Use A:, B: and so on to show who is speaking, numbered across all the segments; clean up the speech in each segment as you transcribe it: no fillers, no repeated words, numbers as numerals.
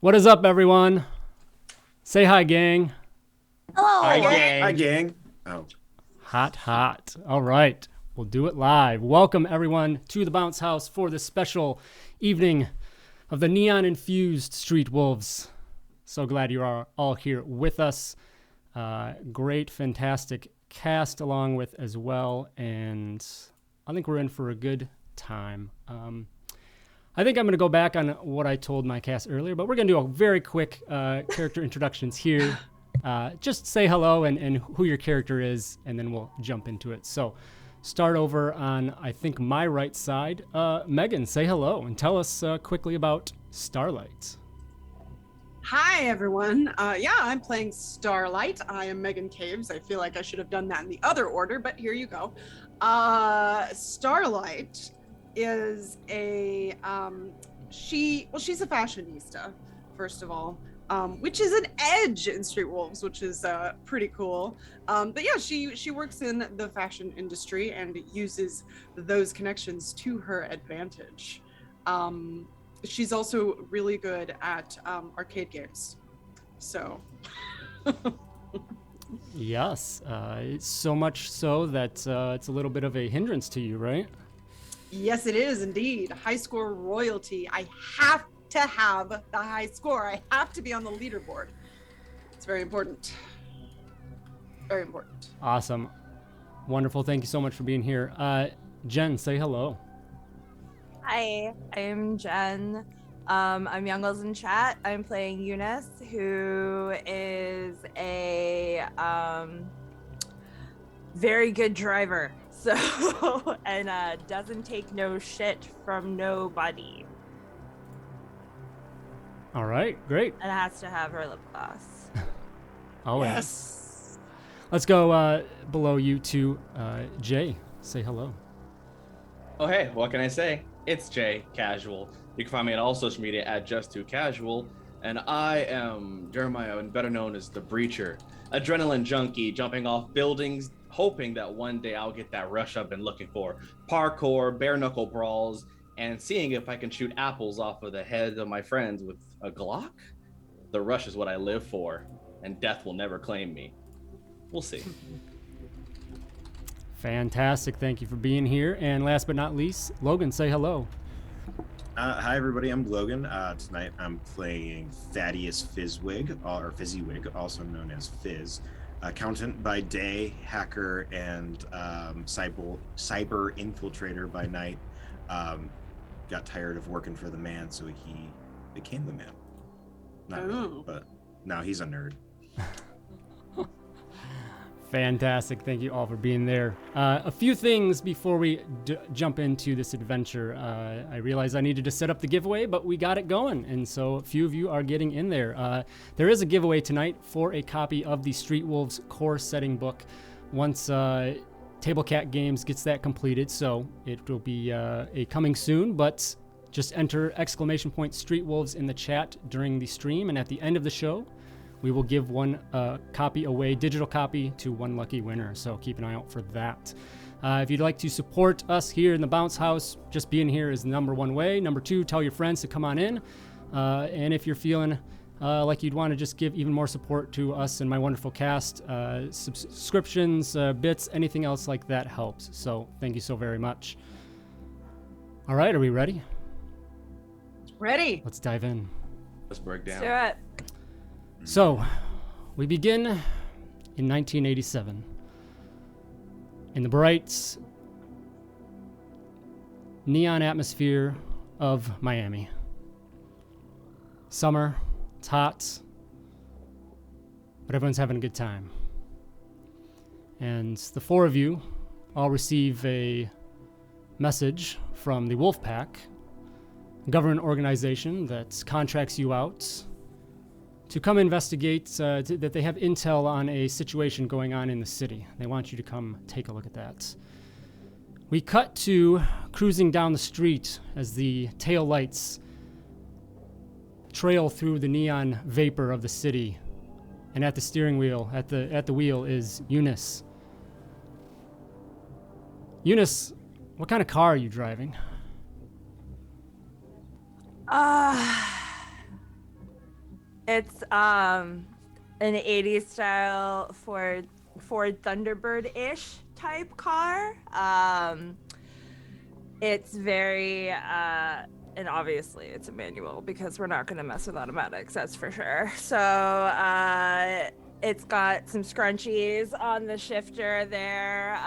A: What is up, everyone? Say hi, gang.
B: Hello.
C: Hi, gang.
D: Hi, gang. Oh,
A: Hot, hot. All right, we'll do it live. Welcome, everyone, to the Bounce House for this special evening of the neon-infused Street Wolves. So glad you are all here with us. Great, fantastic cast along with as well, and I think we're in for a good time. I think I'm going to go back on what I told my cast earlier, but we're going to do a very quick character introductions here. Just say hello and who your character is, and then we'll jump into it. So start over on, I think, my right side. Megan, say hello and tell us quickly about Starlight.
B: Hi, everyone. I'm playing Starlight. I am Megan Caves. I feel like I should have done that in the other order, but here you go. Starlight is she's a fashionista, first of all, which is an edge in Street Wolves, which is pretty cool. But yeah, she works in the fashion industry and uses those connections to her advantage. She's also really good at arcade games. So.
A: Yes, so much so that it's a little bit of a hindrance to you, right?
B: Yes, it is indeed. High score royalty. I have to have the high score. I have to be on the leaderboard. It's very important. Very important.
A: Awesome. Wonderful. Thank you so much for being here. Jen, say hello.
E: Hi, I'm Jen. I'm Youngles in chat. I'm playing Eunice, who is a very good driver. So, and doesn't take no shit from nobody.
A: All right, great.
E: And has to have her lip gloss.
A: Oh,
B: Yes.
A: Let's go below you to Jay. Say hello.
C: Oh, hey, what can I say? It's Jay Casual. You can find me on all social media at Just2Casual. And I am Jeremiah, and better known as the Breacher. Adrenaline junkie, jumping off buildings, hoping that one day I'll get that rush I've been looking for. Parkour, bare knuckle brawls, and seeing if I can shoot apples off of the heads of my friends with a Glock. The rush is what I live for, and death will never claim me. We'll see.
A: Fantastic. Thank you for being here. And last but not least, Logan, say hello.
D: hi, everybody. I'm Logan. Tonight I'm playing Thaddeus Fizzwig, or Fizzywig, also known as Fizz. Accountant by day, hacker, and cyber infiltrator by night. Got tired of working for the man, so he became the man. Not really, but now he's a nerd.
A: Fantastic. Thank you all for being there. A few things before we jump into this adventure. I realized I needed to set up the giveaway, but we got it going, and so a few of you are getting in there. There is a giveaway tonight for a copy of the Street Wolves core setting book once Table Cat Games gets that completed, so it will be a coming soon, but just enter !Street Wolves in the chat during the stream, and at the end of the show, we will give one copy away, digital copy, to one lucky winner. So keep an eye out for that. If you'd like to support us here in the Bounce House, just being here is the number one way. Number two, tell your friends to come on in. And if you're feeling like you'd want to just give even more support to us and my wonderful cast, subscriptions, bits, anything else like that helps. So thank you so very much. All right, are we ready?
B: Ready.
A: Let's dive in.
C: Let's break down.
E: Do it.
A: So, we begin in 1987 in the bright neon atmosphere of Miami. Summer, it's hot, but everyone's having a good time. And the four of you all receive a message from the Wolfpack, a government organization that contracts you out to come investigate, that they have intel on a situation going on in the city. They want you to come take a look at that. We cut to cruising down the street as the tail lights trail through the neon vapor of the city. And at the steering wheel, at the wheel is Eunice. Eunice, what kind of car are you driving?
E: It's an 80s style Ford Thunderbird-ish type car. It's very and obviously it's a manual because we're not going to mess with automatics, that's for sure. So it's got some scrunchies on the shifter there,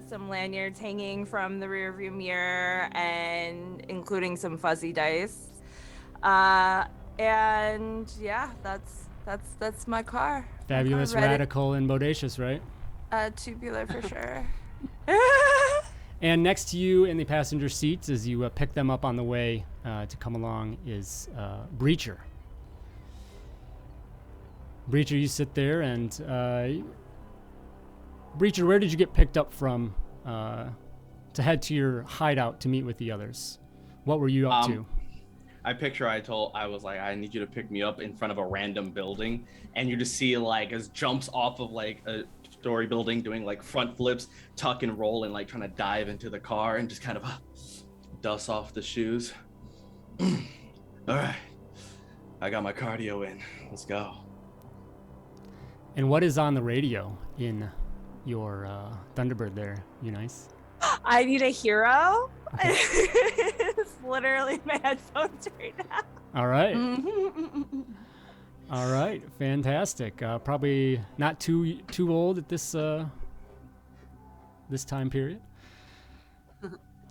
E: some lanyards hanging from the rear view mirror, and including some fuzzy dice. And yeah, that's my car.
A: Fabulous, radical, and bodacious, right?
E: Tubular for sure.
A: And next to you in the passenger seats, as you pick them up on the way to come along, is Breacher. Breacher, you sit there, and Breacher, where did you get picked up from to head to your hideout to meet with the others? What were you up to?
C: I was like, I need you to pick me up in front of a random building, and you just see like as jumps off of like a story building doing like front flips, tuck and roll, and like trying to dive into the car and just kind of dust off the shoes. All right, I got my cardio in. Let's go.
A: And what is on the radio in your Thunderbird there, you nice?
E: I need a hero.
A: Okay.
E: It's literally my headphones right now.
A: All right. All right, fantastic. Probably not too old at this this time period.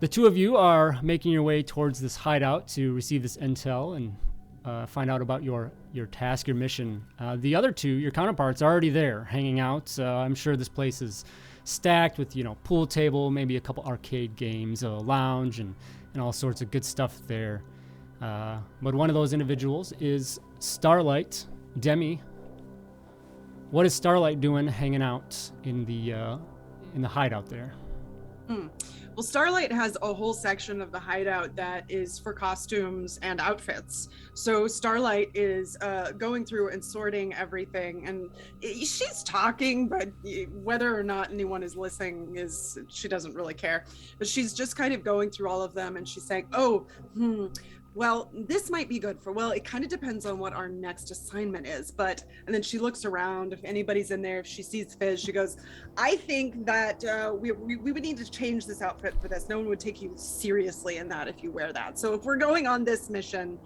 A: The two of you are making your way towards this hideout to receive this intel and find out about your task, your mission. The other two, your counterparts, are already there, hanging out. I'm sure this place is stacked with, pool table, maybe a couple arcade games, a lounge, and all sorts of good stuff there. But one of those individuals is Starlight, Demi. What is Starlight doing hanging out in the hideout there?
B: Well, Starlight has a whole section of the hideout that is for costumes and outfits. So Starlight is going through and sorting everything, and she's talking, but whether or not anyone is listening she doesn't really care. But she's just kind of going through all of them, and she's saying, well, this might be good well, it kind of depends on what our next assignment is, and then she looks around, if anybody's in there, if she sees Fizz, she goes, I think that we would need to change this outfit for this. No one would take you seriously in that if you wear that. So if we're going on this mission,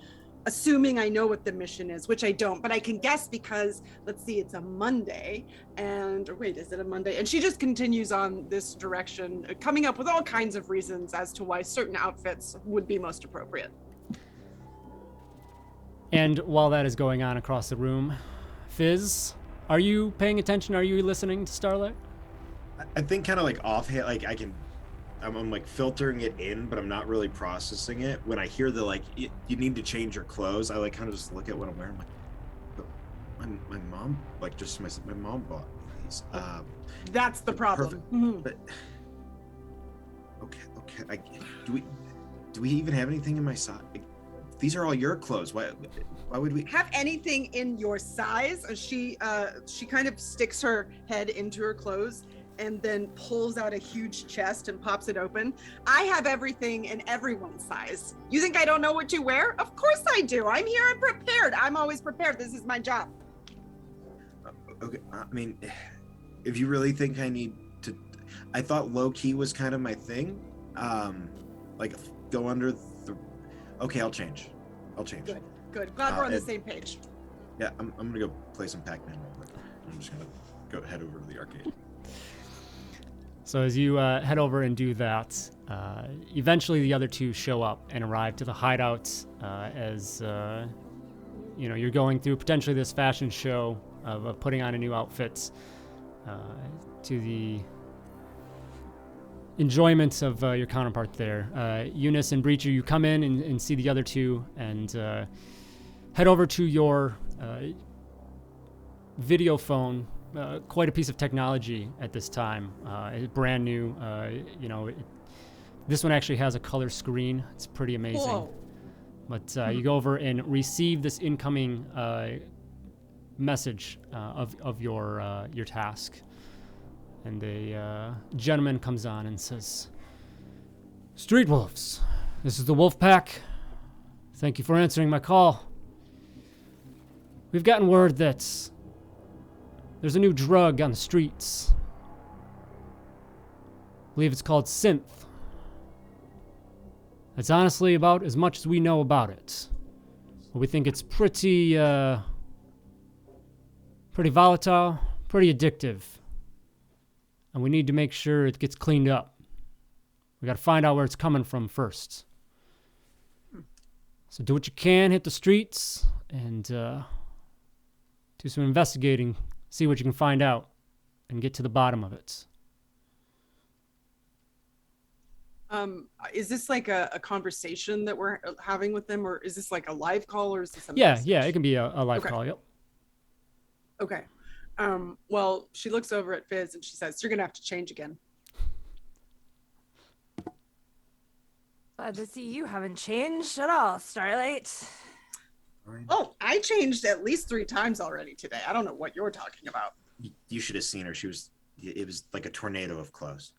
B: assuming I know what the mission is, which I don't, but I can guess because, let's see, it's a Monday, and wait, is it a Monday? And she just continues on this direction, coming up with all kinds of reasons as to why certain outfits would be most appropriate.
A: And while that is going on across the room, Fizz, are you paying attention? Are you listening to Starlight?
D: I think kind of like offhand, like I'm like filtering it in, but I'm not really processing it. When I hear the you need to change your clothes, I like kind of just look at what I'm wearing. I'm like, my mom, like just my mom bought these.
B: That's the problem.
D: But okay. Do we even have anything in my size? These are all your clothes. Why would we
B: have anything in your size? She kind of sticks her head into her clothes and then pulls out a huge chest and pops it open. I have everything in everyone's size. You think I don't know what you wear? Of course I do. I'm here and prepared. I'm always prepared. This is my job.
D: Okay, I mean, if you really think I need to, I thought low key was kind of my thing. Like go under the. Okay, I'll change. Good. Glad we're on the same page. Yeah, I'm gonna go play some Pac-Man real quick. I'm just gonna go head over to the arcade.
A: So as you head over and do that, eventually the other two show up and arrive to the hideout as you're going through potentially this fashion show of putting on a new outfit to the enjoyment of your counterpart there. Eunice and Breacher, you come in and see the other two and head over to your video phone. Quite a piece of technology at this time. Brand new. This one actually has a color screen. It's pretty amazing. Whoa. But you go over and receive this incoming message of your task. And a gentleman comes on and says, Street Wolves, this is the Wolf Pack. Thank you for answering my call. We've gotten word that there's a new drug on the streets. I believe it's called synth. That's honestly about as much as we know about it. But we think it's pretty volatile, pretty addictive. And we need to make sure it gets cleaned up. We gotta find out where it's coming from first. So do what you can, hit the streets, and do some investigating, see what you can find out, and get to the bottom of it.
B: Is this like a conversation that we're having with them, or is this like a live call, or is this a
A: Yeah,
B: message?
A: it can be a live
B: Okay.
A: call, yep.
B: Okay. Well, she looks over at Fizz and she says, "You're gonna have to change again."
E: Glad to see you haven't changed at all, Starlight.
B: Oh, I changed at least 3 times already today. I don't know what you're talking about.
D: You should have seen her. It was like a tornado of clothes.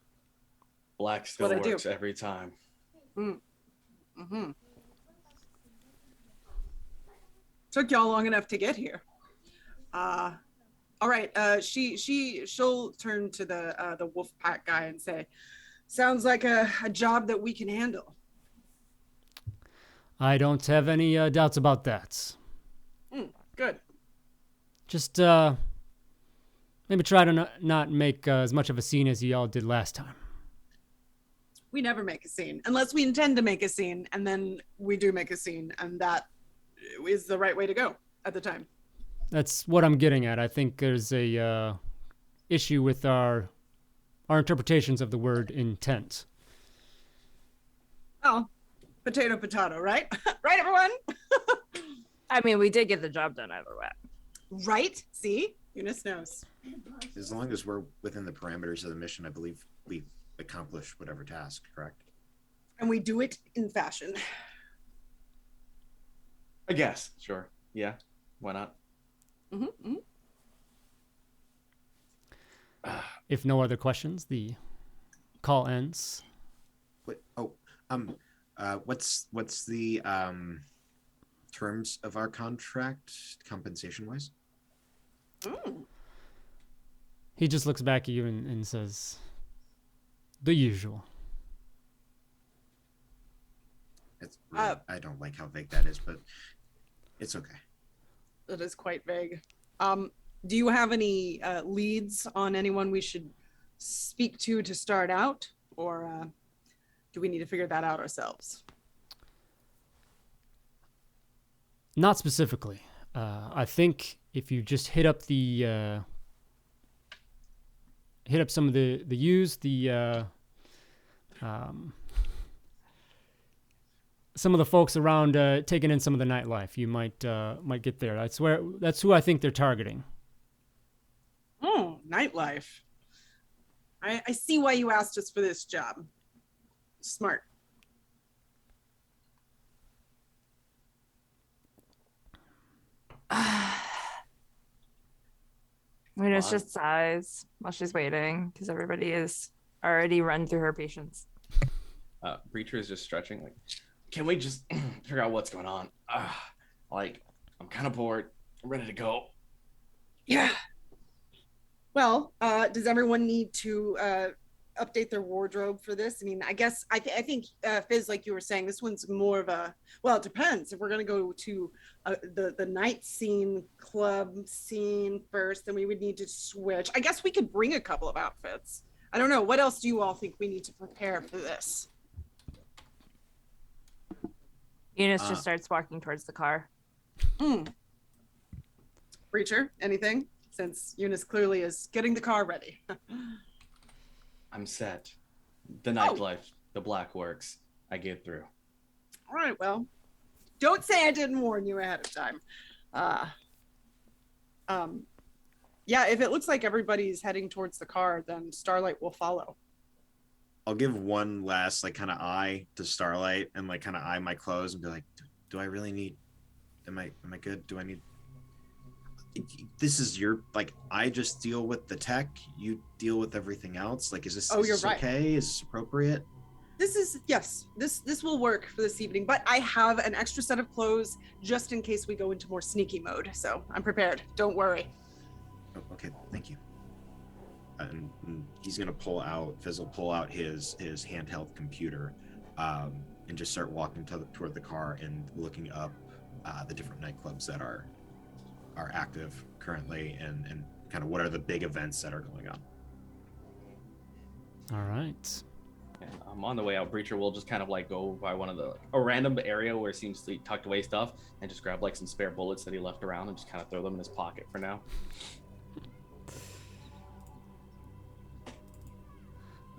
C: Black still
B: What'd I do?
C: works every time.
B: Mm-hmm. Took y'all long enough to get here. All right. She'll turn to the wolf pack guy and say, "Sounds like a job that we can handle."
A: I don't have any doubts about that.
B: Good.
A: Just maybe try to not make as much of a scene as y'all did last time.
B: We never make a scene unless we intend to make a scene, and then we do make a scene, and that is the right way to go at the time.
A: That's what I'm getting at. I think there's a issue with our interpretations of the word intent.
B: Oh, potato, right? Right, everyone?
E: I mean, we did get the job done either way.
B: Right? See? Eunice knows.
D: As long as we're within the parameters of the mission, I believe we accomplish whatever task, correct?
B: And we do it in fashion.
C: I guess. Sure. Yeah. Why not?
B: Mm-hmm.
A: If no other questions, the call ends.
D: What? Oh, what's the terms of our contract, compensation-wise?
A: He just looks back at you and says, "The usual."
D: It's really, I don't like how vague that is, but it's okay.
B: That is quite vague. Do you have any leads on anyone we should speak to start out, or do we need to figure that out ourselves?
A: Not specifically. I think if you just hit up some of the use some of the folks around taking in some of the nightlife, you might get there. That's who I think they're targeting.
B: Oh, nightlife. I see why you asked us for this job. Smart.
E: It's just sighs while she's waiting because everybody is already run through her patience.
C: Breacher is just stretching. Like, can we just figure out what's going on? Like, I'm kind of bored. I'm ready to go.
B: Yeah. Well, does everyone need to update their wardrobe for this? I mean, I guess I think Fizz, like you were saying, this one's more of a, well, it depends. If we're gonna go to the night scene, club scene first, then we would need to switch. I guess we could bring a couple of outfits. I don't know. What else do you all think we need to prepare for this?
E: Eunice just starts walking towards the car.
B: Breacher, anything? Since Eunice clearly is getting the car ready.
C: I'm set. The nightlife, the black works. I get through.
B: All right, well, don't say I didn't warn you ahead of time. Yeah, if it looks like everybody's heading towards the car, then Starlight will follow.
D: I'll give one last like kind of eye to Starlight and like kind of eye my clothes and be like, do I really need? Am I good? Do I need? This is your like. I just deal with the tech. You deal with everything else. Like, is this,
B: Oh,
D: is
B: you're
D: this
B: right.
D: okay? Is this appropriate?
B: This will work for this evening, but I have an extra set of clothes just in case we go into more sneaky mode, so I'm prepared. Don't worry.
D: Oh, okay, thank you. And he's gonna Fizz will pull out his handheld computer, and just start walking toward the car and looking up the different nightclubs that are active currently, and kind of what are the big events that are going on.
A: All right.
C: On the way out, Breacher will just kind of like go by a random area where it seems to be tucked away stuff and just grab like some spare bullets that he left around and just kind of throw them in his pocket for now.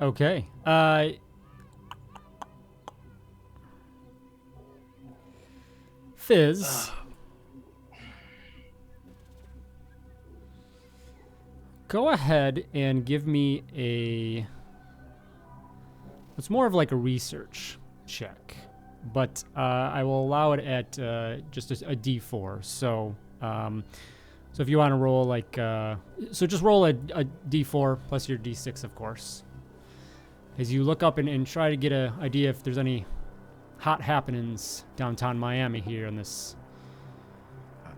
A: Okay. Fizz. Go ahead and give me it's more of like a research check, but I will allow it at just a D4. So if you want to roll like, so just roll a D4 plus your D6, of course, as you look up and try to get an idea if there's any hot happenings downtown Miami here in this.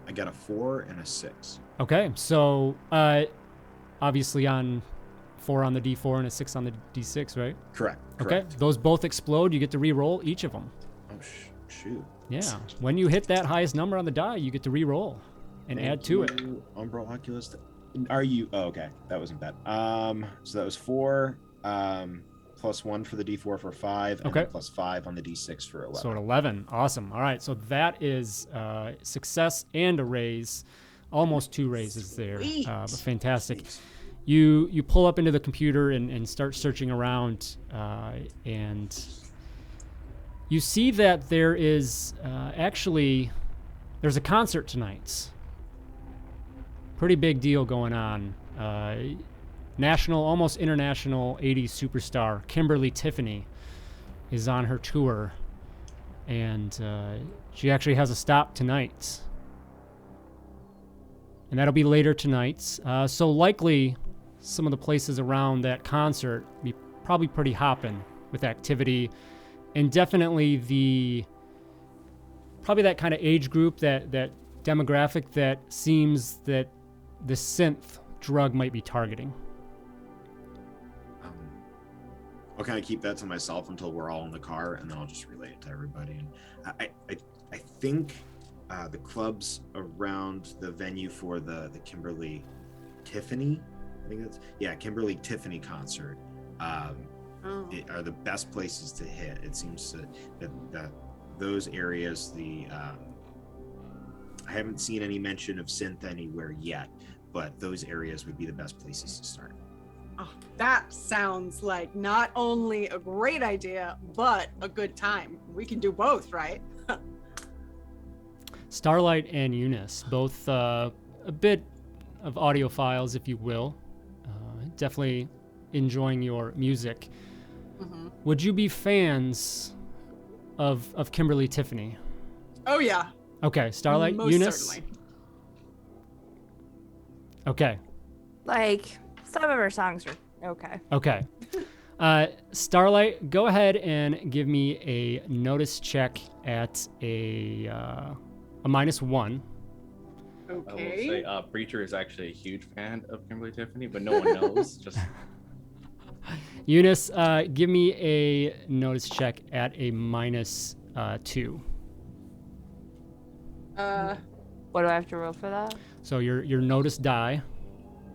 D: I got a 4 and a 6.
A: Okay, so obviously on 4 on the D4 and a 6 on the D6, right?
D: Correct.
A: Okay, those both explode. You get to re-roll each of them.
D: Oh, shoot.
A: Yeah, when you hit that highest number on the die, you get to re-roll and add to it.
D: Umbral Oculus. Are you? Oh, okay. That wasn't bad. So that was 4, plus 1 for the D4 for 5, and
A: Okay.
D: then plus 5 on the D6 for 11.
A: So at 11, awesome. All right, so that is success and a raise, almost 2 raises there. But fantastic.
D: Jeez.
A: You pull up into the computer and start searching around, and you see that there is there's a concert tonight. Pretty big deal going on. National, almost international 80s superstar Kimberly Tiffany is on her tour, and she actually has a stop tonight. And that'll be later tonight. So likely some of the places around that concert be probably pretty hopping with activity, and definitely probably that kind of age group, that demographic that seems that the synth drug might be targeting.
D: I'll kind of keep that to myself until we're all in the car, and then I'll just relay it to everybody. And I think the clubs around the venue for the Kimberly Tiffany, Kimberly Tiffany concert are the best places to hit. It seems that those areas, I haven't seen any mention of synth anywhere yet, but those areas would be the best places to start.
B: Oh, that sounds like not only a great idea, but a good time. We can do both, right?
A: Starlight and Eunice, both a bit of audiophiles, if you will. Definitely enjoying your music.
B: Mm-hmm.
A: Would you be fans of Kimberly Tiffany?
B: Oh, yeah.
A: Okay, Starlight,
B: Most
A: Eunice?
B: certainly.
A: Okay.
E: Like, some of her songs are okay.
A: Okay. Starlight, go ahead and give me a notice check at a -1.
B: Okay.
C: I will say Breacher is actually a huge fan of Kimberly Tiffany, but no one knows. Just
A: Eunice, give me a notice check at a -2.
E: What do I have to roll for that?
A: So your notice die.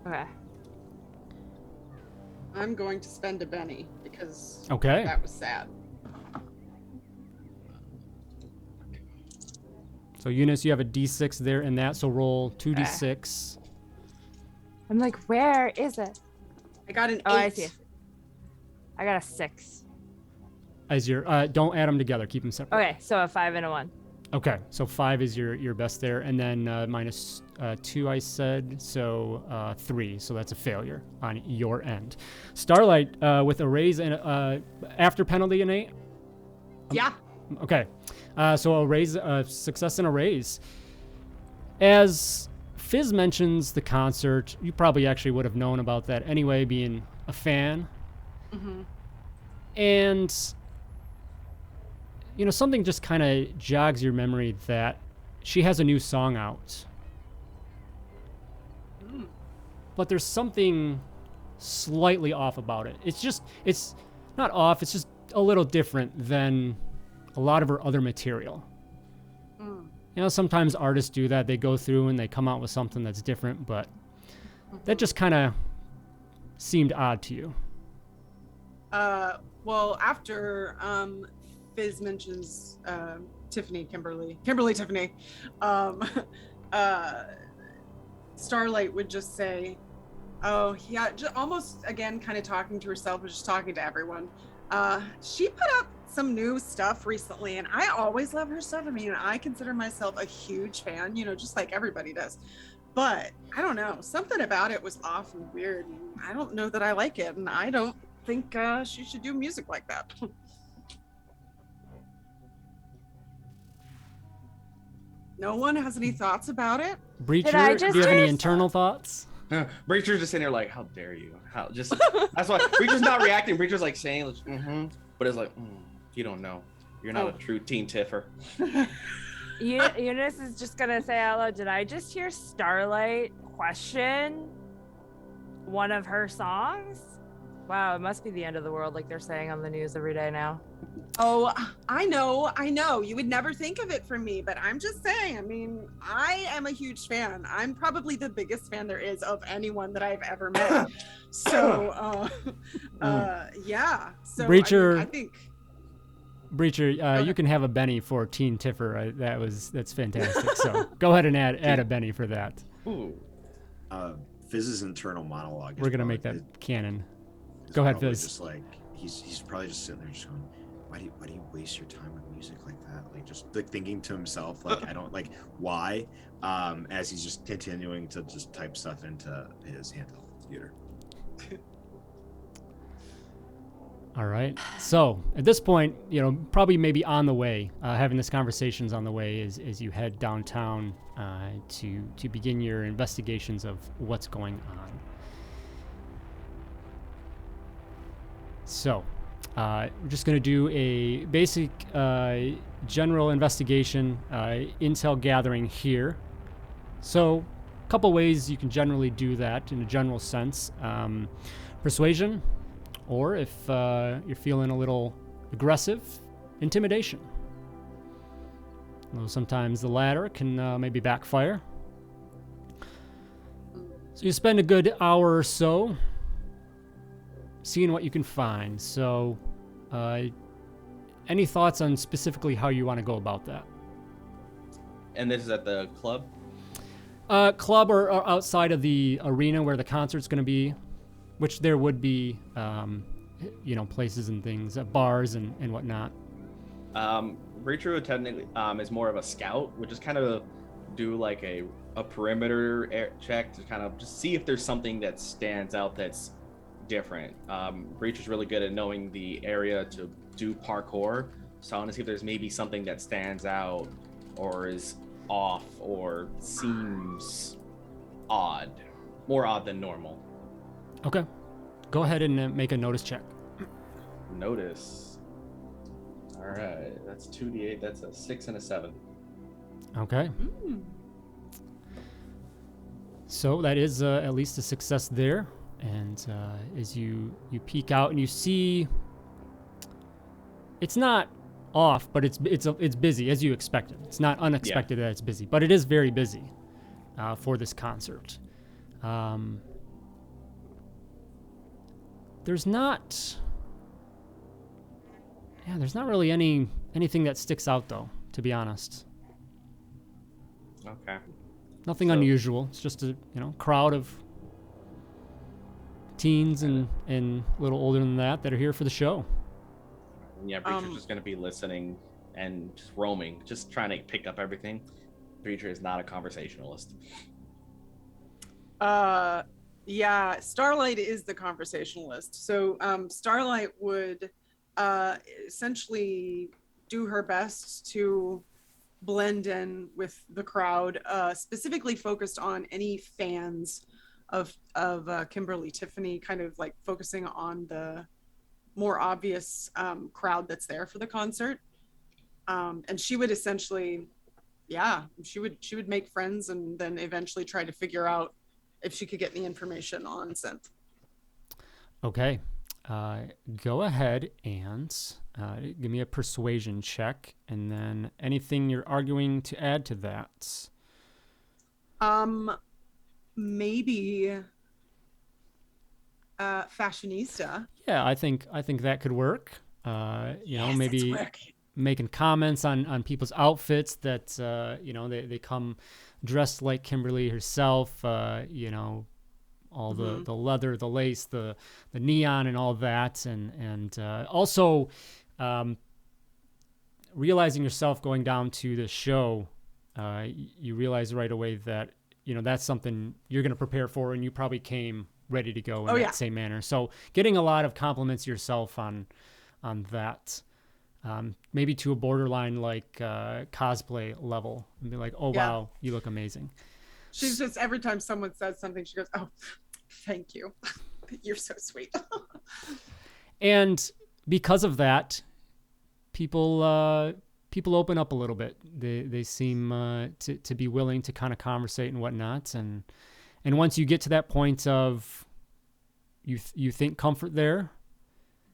E: Okay.
B: I'm going to spend a Benny because
A: Okay.
B: that was sad.
A: So Eunice, you have a D6 there in that, so roll 2d6.
E: I'm like, where is it?
B: I got an 8.
E: Oh, I see. I got a 6.
A: As your don't add them together, keep them separate.
E: Okay, so a 5 and a 1.
A: Okay, so 5 is your best there, and then -2 I said, so 3, so that's a failure on your end. Starlight with a raise and after penalty and 8.
B: Yeah.
A: Okay, so a raise, success and a raise. As Fizz mentions the concert, you probably actually would have known about that anyway, being a fan.
B: Mm-hmm.
A: And something just kind of jogs your memory that she has a new song out. But there's something slightly off about it. It's not off, it's just a little different than a lot of her other material. Sometimes artists do that. They go through and they come out with something that's different, but that just kind of seemed odd to you.
B: Well, after Fizz mentions Kimberly Tiffany, Starlight would just say, oh yeah, just almost again kind of talking to herself, but just talking to everyone. She put up some new stuff recently, and I always love her stuff. I mean, I consider myself a huge fan, just like everybody does. But I don't know, something about it was off and weird. And I don't know that I like it, and I don't think she should do music like that. No one has any thoughts about it?
A: Breacher, do you have any internal thoughts?
C: Breacher's just sitting there like, how dare you? That's why Breacher's not reacting. Breacher's like saying, but it's like, you don't know. You're not a true teen tiffer.
E: Eunice is just gonna say out loud, did I just hear Starlight question one of her songs? Wow, it must be the end of the world like they're saying on the news every day now.
B: Oh, I know. You would never think of it from me, but I'm just saying, I mean, I am a huge fan. I'm probably the biggest fan there is of anyone that I've ever met. So, yeah. So,
A: Breacher,
B: I think...
A: Breacher, you can have a Benny for Teen Tiffer. That's fantastic. So go ahead and add a Benny for that.
C: Ooh.
D: Fizz's internal monologue.
A: We're gonna make that canon. Go ahead, Fizz.
D: Just like he's probably just sitting there, just going, "Why do you waste your time with music like that?" Like just like thinking to himself, like I don't like why. As he's just continuing to just type stuff into his handheld computer.
A: All right. So at this point, probably maybe on the way, having this conversation's on the way as you head downtown to begin your investigations of what's going on. So we're just going to do a basic general investigation, intel gathering here. So a couple ways you can generally do that in a general sense. Persuasion, or if you're feeling a little aggressive, intimidation. Though sometimes the latter can maybe backfire. So you spend a good hour or so seeing what you can find. So any thoughts on specifically how you want to go about that?
C: And this is at the club?
A: Club or outside of the arena where the concert's going to be, which there would be, places and things, bars and whatnot.
C: Breacher technically is more of a scout, which is kind of do like a perimeter check to kind of just see if there's something that stands out that's different. Breacher's really good at knowing the area to do parkour, so I want to see if there's maybe something that stands out or is off or seems odd, more odd than normal.
A: Okay, go ahead and make a notice check.
C: Notice. All right, that's 2d8. That's a 6 and a 7.
A: Okay. So that is at least a success there. And as you peek out and you see, it's not off, but it's busy as you expected. It's not unexpected that it's busy, but it is very busy for this concert. There's not really anything that sticks out though, to be honest.
C: Okay.
A: Nothing unusual. It's just a crowd of teens and a little older than that are here for the show.
C: Yeah, Breacher's just going to be listening and just roaming, just trying to pick up everything. Breacher is not a conversationalist.
B: Yeah, Starlight is the conversationalist. So Starlight would essentially do her best to blend in with the crowd, specifically focused on any fans of Kimberly Tiffany, kind of like focusing on the more obvious crowd that's there for the concert. And she would essentially, yeah, she would make friends and then eventually try to figure out if she could get any information on synth.
A: Okay. Go ahead and give me a persuasion check, and then anything you're arguing to add to that.
B: Maybe fashionista.
A: Yeah, I think that could work.
B: Yes,
A: maybe
B: it's working.
A: making comments on people's outfits that they come dressed like Kimberly herself. All the leather, the lace, the neon, and all that, and also realizing yourself going down to the show, you realize right away that that's something you're going to prepare for, and you probably came ready to go in that same manner. So getting a lot of compliments yourself on that, maybe to a borderline like cosplay level, and be like, oh wow, you look amazing.
B: She's just, every time someone says something, she goes, oh, thank you. You're so sweet.
A: And because of that, people open up a little bit. They seem to be willing to kind of conversate and whatnot. And once you get to that point of you think comfort there,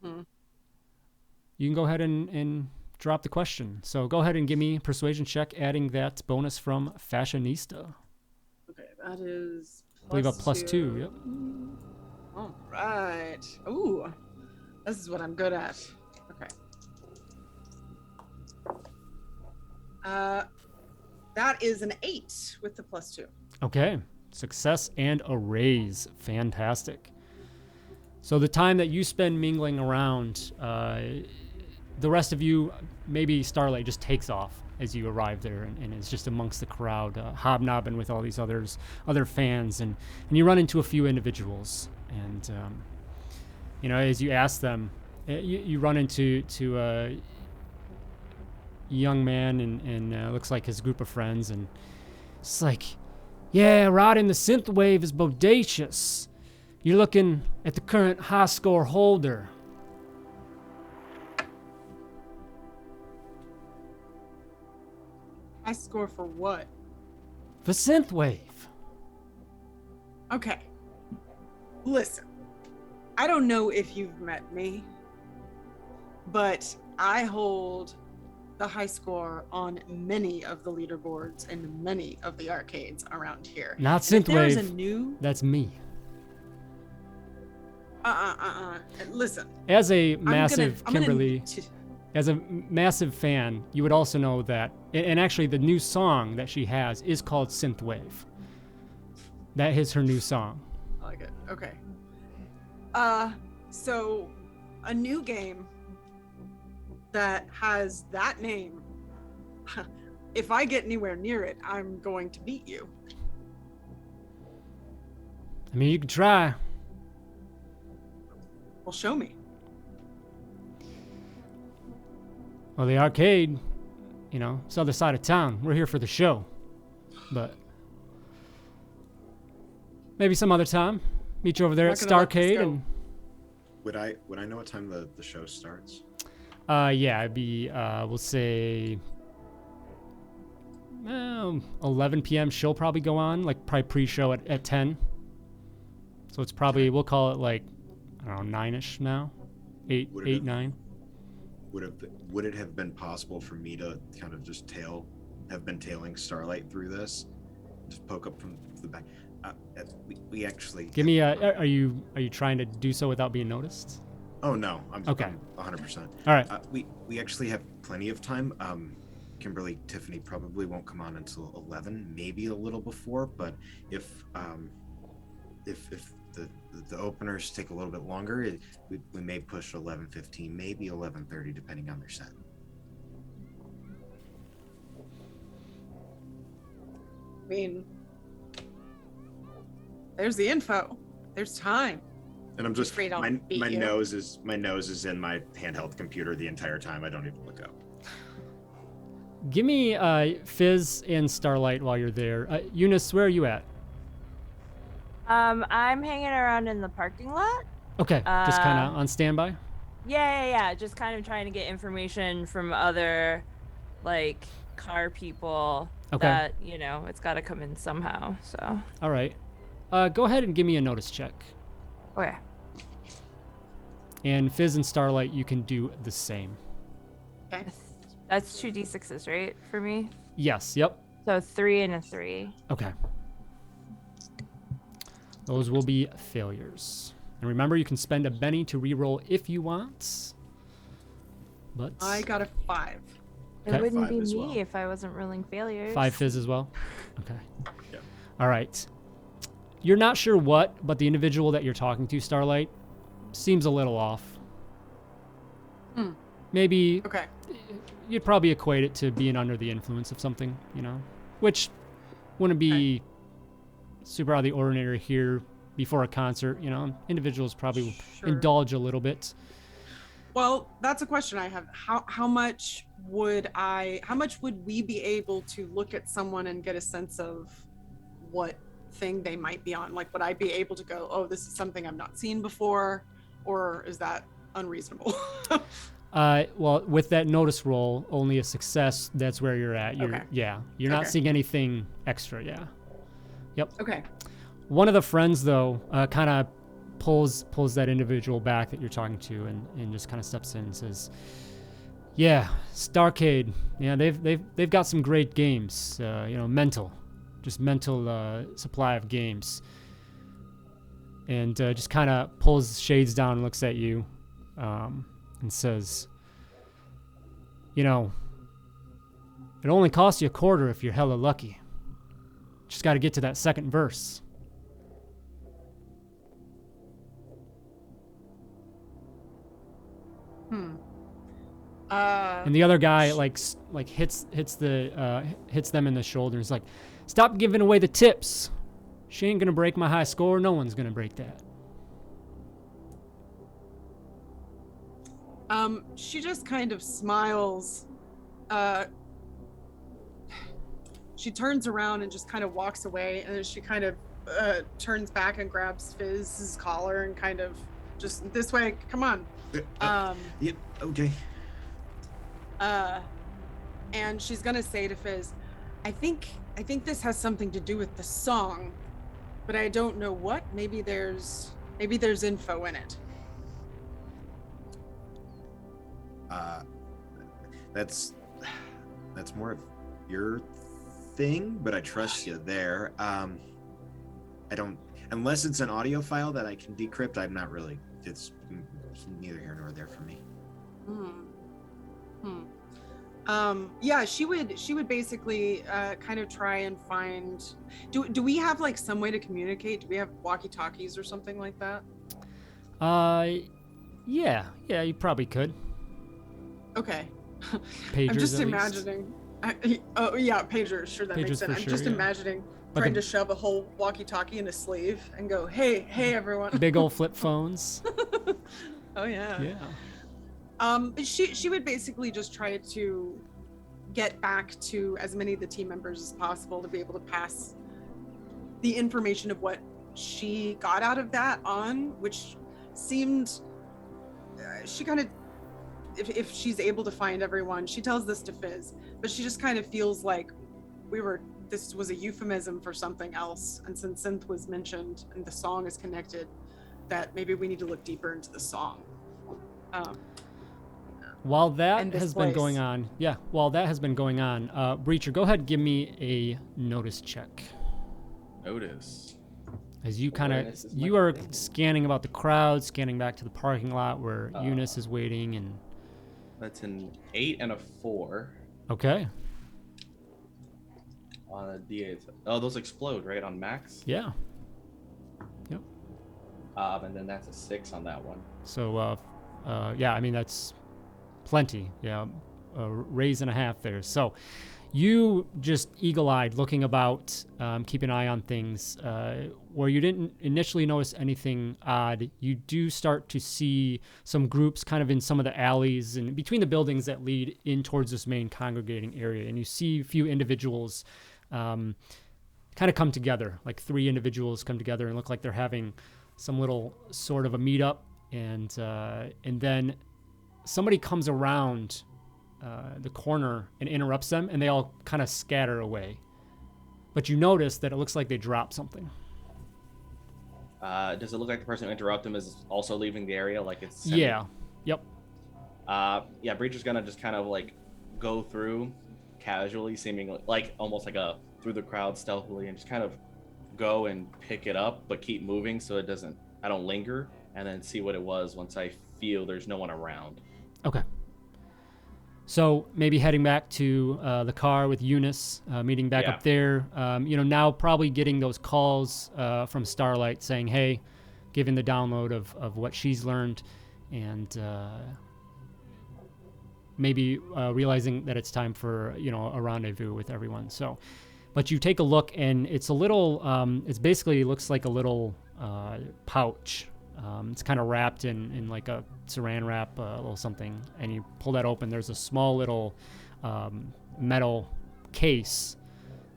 A: you can go ahead and drop the question. So go ahead and give me a persuasion check, adding that bonus from fashionista.
B: Okay, that is
A: I believe a +2. Yep.
B: All right. Ooh, this is what I'm good at. Okay. That is an 8 with the +2.
A: Okay. Success and a raise. Fantastic. So the time that you spend mingling around, the rest of you, maybe Starlight just takes off as you arrive there and is just amongst the crowd, hobnobbing with all these other fans, and you run into a few individuals, and as you ask them, you run into a young man and looks like his group of friends, and it's like, yeah, riding the synth wave is bodacious. You're looking at the current high score holder.
B: I score for what?
A: For synthwave.
B: Okay. Listen, I don't know if you've met me, but I hold the high score on many of the leaderboards and many of the arcades around here.
A: Not
B: And if there's a
A: synthwave.
B: new.
A: That's me.
B: Listen.
A: As a
B: I'm
A: massive
B: gonna
A: Kimberly, as a massive fan, you would also know that, and actually the new song that she has is called Synthwave. That is her new song.
B: I like it. Okay. So a new game that has that name, if I get anywhere near it, I'm going to beat you.
A: I mean, you could try.
B: Well, show me.
A: Well, the arcade, it's the other side of town. We're here for the show. But maybe some other time. Meet you over there at
B: Not gonna let this
A: Starcade.
B: go.
A: And
D: Would I know what time the show starts?
A: yeah, it'd be, we'll say 11 p.m. She'll probably go on, like probably pre-show at 10. So it's probably, we'll call it like, I don't know, 9-ish now. 8, 9.
D: Would it have been possible for me to kind of just have been tailing Starlight through this? Just poke up from the back. We actually
A: Give me a, are you trying to do so without being noticed?
D: Oh no,
A: Okay.
D: I'm 100%.
A: All right.
D: We actually have plenty of time. Kimberly, Tiffany probably won't come on until 11, maybe a little before. But if the openers take a little bit longer, we may push 11:15, maybe 11:30, depending on their set.
B: I mean, there's the info. There's time.
D: And I'm just
B: Afraid I'll beat
D: my
B: you.
D: nose is in my handheld computer the entire time. I don't even look up.
A: Give me Fizz and Starlight while you're there. Eunice, where are you at?
E: I'm hanging around in the parking lot.
A: Okay, just kind of on standby.
E: Yeah. Just kind of trying to get information from other like car people
A: Okay.
E: that, it's got to come in somehow. So,
A: All right. Go ahead and give me a notice check.
E: okay.
A: And Fizz and Starlight, you can do the same.
B: Okay.
E: That's 2d6s, right? For me?
A: Yes. Yep.
E: So 3 and a 3.
A: Okay. Those will be failures. And remember, you can spend a Benny to reroll if you want. But
B: I got a 5.
E: It
A: Okay.
E: wouldn't
D: 5
E: be
D: as
E: me
D: well.
E: if I wasn't rolling failures.
A: 5 Fizz as well. Okay.
D: Yep.
A: All right. You're not sure what, but the individual that you're talking to, Starlight, seems a little off.
B: Hmm.
A: Maybe
B: Okay.
A: you'd probably equate it to being under the influence of something, which wouldn't be super out of the ordinary here before a concert. Individuals probably
B: Sure.
A: indulge a little bit.
B: Well, that's a question I have. How much would we be able to look at someone and get a sense of what thing they might be on? Like, would I be able to go, oh, this is something I've not seen before, or is that unreasonable?
A: Well, with that notice roll, only a success. That's where you're at.
B: Okay.
A: You're not
B: Okay.
A: seeing anything extra. Yeah.
B: Okay.
A: One of the friends, though, kind of pulls that individual back that you're talking to, and just kind of steps in and says, "Yeah, Starcade. Yeah, they've got some great games. Mental supply of games." And just kind of pulls shades down and looks at you, and says, "It only costs you a quarter if you're hella lucky. Just got to get to that second verse." And the other guy hits them in the shoulder. He's like, "Stop giving away the tips. She ain't gonna break my high score. No one's gonna break that."
B: She just kind of smiles. She turns around and just kind of walks away, and then she kind of turns back and grabs Fizz's collar and kind of just, this way, come on.
D: Yep. Okay.
B: And she's gonna say to Fizz, I think this has something to do with the song, but I don't know what. Maybe there's info in it.
D: That's more of your thing, but I trust you there. I don't, unless it's an audio file that I can decrypt. I'm not really. It's neither here nor there for me.
B: Yeah, she would basically kind of try and find. Do we have like some way to communicate? Do we have walkie-talkies or something like that?
A: Yeah, you probably could.
B: Okay.
A: Pagers,
B: I'm just
A: at least.
B: imagining. Oh yeah, pagers. Sure, that
A: Pagers
B: makes sense.
A: for
B: I'm
A: sure,
B: just
A: yeah.
B: imagining
A: Like
B: trying
A: a-
B: to shove a whole walkie-talkie in a sleeve and go, hey everyone.
A: Big old flip phones.
B: Oh yeah.
A: Yeah.
B: But she would basically just try to get back to as many of the team members as possible to be able to pass the information of what she got out of that on, which seemed she kind of, if she's able to find everyone, she tells this to Fizz, but she just kind of feels like this was a euphemism for something else, and since synth was mentioned and the song is connected, that maybe we need to look deeper into the song.
A: While that
B: And this
A: has been going
B: place.
A: on, Breacher, go ahead and give me a notice check.
C: Notice.
A: As you kind of,
C: Awareness is my
A: you are
C: thing.
A: scanning about the crowd, scanning back to the parking lot where Eunice is waiting, and
C: That's an 8 and a 4
A: okay,
C: on a D8. Oh, those explode, right, on max?
A: yeah.
C: And then that's a 6 on that one.
A: So, yeah, I mean, that's plenty. Yeah, a raise and a half there. So you just eagle-eyed looking about, keep an eye on things. Where you didn't initially notice anything odd, you do start to see some groups kind of in some of the alleys and between the buildings that lead in towards this main congregating area. And you see a few individuals kind of come together, like 3 individuals come together and look like they're having some little sort of a meetup. And then somebody comes around the corner and interrupts them, and they all kind of scatter away. But you notice that it looks like they dropped something.
C: Does it look like the person who interrupted them is also leaving the area? Like it's
A: Yeah. Yep.
C: Yeah, Breacher's gonna just kind of like go through casually, seeming like almost like a through the crowd stealthily, and just kind of go and pick it up, but keep moving so I don't linger, and then see what it was once I feel there's no one around.
A: Okay. So maybe heading back to the car with Eunice, meeting back up there. Now probably getting those calls from Starlight saying, hey, giving the download of what she's learned, and maybe realizing that it's time for, a rendezvous with everyone. So, but you take a look, and it's a little, it's basically looks like a little pouch. It's kind of wrapped in like a saran wrap, a little something, and you pull that open. There's a small little metal case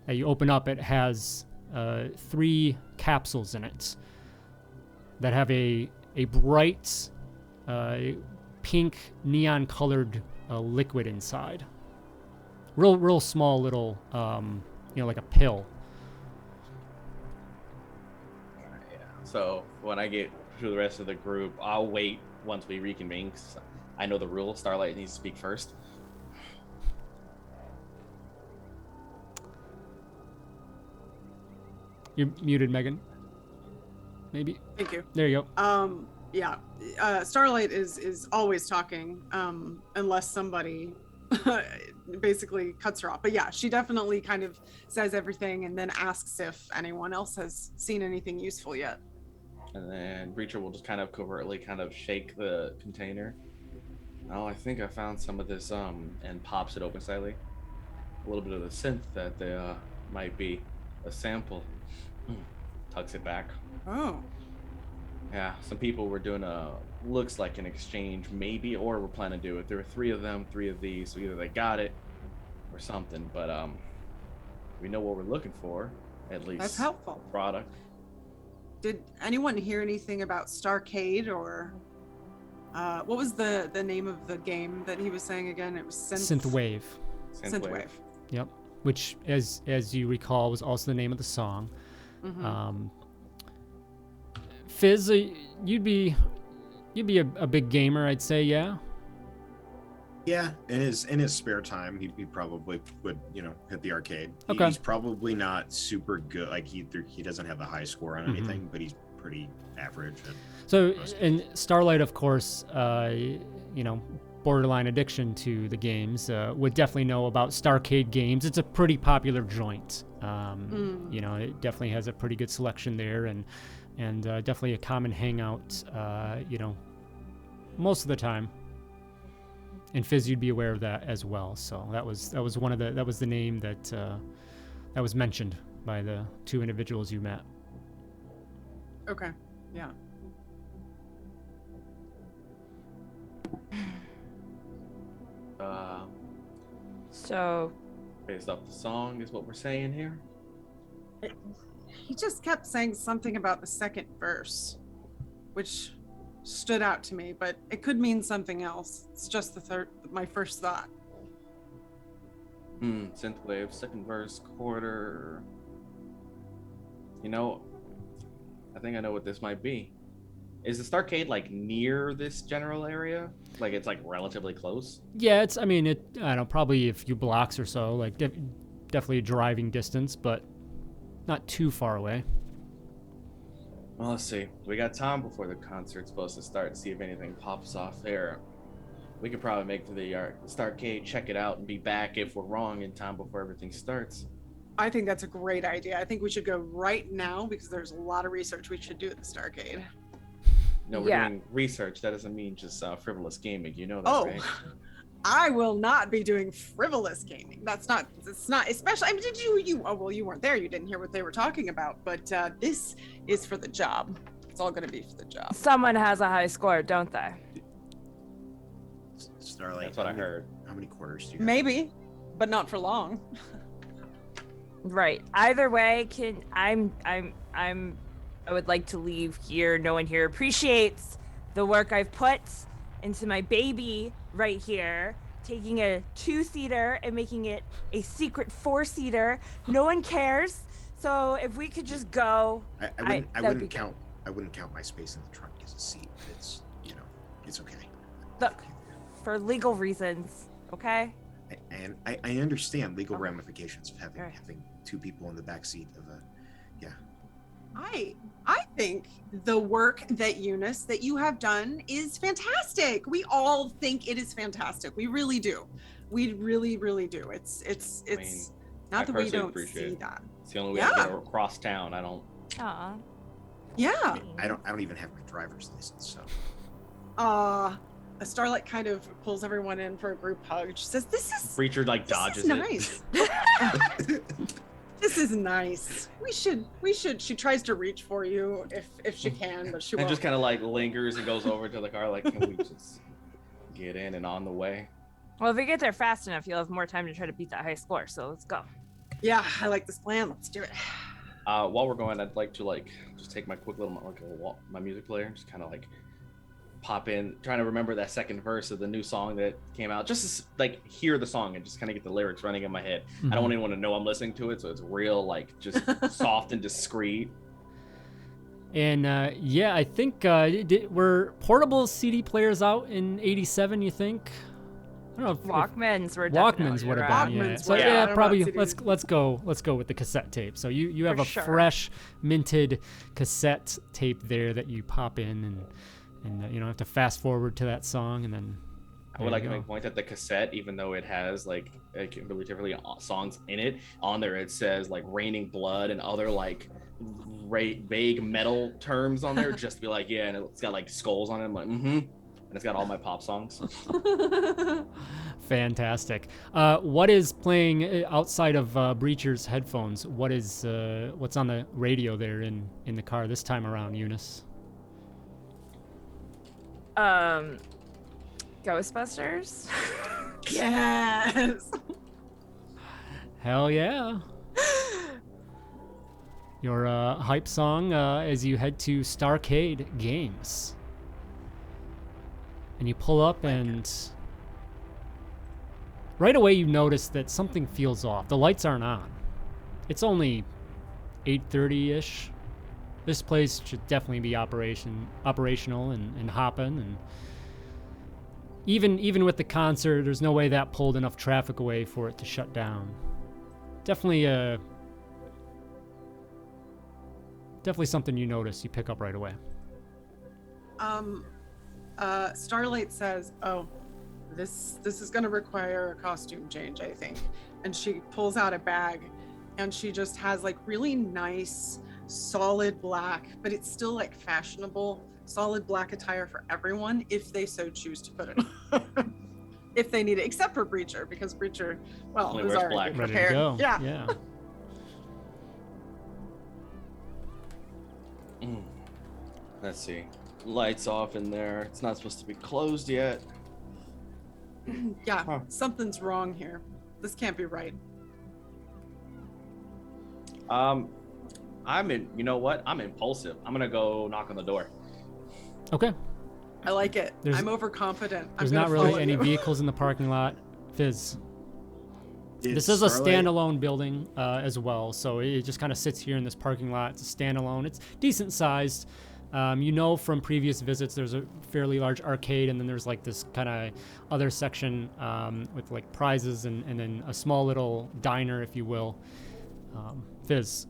A: that you open up. It has 3 capsules in it that have a bright pink neon colored liquid inside. Real small little, like a pill.
C: So when I get to the rest of the group, I'll wait once we reconvene, 'cause I know the rule. Starlight needs to speak first.
A: You're muted, Megan. Maybe.
B: Thank you.
A: There you go.
B: Starlight is always talking, unless somebody basically cuts her off. But yeah, she definitely kind of says everything and then asks if anyone else has seen anything useful yet.
C: And then Breacher will just kind of covertly kind of shake the container. Oh, I think I found some of this, and pops it open slightly. A little bit of the synth that they might be a sample. Tucks it back.
B: Oh.
C: Yeah, some people were doing looks like an exchange, maybe, or we're planning to do it. There were 3 of them, 3 of these, so either they got it or something. But we know what we're looking for, at least.
B: That's helpful.
C: Product.
B: Did anyone hear anything about Starcade, or what was the name of the game that he was saying again? It was
A: Synthwave.
B: Synthwave.
A: Yep. Which, as you recall, was also the name of the song.
B: Mm-hmm.
A: Fizz, you'd be a big gamer, I'd say. Yeah.
D: Yeah, in his spare time, he probably would, hit the arcade.
A: Okay.
D: He's probably not super good. Like he doesn't have the high score on anything, but he's pretty average.
A: So, and Starlight, of course, borderline addiction to the games, would definitely know about Starcade games. It's a pretty popular joint. It definitely has a pretty good selection there, and definitely a common hangout. Most of the time. And Fizz, you'd be aware of that as well. So that was the name that was mentioned by the 2 individuals you met.
B: Okay. Yeah.
E: So
C: Based off the song is what we're saying here.
B: He just kept saying something about the second verse, which stood out to me, but it could mean something else. It's just my first thought.
C: Synthwave, second verse, quarter. I think I know what this might be. Is the Starcade like near this general area? Like it's like relatively close?
A: Yeah, I don't know, probably a few blocks or so, like definitely a driving distance, but not too far away.
C: Well, let's see. We got time before the concert's supposed to start, see if anything pops off there. We could probably make to the Starcade, check it out, and be back if we're wrong in time before everything starts.
B: I think that's a great idea. I think we should go right now because there's a lot of research we should do at the Starcade.
C: No, we're doing research. That doesn't mean just frivolous gaming. You know that,
B: Oh,
C: right?
B: I will not be doing frivolous gaming. It's not, especially, did you weren't there. You didn't hear what they were talking about, but this is for the job. It's all going to be for the job.
E: someone has a high score, don't they?
D: Starlight.
C: That's what I heard.
D: How many quarters do you have?
B: Maybe, but not for long.
E: Right. Either way, I would like to leave here. No one here appreciates the work I've put into my baby right here. taking a 2-seater and making it a secret 4-seater. No one cares. So if we could just go,
D: I wouldn't count my space in the trunk as a seat, but it's, it's okay.
E: Look, for legal reasons, okay?
D: And I understand legal ramifications of having
E: Right.
D: having two people in the back seat of a,
B: I think the work that Eunice that you have done is fantastic. We all think it is fantastic. We really do. We really, really do. It's not that we don't
C: appreciate
B: see
C: it.
B: that.
C: It's the only way I get across town. I don't.
E: Aw.
B: Yeah.
D: I don't even have my driver's license, so.
B: A Starlight kind of pulls everyone in for a group hug. She says, "This is
C: Breacher like
B: this
C: dodges
B: is
C: it.
B: nice. This is nice. We should. She tries to reach for you if she can, but she
C: And
B: won't.
C: just kind of like lingers and goes over to the car. Like, can we just get in and on the way?
E: Well, if we get there fast enough, you'll have more time to try to beat that high score. So let's go.
B: Yeah, I like this plan. Let's do it.
C: While we're going, I'd like to just take my quick little my music player, just kind of pop in, trying to remember that second verse of the new song that came out, just to hear the song and just kind of get the lyrics running in my head. I don't want anyone to know I'm listening to it, so it's real just soft and discreet.
A: And I think were portable CD players out in '87? You think? I don't know.
E: Walkmans were
A: Walkmans would have been. Yeah.
B: Walkmans
A: So
B: were-
A: yeah,
B: I don't know
A: probably
B: about CDs.
A: let's go with the cassette tape. So you have
E: For
A: a
E: sure.
A: fresh minted cassette tape there that you pop in and you don't have to fast forward to that song and then.
C: I would like to make a point that the cassette, even though it has Kimberly Tiffany songs in it, on there it says Raining Blood and other vague metal terms on there, just to be and it's got skulls on it. I'm and it's got all my pop songs.
A: Fantastic. What is playing outside of Breacher's headphones? What's on the radio there in the car this time around, Eunice?
E: Ghostbusters.
B: Yes.
A: Hell yeah. Your hype song as you head to Starcade Games. And you pull up and right away you notice that something feels off. The lights aren't on. It's only 8:30-ish. This place should definitely be operational and hopping, and even with the concert, there's no way that pulled enough traffic away for it to shut down. Definitely something you notice, you pick up right away.
B: Starlight says, "Oh, this is going to require a costume change, I think." And she pulls out a bag, and she just has really nice, solid black, but it's still fashionable, solid black attire for everyone if they so choose to put it on. If they need it, except for Breacher, because Breacher,
C: Only
B: is
C: wears
B: already
C: black.
A: Ready
B: prepared.
A: to go.
B: Yeah.
C: Let's see. Lights off in there. It's not supposed to be closed yet.
B: Yeah,
C: Huh.
B: something's wrong here. This can't be right.
C: You know what? I'm impulsive. I'm gonna go knock on the door.
A: Okay.
B: I like it.
A: There's-
B: I'm overconfident. I'm
A: There's
B: gonna
A: not really
B: follow
A: any
B: you.
A: vehicles in the parking lot. Fizz.
D: Did
A: This is a
D: Starlight-
A: standalone building as well, so it just kind of sits here in this parking lot. It's a standalone. It's decent sized. From previous visits, there's a fairly large arcade, and then there's this kind of other section with prizes and then a small little diner, if you will. Fizz.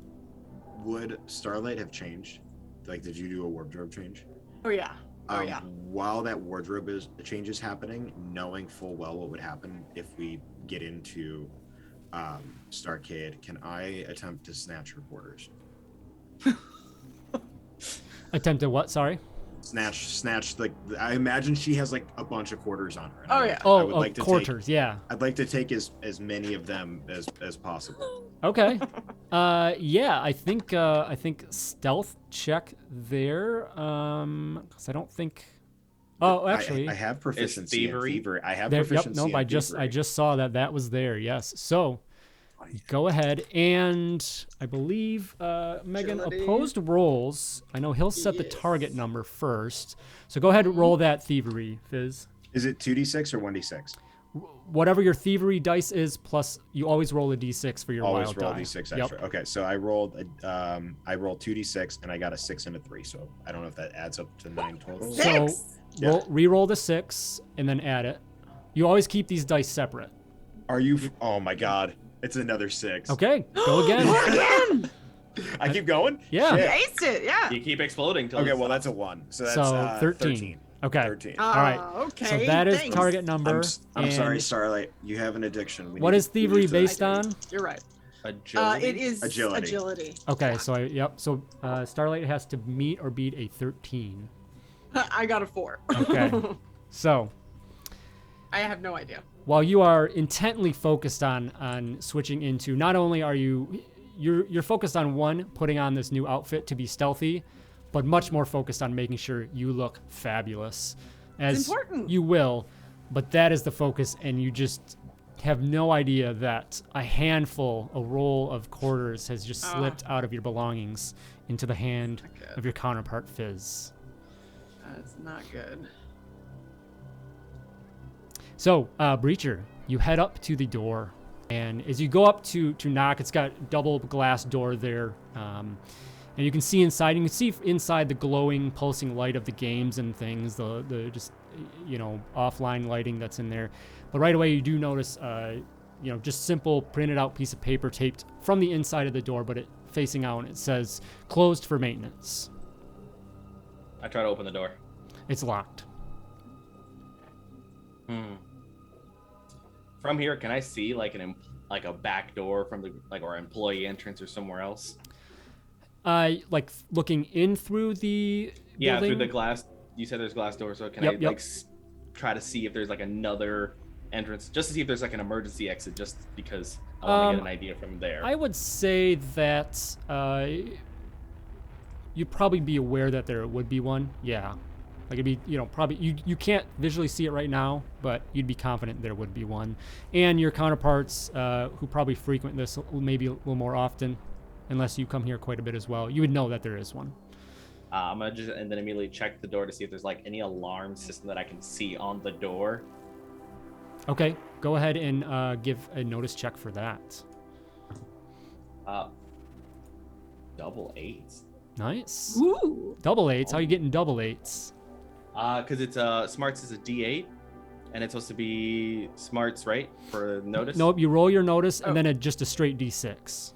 D: Would Starlight have changed? Did you do a wardrobe change?
B: Oh yeah. Oh yeah.
D: While that wardrobe change is happening, knowing full well what would happen if we get into Starcade, can I attempt to snatch her quarters?
A: Attempted what? Sorry.
D: Snatch. I imagine she has a bunch of quarters on her. and
B: Oh,
D: I
B: yeah.
D: would like to
A: quarters. Yeah.
D: I'd like to take as many of them as possible.
A: Okay. I think stealth check there. 'Cause I don't think. Oh, actually,
D: I have proficiency in
C: thievery?
D: thievery. I have
A: there, yep.
D: proficiency.
A: No,
D: in
A: I
D: thievery.
A: just saw that was there. Yes. So, go ahead and I believe Megan
B: Agility.
A: opposed rolls. I know he'll set the
B: Yes.
A: target number first. So go ahead and roll that thievery, Fizz.
D: Is it 2d6 or 1d6?
A: whatever your thievery dice is, plus you always roll a d6 for your
D: Always
A: wild
D: roll
A: die.
D: d6
A: Yep.
D: extra. Okay, so I rolled 2d6 and I got a 6 and a 3. So I don't know if that adds up to 9 total.
A: So
B: Six.
A: re-roll the 6 and then add it. You always keep these dice separate.
D: Are you? Oh my god, it's another 6.
A: Okay, go again.
B: Again.
D: I keep going.
A: Yeah.
B: You
D: Shit.
B: aced it. Yeah.
C: You keep exploding till
D: Okay,
C: it's
D: well
C: stops.
D: that's a 1. So that's
A: So
D: 13.
A: Okay.
D: 13.
A: All right.
B: Okay.
A: So that is
B: thanks.
A: target number.
D: I'm sorry,
A: and
D: Starlight. You have an addiction.
A: What is thievery based
B: I do.
A: on?
B: You're right.
C: Agility?
B: It is
D: Agility.
B: agility.
A: Okay, so Starlight has to meet or beat a 13.
B: I got a 4.
A: Okay. So
B: I have no idea.
A: while you are intently focused on switching into, not only are you're focused on one, putting on this new outfit to be stealthy, but much more focused on making sure you look fabulous. As
B: important.
A: you will, but that is the focus, and you just have no idea that a roll of quarters has just slipped out of your belongings into the hand
B: Okay.
A: of your counterpart Fizz.
B: That's not good.
A: So, Breacher, you head up to the door, and as you go up to knock, it's got double glass door there, and you can see inside. You can see inside the glowing, pulsing light of the games and things, the just offline lighting that's in there. But right away, you do notice, just simple printed out piece of paper taped from the inside of the door, but it facing out, and it says "closed for maintenance."
C: I try to open the door.
A: It's locked.
C: From here, can I see like a back door from the or employee entrance or somewhere else?
A: Like looking in through the
C: Yeah,
A: building?
C: through the glass. You said there's glass doors, so can
A: Yep,
C: I
A: yep.
C: like try to see if there's like another entrance, just to see if there's like an emergency exit, just because I want to get an idea from there.
A: I would say that you'd probably be aware that there would be one. Yeah. Like it'd be, probably, you can't visually see it right now, but you'd be confident there would be one. And your counterparts who probably frequent this maybe a little more often, unless you come here quite a bit as well, you would know that there is one.
C: I'm gonna just and then immediately check the door to see if there's like any alarm system that I can see on the door.
A: Okay, go ahead and give a notice check for that.
C: Double 8s.
A: Nice.
B: Ooh.
A: Double 8s. How you getting double 8s?
C: Because it's smarts is a D8, and it's supposed to be smarts, right? For notice.
A: Nope, you roll your notice and then just a straight D6.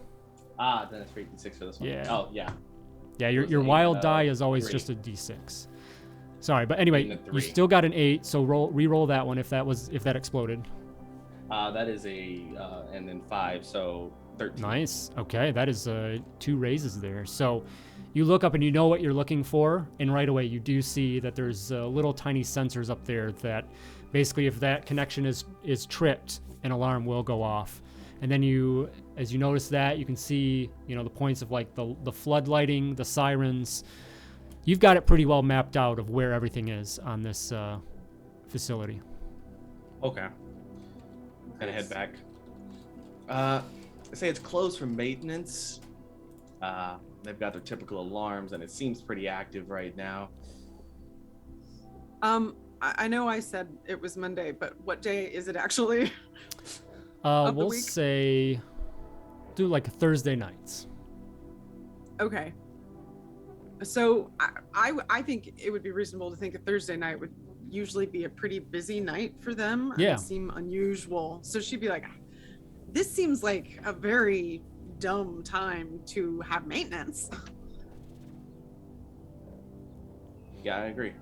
C: Then it's 3d6 for this one.
A: Yeah.
C: Oh yeah.
A: Yeah,
C: It was
A: your
C: an
A: wild
C: 8,
A: die is always
C: 3.
A: just a D6. Sorry, but anyway,
C: And a
A: you
C: 3.
A: still got an 8, so re-roll that one if that exploded.
C: That is and then 5, so 13.
A: Nice. Okay, that is 2 raises there. So you look up and you know what you're looking for, and right away you do see that there's little tiny sensors up there that basically if that connection is tripped, an alarm will go off. And then as you notice that, you can see, the points of like the flood lighting, the sirens. You've got it pretty well mapped out of where everything is on this facility.
C: Okay. Gonna head back. I say it's closed for maintenance. They've got their typical alarms, and it seems pretty active right now.
B: I know I said it was Monday, but what day is it actually? Of the
A: We'll
B: week?
A: say do like Thursday nights.
B: Okay. So I think it would be reasonable to think a Thursday night would usually be a pretty busy night for them.
A: Yeah.
B: It would seem unusual. So she'd be like, this seems like a very dumb time to have maintenance.
C: Yeah, I agree.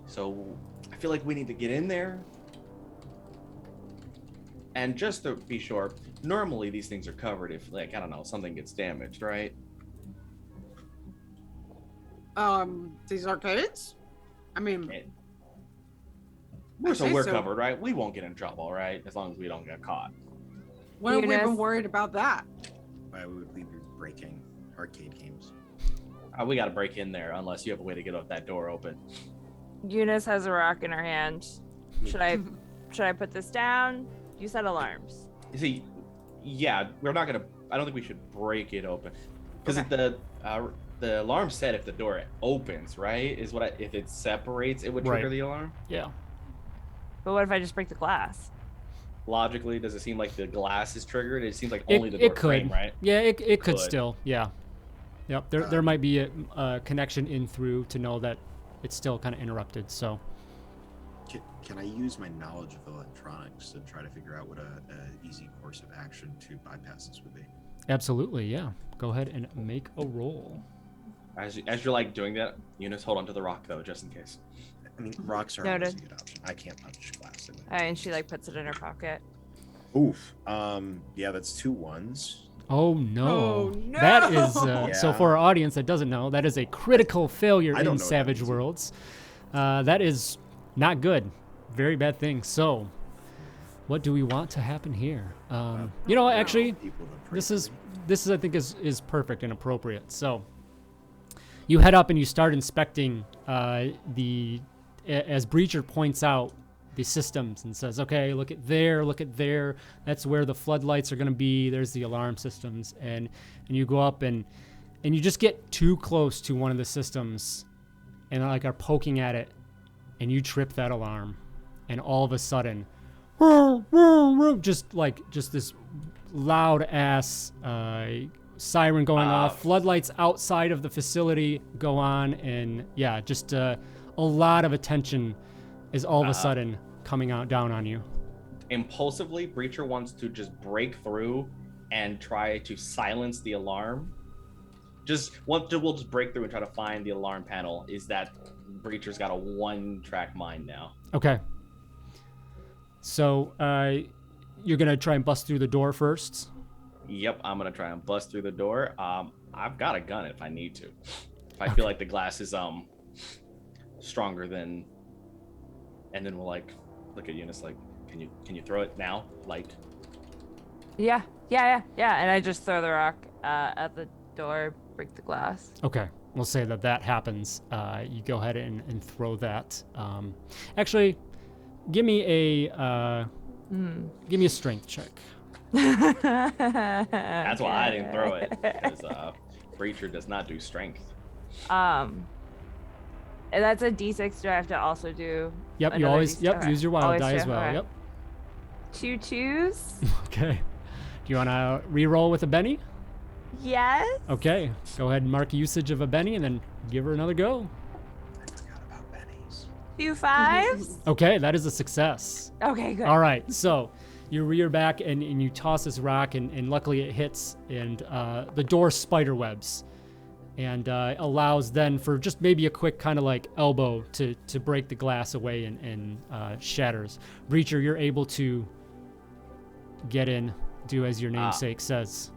C: So I feel like we need to get in there. And just to be sure, normally these things are covered if, like, I don't know, something gets damaged, right?
B: These arcades? I mean,
C: So
B: say
C: we're
B: so.
C: covered, right? We won't get in trouble, right? As long as we don't get caught.
B: when have we been
E: Eunice?
B: worried about that?
D: Why would we be breaking arcade games?
C: We got to break in there unless you have a way to get that door open.
E: Eunice has a rock in her hand. Should I put this down? You said alarms.
C: You see, yeah, we're not gonna. I don't think we should break it open because
B: Okay.
C: the alarm said if the door opens, right? Is what if it separates, it would trigger
A: Right.
C: the alarm.
A: Yeah.
E: But what if I just break the glass?
C: Logically, does it seem like the glass is triggered? It seems like
A: It,
C: only the door
A: it could.
C: frame, right?
A: Yeah, it could
C: Could.
A: still. Yeah. Yep. There might be a connection in through to know that it's still kind of interrupted. So.
D: Can I use my knowledge of electronics to try to figure out what a easy course of action to bypass this would be?
A: Absolutely. Yeah. Go ahead and make a roll.
C: As you're like doing that, Eunice, hold on to the rock though, just in case.
D: I mean, rocks are always a good option. I can't punch glass.
E: And she like puts it in her pocket.
D: Oof. Yeah, that's 2 1s.
A: Oh no.
B: Oh, no.
A: That is so
D: Yeah.
A: for our audience that doesn't know, that is a critical failure
D: I don't
A: in
D: know what
A: Savage
D: that means.
A: Worlds. That is not good. Very bad thing. So, what do we want to happen here? Actually,
D: People to pray
A: this
D: for
A: is
D: me.
A: I think is perfect and appropriate. So, you head up and you start inspecting as Breacher points out the systems and says, okay, look at there. That's where the floodlights are going to be. There's the alarm systems. And you go up and you just get too close to one of the systems and like are poking at it and you trip that alarm. And all of a sudden, just this loud ass siren going off, floodlights outside of the facility go on, and yeah, just a lot of attention is all of a sudden coming down on you.
C: Impulsively, Breacher wants to just break through and try to silence the alarm. We'll just break through and try to find the alarm panel. Is that Breacher's got a 1-track mind now?
A: Okay. So you're gonna try and bust through the door first.
C: Yep, I'm gonna try and bust through the door. I've got a gun if I need to. If I feel like the glass is stronger than, and then we'll like look at Eunice like, can you throw it now? Like,
E: Yeah. And I just throw the rock at the door, break the glass.
A: Okay, we'll say that happens. You go ahead and throw that. Actually, give me a strength check.
C: that's why I didn't throw it, because Breacher does not do strength.
E: And that's a D6. Do I have to also do?
A: Yep, you
E: another
A: always
E: D6? Okay.
A: use your wild
E: Always
A: die as
E: do,
A: well.
E: okay.
A: Yep.
E: 2 2s.
A: Okay. Do you want to re-roll with a Benny?
E: Yes.
A: Okay. Go ahead and mark usage of a Benny and then give her another go.
D: I forgot about Benny's.
E: 2 5s.
A: Okay, that is a success.
E: Okay, good.
A: All right, so you rear back and you toss this rock and luckily it hits and the door spider webs and allows then for just maybe a quick kind of like elbow to break the glass away and shatters. Breacher, you're able to get in, do as your namesake says.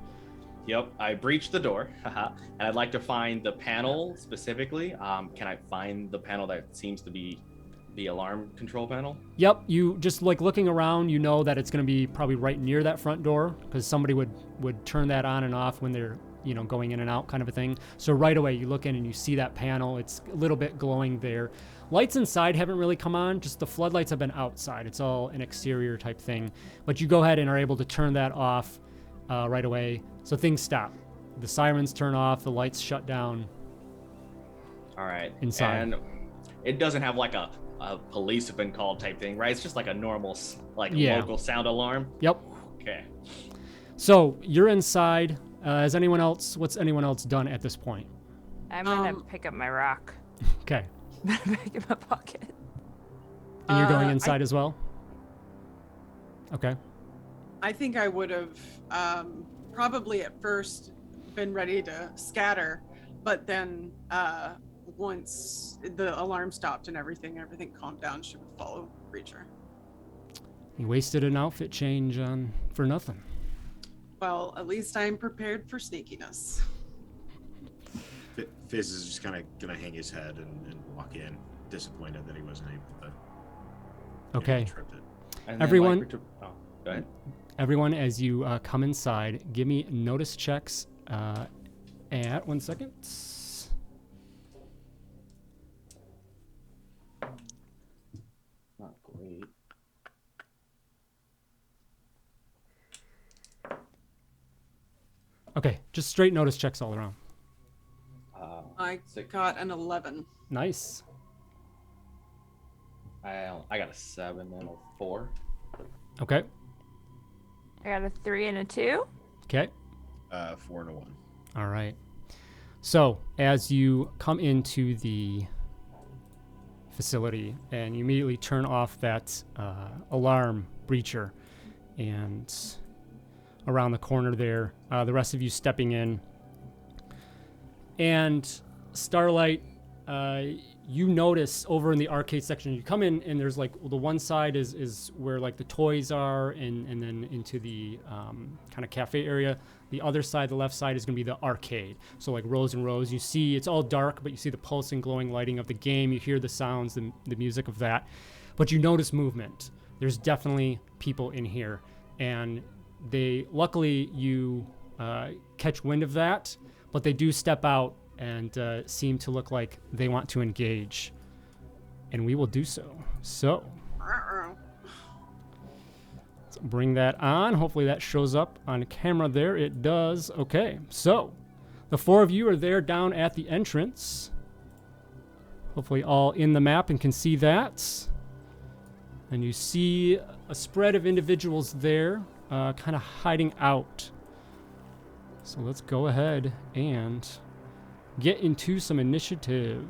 C: Yep, I breached the door, and I'd like to find the panel specifically. Can I find the panel that seems to be the alarm control panel?
A: Yep, you just like looking around, you know that it's going to be probably right near that front door because somebody would turn that on and off when they're going in and out kind of a thing. So right away you look in and you see that panel. It's a little bit glowing there. Lights inside haven't really come on, just the floodlights have been outside. It's all an exterior type thing. But you go ahead and are able to turn that off right away. So things stop. The sirens turn off, the lights shut down.
C: All right.
A: Inside.
C: And it doesn't have like a police have been called type thing, right? It's just like a normal local sound alarm.
A: Yep.
C: Okay.
A: So you're inside. What's anyone else done at this point?
E: I'm gonna pick up my rock.
A: Okay.
E: Back in my pocket.
A: And you're going inside as well? Okay.
B: I think I would have probably at first been ready to scatter, but then once the alarm stopped and everything calmed down, she would follow Breacher.
A: You wasted an outfit change for nothing.
B: Well, at least I'm prepared for sneakiness.
D: Fizz is just kind of gonna hang his head and walk in, disappointed that he wasn't able to.
A: Okay.
D: Trip it.
C: And then,
A: Everyone-
C: go ahead.
A: Everyone, as you come inside, give me notice checks at 1 second.
C: Not great.
A: Okay, just straight notice checks all around.
B: I got an 11.
A: Nice.
C: I got a 7 and a 4.
A: Okay.
E: I got a 3 and a 2.
A: Okay.
D: 4 and a 1.
A: All right. So as you come into the facility and you immediately turn off that alarm breacher, and around the corner there, the rest of you stepping in, and Starlight, you notice over in the arcade section, you come in and there's like the one side is where like the toys are, and then into the kind of cafe area. The other side, the left side, is going to be the arcade. So like rows and rows. You see it's all dark, but you see the pulsing, glowing lighting of the game. You hear the sounds, the music of that. But you notice movement. There's definitely people in here. And luckily you catch wind of that, but they do step out and seem to look like they want to engage. And we will do so. So let's bring that on. Hopefully that shows up on camera there. It does. Okay, so the 4 of you are there down at the entrance. Hopefully all in the map and can see that. And you see a spread of individuals there, kind of hiding out. So let's go ahead and get into some initiative.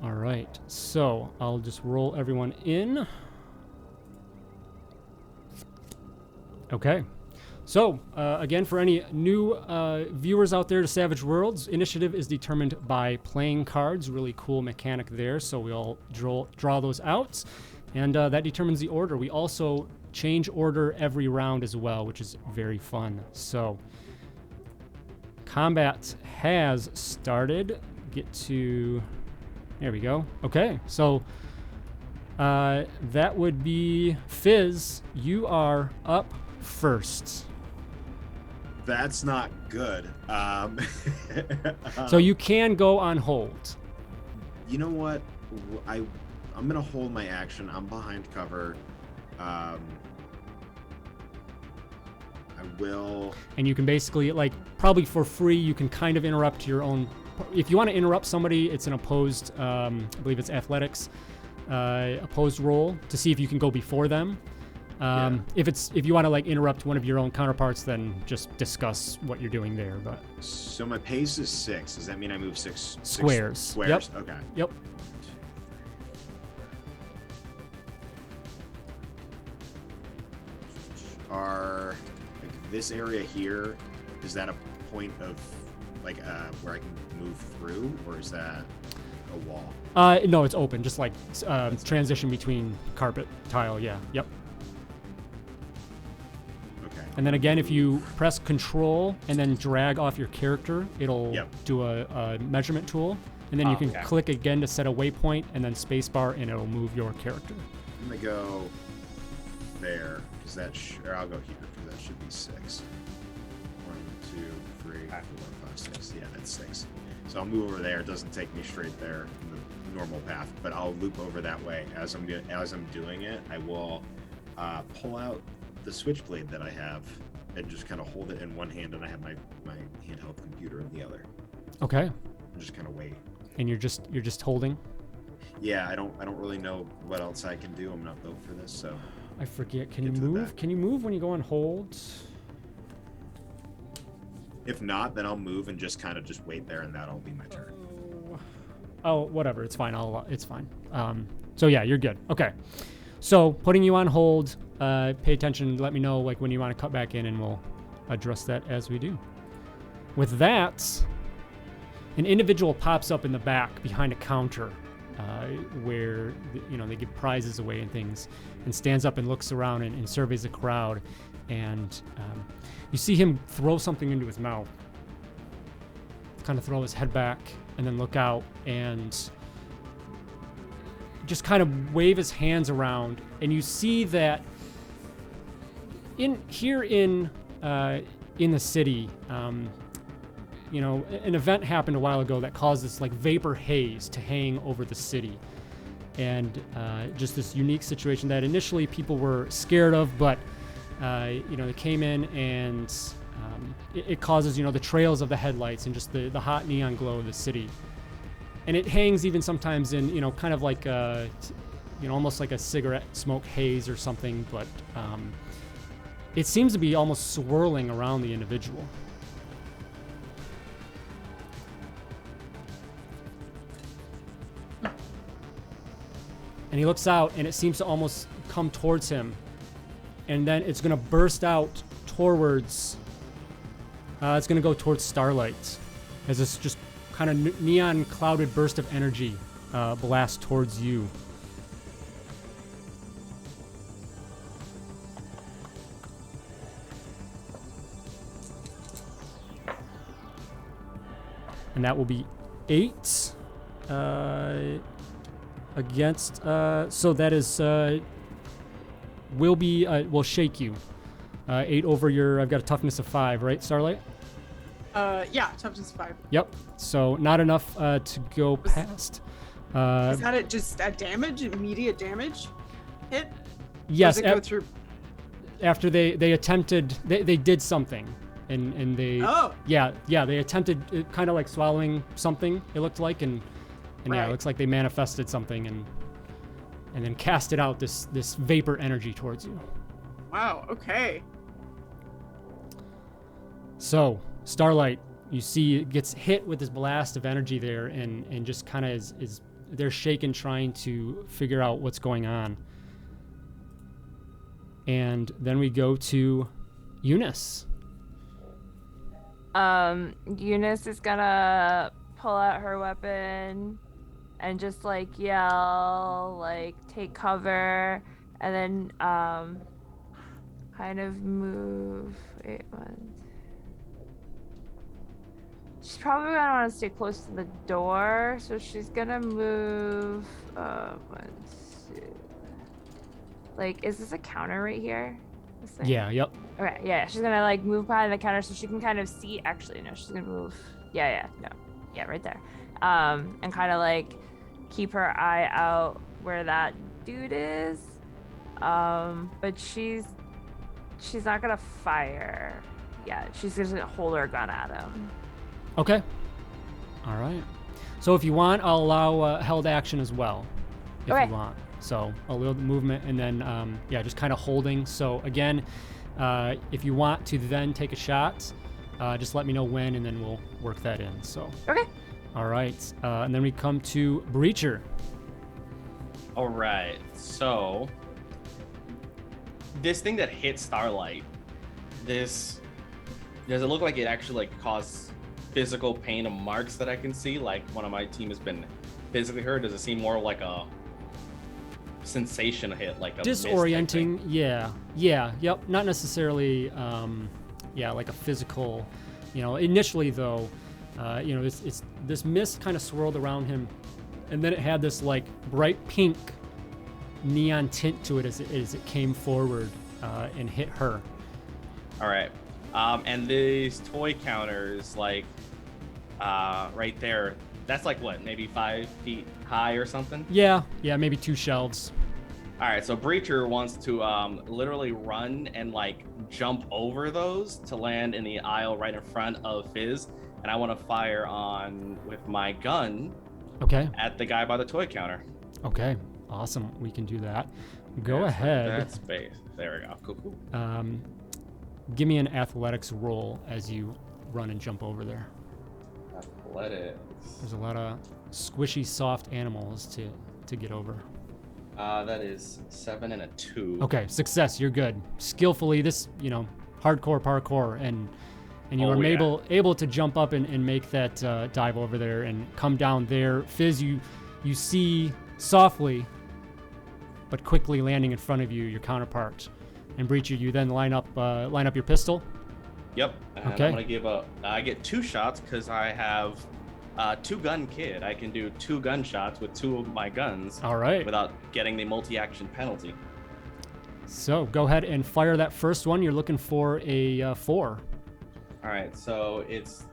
A: All right, so I'll just roll everyone in. Okay. So, again, for any new viewers out there to Savage Worlds, initiative is determined by playing cards. Really cool mechanic there. So we all draw those out, and that determines the order. We also change order every round as well, which is very fun. So, combat has started. Get to... There we go. Okay, so that would be Fizz. You are up first.
D: That's not good.
A: So you can go on hold.
D: You know what? I'm gonna hold my action. I'm behind cover. I will.
A: And you can basically, like, probably for free, you can kind of interrupt your own. If you want to interrupt somebody, it's an opposed, I believe it's athletics, opposed roll to see if you can go before them. If you want to like interrupt one of your own counterparts, then just discuss what you're doing there. But
D: so my pace is 6. Does that mean I move six
A: squares?
D: Squares.
A: Yep.
D: Okay.
A: Yep.
D: Are like this area here? Is that a point of like where I can move through, or is that a wall?
A: No, it's open. Just like transition between carpet, tile. Yeah. Yep.
D: Okay.
A: And then again, if you press Control and then drag off your character, it'll do a measurement tool. And then you can click again to set a waypoint, and then spacebar, and it'll move your character.
D: I'm gonna go there, because that or I'll go here, because that should be 6. 1, 2, 3, 4, 5, 6. Yeah, that's 6. So I'll move over there. It doesn't take me straight there in the normal path, but I'll loop over that way. As I'm doing it, I will pull out the switchblade that I have and just kind of hold it in one hand, and I have my handheld computer in the other.
A: Okay.
D: And just kind of wait.
A: And you're just holding.
D: Yeah, I don't really know what else I can do. I'm not built for this, so.
A: I forget. Can you move? Can you move when you go on hold?
D: If not, then I'll move and just kind of wait there, and that'll be my turn.
A: Oh, whatever. It's fine. It's fine. So yeah, you're good. Okay. So putting you on hold. Pay attention. Let me know like when you want to cut back in, and we'll address that as we do. With that, an individual pops up in the back behind a counter, where they give prizes away and things, and stands up and looks around and surveys the crowd, and you see him throw something into his mouth, kind of throw his head back, and then look out and just kind of wave his hands around, and you see that in the city, an event happened a while ago that caused this like vapor haze to hang over the city, and just this unique situation that initially people were scared of, but they came in and it causes, the trails of the headlights and just the hot neon glow of the city. And it hangs even sometimes in, kind of like, almost like a cigarette smoke haze or something, but it seems to be almost swirling around the individual. And he looks out, and it seems to almost come towards him. And then it's going to burst out towards... it's going to go towards Starlight. As this just kind of neon clouded burst of energy blasts towards you. And that will be 8 against. So that is will shake you. 8 over your. I've got a toughness of 5, right, Starlight?
B: Yeah, toughness 5.
A: Yep. So not enough to go past.
B: Is that it? Just a damage, immediate damage hit?
A: Yes.
B: Or does it go through?
A: After they attempted, they did something. And they they attempted kind of like swallowing something, it looked like, and yeah, it looks like they manifested something and then casted out this vapor energy towards you.
B: Wow, okay.
A: So Starlight, you see, it gets hit with this blast of energy there, and just kind of is they're shaken, trying to figure out what's going on. And then we go to Eunice.
E: Eunice is gonna pull out her weapon and just like yell, like take cover, and then kind of move. Wait, one. She's probably gonna want to stay close to the door, so she's gonna move. 1, 2. Like, is this a counter right here?
A: Yeah, yep.
E: Okay, yeah, she's gonna like move behind the counter so she can kind of see. Actually, no, she's gonna move. Yeah, right there. And kind of like keep her eye out where that dude is. But she's not gonna fire. Yeah, she's just gonna hold her gun at him.
A: Okay. All right. So if you want, I'll allow held action as well, if you want. So a little movement, and then just kind of holding. So again, if you want to then take a shot, just let me know when, and then we'll work that in. So
E: okay.
A: All right, and then we come to Breacher.
C: All right, so this thing that hit Starlight, does it look like it actually like caused physical pain and marks that I can see? Like one of my team has been physically hurt? Does it seem more like a sensation hit, like a
A: disorienting? Yep, not necessarily like a physical, initially though, this mist kind of swirled around him, and then it had this like bright pink neon tint to it as it came forward and hit her.
C: All right, and these toy counters, like right there, that's like what, maybe 5 feet high or something?
A: Yeah, maybe 2 shelves.
C: All right, so Breacher wants to literally run and like jump over those to land in the aisle right in front of Fizz, and I want to fire with my gun.
A: Okay.
C: At the guy by the toy counter.
A: Okay, awesome. We can do that. Go ahead.
C: That space. There we go. Cool.
A: Give me an athletics roll as you run and jump over there.
C: Athletics.
A: There's a lot of squishy, soft animals to get over.
C: That is 7 and a 2.
A: Okay, success. You're good. Skillfully, this hardcore parkour, and you were able to jump up and make that dive over there and come down there. Fizz, you see softly, but quickly landing in front of you, your counterpart. And Breacher, you then line up your pistol.
C: Yep. And
A: okay.
C: I'm gonna I get 2 shots because I have 2-gun kid. I can do 2 gunshots with 2 of my guns.
A: All right.
C: Without getting the multi-action penalty.
A: So go ahead and fire that first one. You're looking for a 4.
C: All right. So it's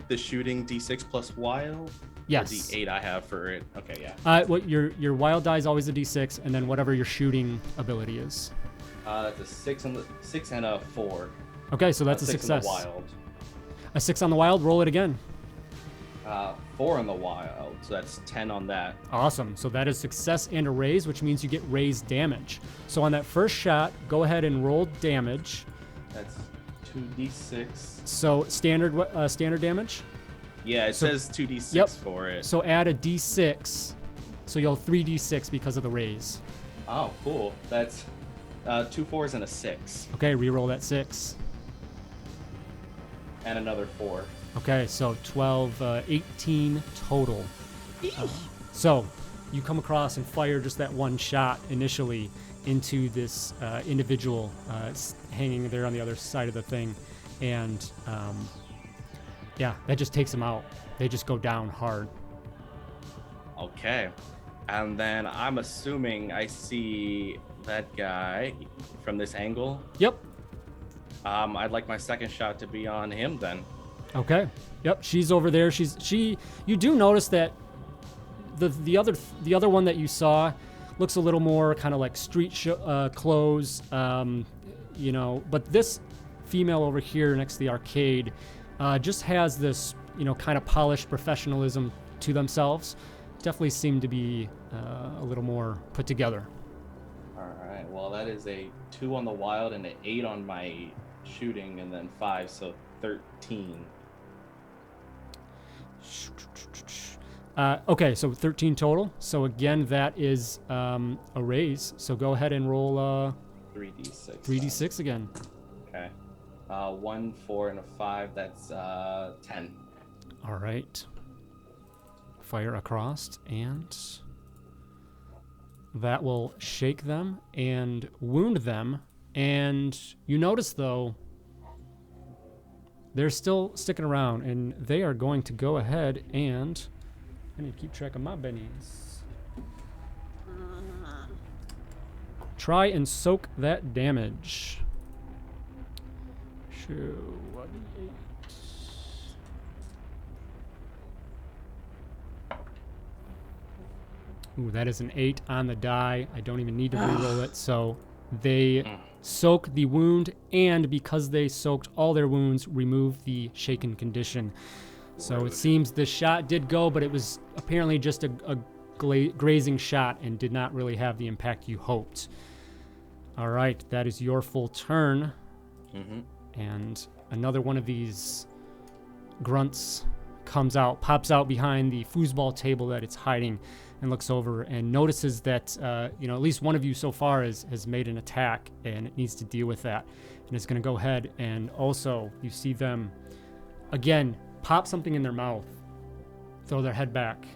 C: the shooting D6 plus wild.
A: Yes.
C: Or D8 I have for it. Okay.
A: Yeah. What your wild die is always a D6, and then whatever your shooting ability is.
C: That's a 6 and a 4.
A: Okay, so that's a
C: six in the
A: success.
C: wild.
A: A 6 on the wild. Roll it again.
C: 4 in the wild, so that's 10 on that.
A: Awesome. So that is success and a raise, which means you get raised damage. So on that first shot, go ahead and roll damage.
C: That's 2d6.
A: So standard damage.
C: Yeah, it says 2d6
A: Yep.
C: for it.
A: So add a d6. So you'll 3d6 because of the raise.
C: Oh, cool. That's 2 4s and a 6,
A: Okay, reroll that 6.
C: and another 4.
A: Okay, so 12, 18 total. So you come across and fire just that one shot initially into this individual hanging there on the other side of the thing. And yeah, that just takes them out. They just go down hard.
C: Okay. And then I'm assuming I see that guy from this angle.
A: Yep.
C: I'd like my second shot to be on him then.
A: Okay. Yep. She's over there. You do notice that the other one that you saw looks a little more kind of like street clothes, but this female over here next to the arcade just has this, kind of polished professionalism to themselves. Definitely seem to be a little more put together.
C: All right. Well, that is a 2 on the wild and an 8 on my shooting, and then 5, so 13.
A: Okay, so 13 total. So again, that is a raise. So go ahead and roll
C: 3d6.
A: 3d6 again.
C: Okay. 1, 4, and a 5. That's 10.
A: All right. Fire across, and that will shake them and wound them. And you notice, though, they're still sticking around, and they are going to go ahead and... I need to keep track of my bennies. Try and soak that damage. Show 1d8. Ooh, that is an 8 on the die. I don't even need to reroll it. So they soak the wound, and because they soaked all their wounds, remove the shaken condition. So it seems the shot did go, but it was apparently just a grazing shot and did not really have the impact you hoped. All right, that is your full turn. And another one of these grunts pops out behind the foosball table that it's hiding, and looks over and notices that at least one of you so far has made an attack, and it needs to deal with that. And it's going to go ahead, and also you see them again pop something in their mouth, throw their head back,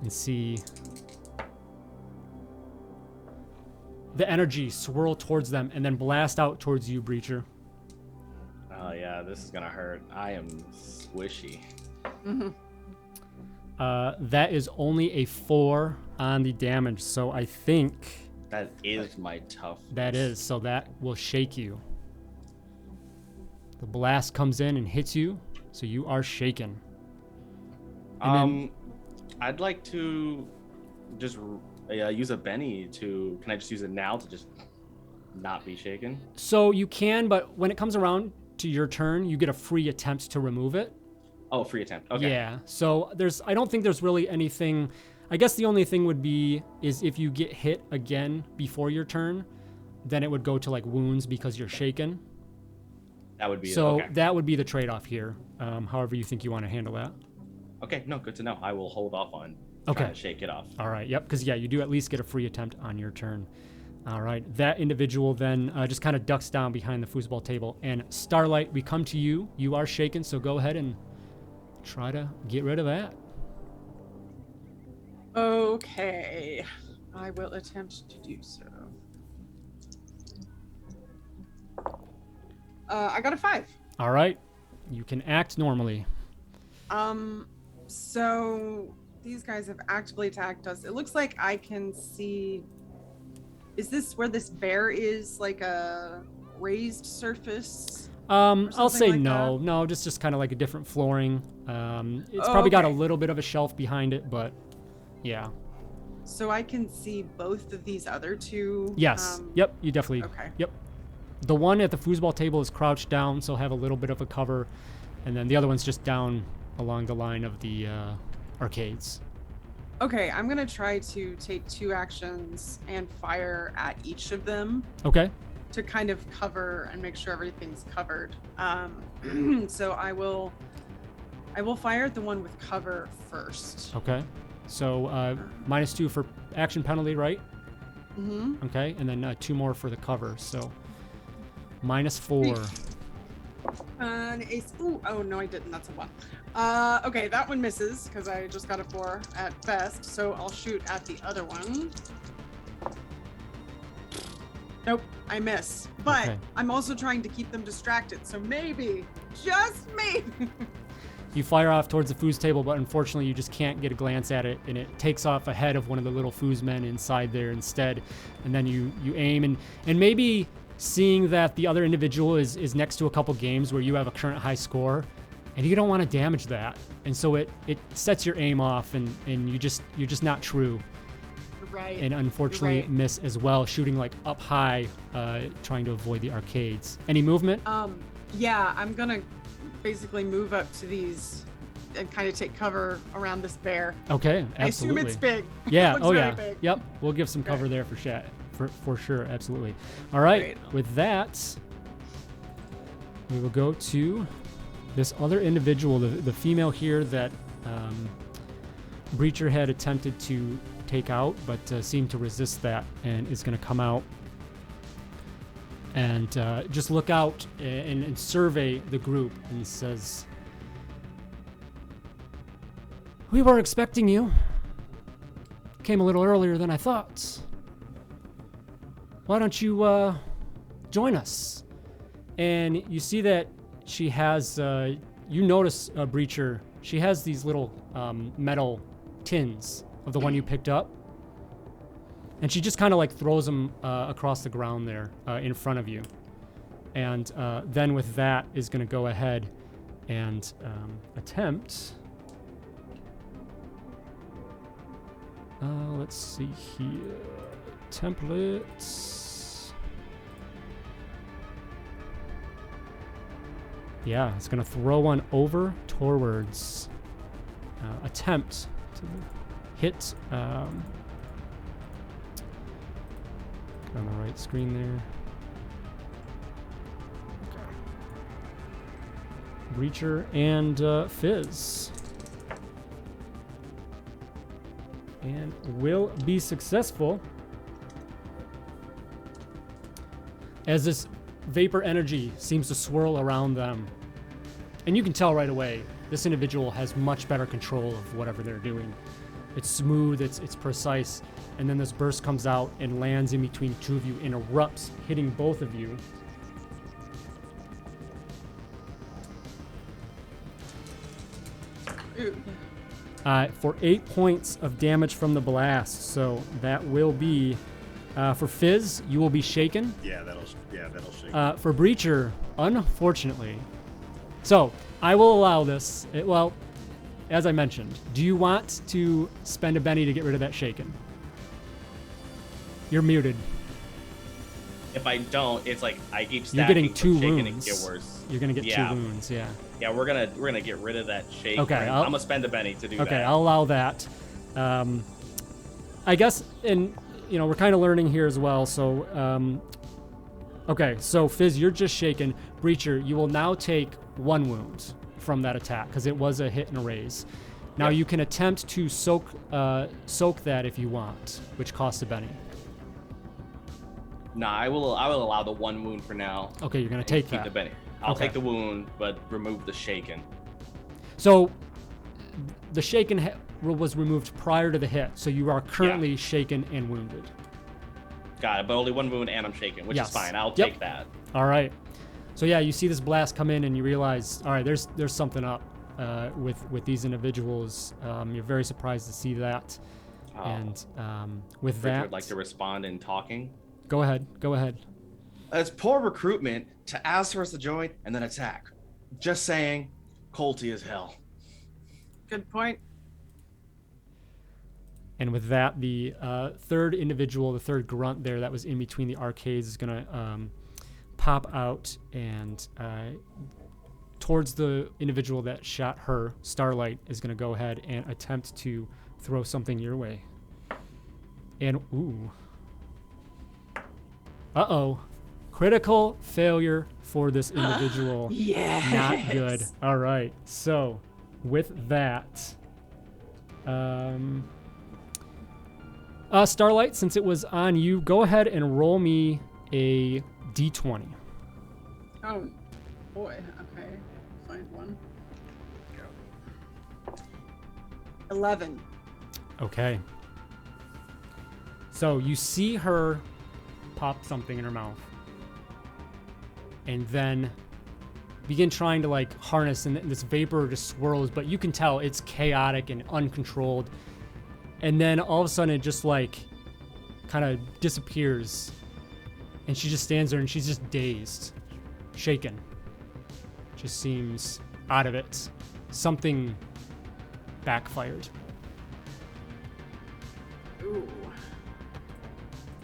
A: and see the energy swirl towards them and then blast out towards you, Breacher.
C: Oh yeah, this is gonna hurt. I am squishy.
A: That is only a 4 on the damage, so I think
C: That is my tough.
A: that is, so that will shake you. The blast comes in and hits you, so you are shaken. And
C: I'd like to just use a Benny to. Can I just use it now to just not be shaken?
A: So you can, but when it comes around to your turn, you get a free attempt to remove it.
C: Oh, free attempt. Okay.
A: Yeah. So I don't think there's really anything. I guess the only thing would be is if you get hit again before your turn, then it would go to like wounds because you're shaken.
C: That would be
A: So
C: okay.
A: that would be the trade-off here. However you think you want to handle that.
C: Okay, no, good to know. I will hold off on
A: Okay.
C: trying to shake it off.
A: All right. Yep. Because you do at least get a free attempt on your turn. All right. That individual then just kind of ducks down behind the foosball table. And Starlight, we come to you. You are shaken, so go ahead and try to get rid of that.
B: Okay, I will attempt to do so. I got a 5.
A: All right. You can act normally.
B: So these guys have actively attacked us. It looks like I can see. Is this where this bear is, like a raised surface?
A: I'll say
B: like
A: no.
B: that?
A: No, just kind of like a different flooring. It's probably got a
B: Okay.
A: little bit of a shelf behind it, but yeah.
B: So I can see both of these other two.
A: Yes. Yep. You definitely.
B: Okay.
A: Yep. The one at the foosball table is crouched down, so have a little bit of a cover, and then the other one's just down along the line of the arcades.
B: Okay, I'm gonna try to take 2 actions and fire at each of them
A: Okay.
B: to kind of cover and make sure everything's covered. So I will fire at the one with cover first.
A: Okay. So -2 for action penalty, right?
B: Mm-hmm.
A: Okay, and then 2 more for the cover. So -4.
B: An ace. Ooh, oh no, I didn't. That's a 1. Okay, that one misses because I just got a 4 at best. So I'll shoot at the other one. Nope, I miss. But
A: Okay.
B: I'm also trying to keep them distracted. So maybe, just maybe.
A: You fire off towards the foos table, but unfortunately you just can't get a glance at it, and it takes off ahead of one of the little foos men inside there instead. And then you aim, and maybe seeing that the other individual is next to a couple games where you have a current high score, and you don't want to damage that. And so it sets your aim off, and you're just not true.
B: Right.
A: And unfortunately
B: Right.
A: miss as well, shooting like up high, trying to avoid the arcades. Any movement?
B: Yeah, I'm gonna basically move up to these and kind of take cover around this bear.
A: Okay,
B: I assume
A: absolutely.
B: it's big.
A: Yeah.
B: Looks
A: Oh
B: very
A: yeah.
B: big.
A: Yep. We'll give some cover there for sure. Absolutely. All right.
B: Great.
A: With that, we will go to this other individual, the female here that Breacher had attempted to take out, but seemed to resist that, and is going to come out and just look out and survey the group, and says, "We were expecting you. Came a little earlier than I thought. Why don't you join us?" And you see that she has, you notice, Breacher, she has these little metal tins of the one you picked up. And she just kind of like throws them across the ground there in front of you. And then with that is going to go ahead and attempt. Let's see here. Templates. Yeah, it's going to throw one over towards attempt to hit on the right screen there. Okay. Breacher and Fizz. And will be successful as this vapor energy seems to swirl around them. And you can tell right away, this individual has much better control of whatever they're doing. It's smooth, it's precise, and then this burst comes out and lands in between the two of you and erupts, hitting both of you. For 8 points of damage from the blast. So that will be, for Fizz, you will be shaken.
D: Yeah, that'll shake.
A: For Breacher, unfortunately. So I will allow this. Well, as I mentioned, do you want to spend a Benny to get rid of that shaken? You're muted.
C: If I don't, it's like I keep stacking.
A: You're getting 2
C: shaking
A: wounds.
C: and get worse.
A: You're gonna get
C: Yeah.
A: 2 wounds. Yeah.
C: Yeah, we're gonna get rid of that shake.
A: Okay,
C: I'm gonna spend a Benny to do that.
A: Okay, I'll allow that. I guess, and we're kind of learning here as well. So, okay, so Fizz, you're just shaken. Breacher, you will now take 1 wound from that attack because it was a hit and a raise. Now
C: Yep.
A: you can attempt to soak that if you want, which costs a Benny.
C: Nah, I will allow the 1 wound for now.
A: Okay, you're gonna
C: and
A: take
C: keep
A: that.
C: the Benny. I'll
A: Okay.
C: take the wound, but remove the shaken.
A: So the shaken was removed prior to the hit, so you are currently shaken and wounded.
C: Got it, but only 1 wound and I'm shaken, which
A: Yes.
C: is fine. I'll
A: Yep.
C: take that.
A: All right. So yeah, you see this blast come in, and you realize, all right, there's something up with these individuals. You're very surprised to see that, and with
C: Richard
A: that,
C: would like to respond in talking.
A: Go ahead.
C: It's poor recruitment to ask for us to join and then attack. Just saying, Colty as hell.
B: Good point.
A: And with that, the third individual, the third grunt there that was in between the arcades, is gonna pop out and towards the individual that shot her. Starlight is going to go ahead and attempt to throw something your way. And, ooh. Uh-oh. Critical failure for this individual.
B: Yes.
A: Not good. All right. So, with that, Starlight, since it was on you, go ahead and roll me a d20.
B: Oh, boy. Okay. Find one. 11.
A: Okay. So you see her pop something in her mouth and then begin trying to like harness, and this vapor just swirls, but you can tell it's chaotic and uncontrolled. And then all of a sudden it just like kind of disappears, and she just stands there and she's just dazed, shaken. Just seems out of it. Something backfired.
B: Ooh.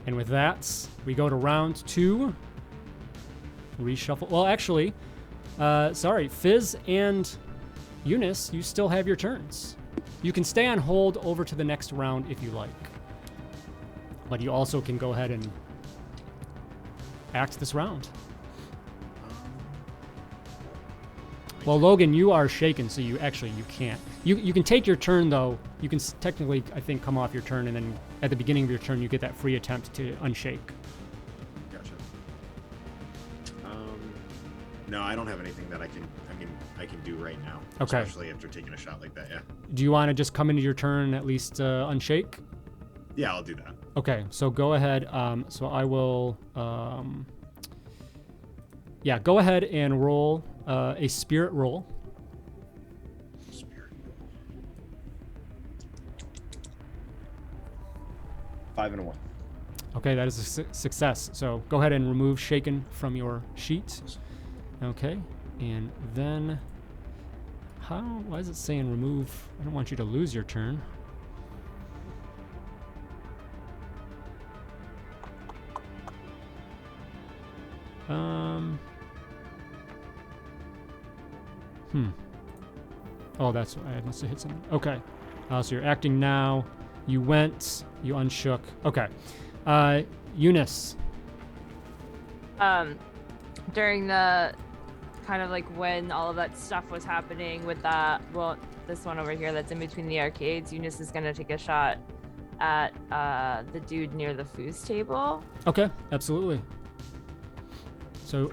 A: And with that, we go to round 2. Reshuffle. Well, actually, sorry, Fizz and Eunice, you still have your turns. You can stay on hold over to the next round if you like. But you also can go ahead and act this round. Well, Logan, you are shaken, so you can't. You can take your turn, though. You can technically, I think, come off your turn, and then at the beginning of your turn, you get that free attempt to unshake.
D: Gotcha. No, I don't have anything that I can do right now.
A: Okay.
D: Especially after taking a shot like that, yeah.
A: Do you want to just come into your turn and at least unshake?
D: Yeah, I'll do that.
A: Okay, so go ahead. So I will, yeah, go ahead and roll a spirit roll.
D: Spirit. 5 and a 1.
A: Okay, that is a success. So go ahead and remove shaken from your sheet. Okay, and then why is it saying remove? I don't want you to lose your turn. Oh, that's, I must have hit something. Okay. So you're acting now. You went, you unshook. Okay. Eunice.
E: During the kind of like when all of that stuff was happening with that, well, this one over here that's in between the arcades, Eunice is gonna take a shot at the dude near the foos table.
A: Okay, absolutely. So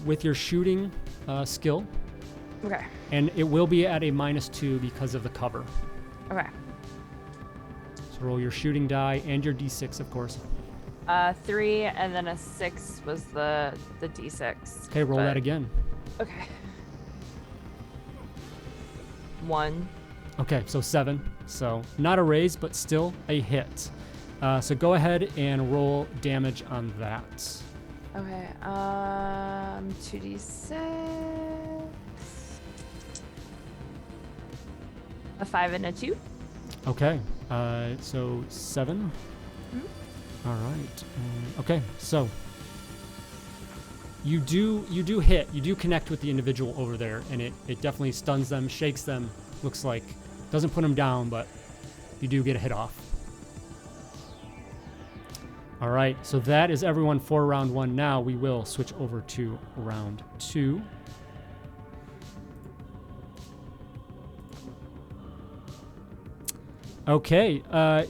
A: with your shooting skill,
E: Okay.
A: and it will be at a -2 because of the cover.
E: Okay.
A: So roll your shooting die and your d6, of course.
E: 3 and then a 6 was the d6.
A: Okay, roll that again.
E: Okay. 1.
A: Okay, so 7. So not a raise, but still a hit. So go ahead and roll damage on that.
E: Okay. 2d6. A 5 and a 2.
A: Okay, so 7. All right. Okay, so you do hit. You do connect with the individual over there, and it definitely stuns them, shakes them. Looks like doesn't put them down, but you do get a hit off. All right, so that is everyone for round 1. Now we will switch over to round 2. Okay,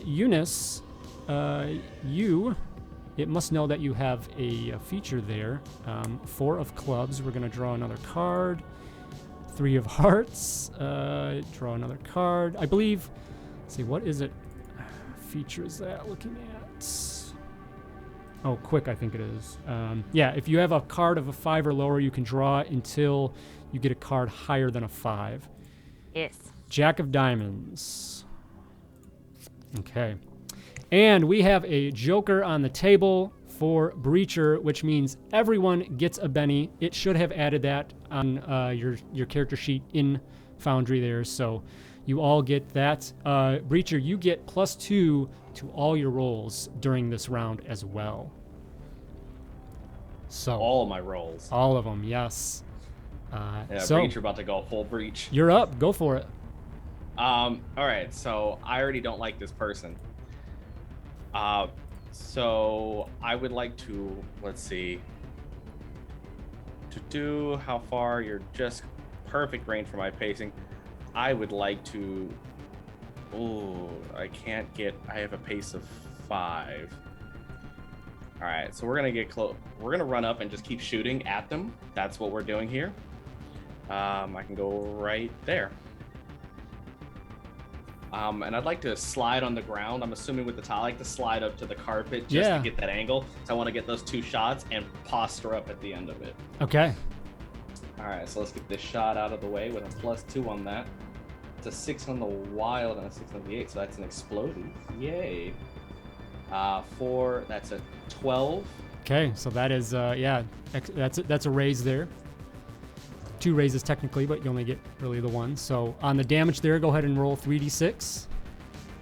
A: Eunice, it must know that you have a feature there. 4 of clubs. We're going to draw another card. 3 of hearts. Draw another card. I believe, let's see, what is it? Feature is that looking at? Oh, quick, I think it is. Yeah, if you have a card of a 5 or lower, you can draw until you get a card higher than a 5.
E: Yes.
A: Jack of diamonds. Okay. And we have a joker on the table for Breacher, which means everyone gets a Benny. It should have added that on your character sheet in Foundry there, so you all get that. Breacher, you get +2 to all your rolls during this round as well. So
C: All my rolls.
A: all of them, yes.
C: Yeah,
A: So
C: breach, you're about to go full breach.
A: you're up. Go for it.
C: All right, so I already don't like this person. So I would like to, let's see, to do how far you're just perfect range for my pacing. I would like to, I can't get, I have a pace of 5. All right, so we're gonna get close. We're gonna run up and just keep shooting at them. That's what we're doing here. I can go right there. And I'd like to slide on the ground. I'm assuming with the tile, I like to slide up to the carpet just to get that angle. So I want to get those 2 shots and posture up at the end of it.
A: Okay.
C: All right, so let's get this shot out of the way with a +2 on that. It's a 6 on the wild and a 6 on the 8, so that's an explosive. Yay. 4, that's a 12.
A: Okay, so that is that's a raise there. 2 raises technically, but you only get really the 1. So on the damage there, go ahead and roll 3d6.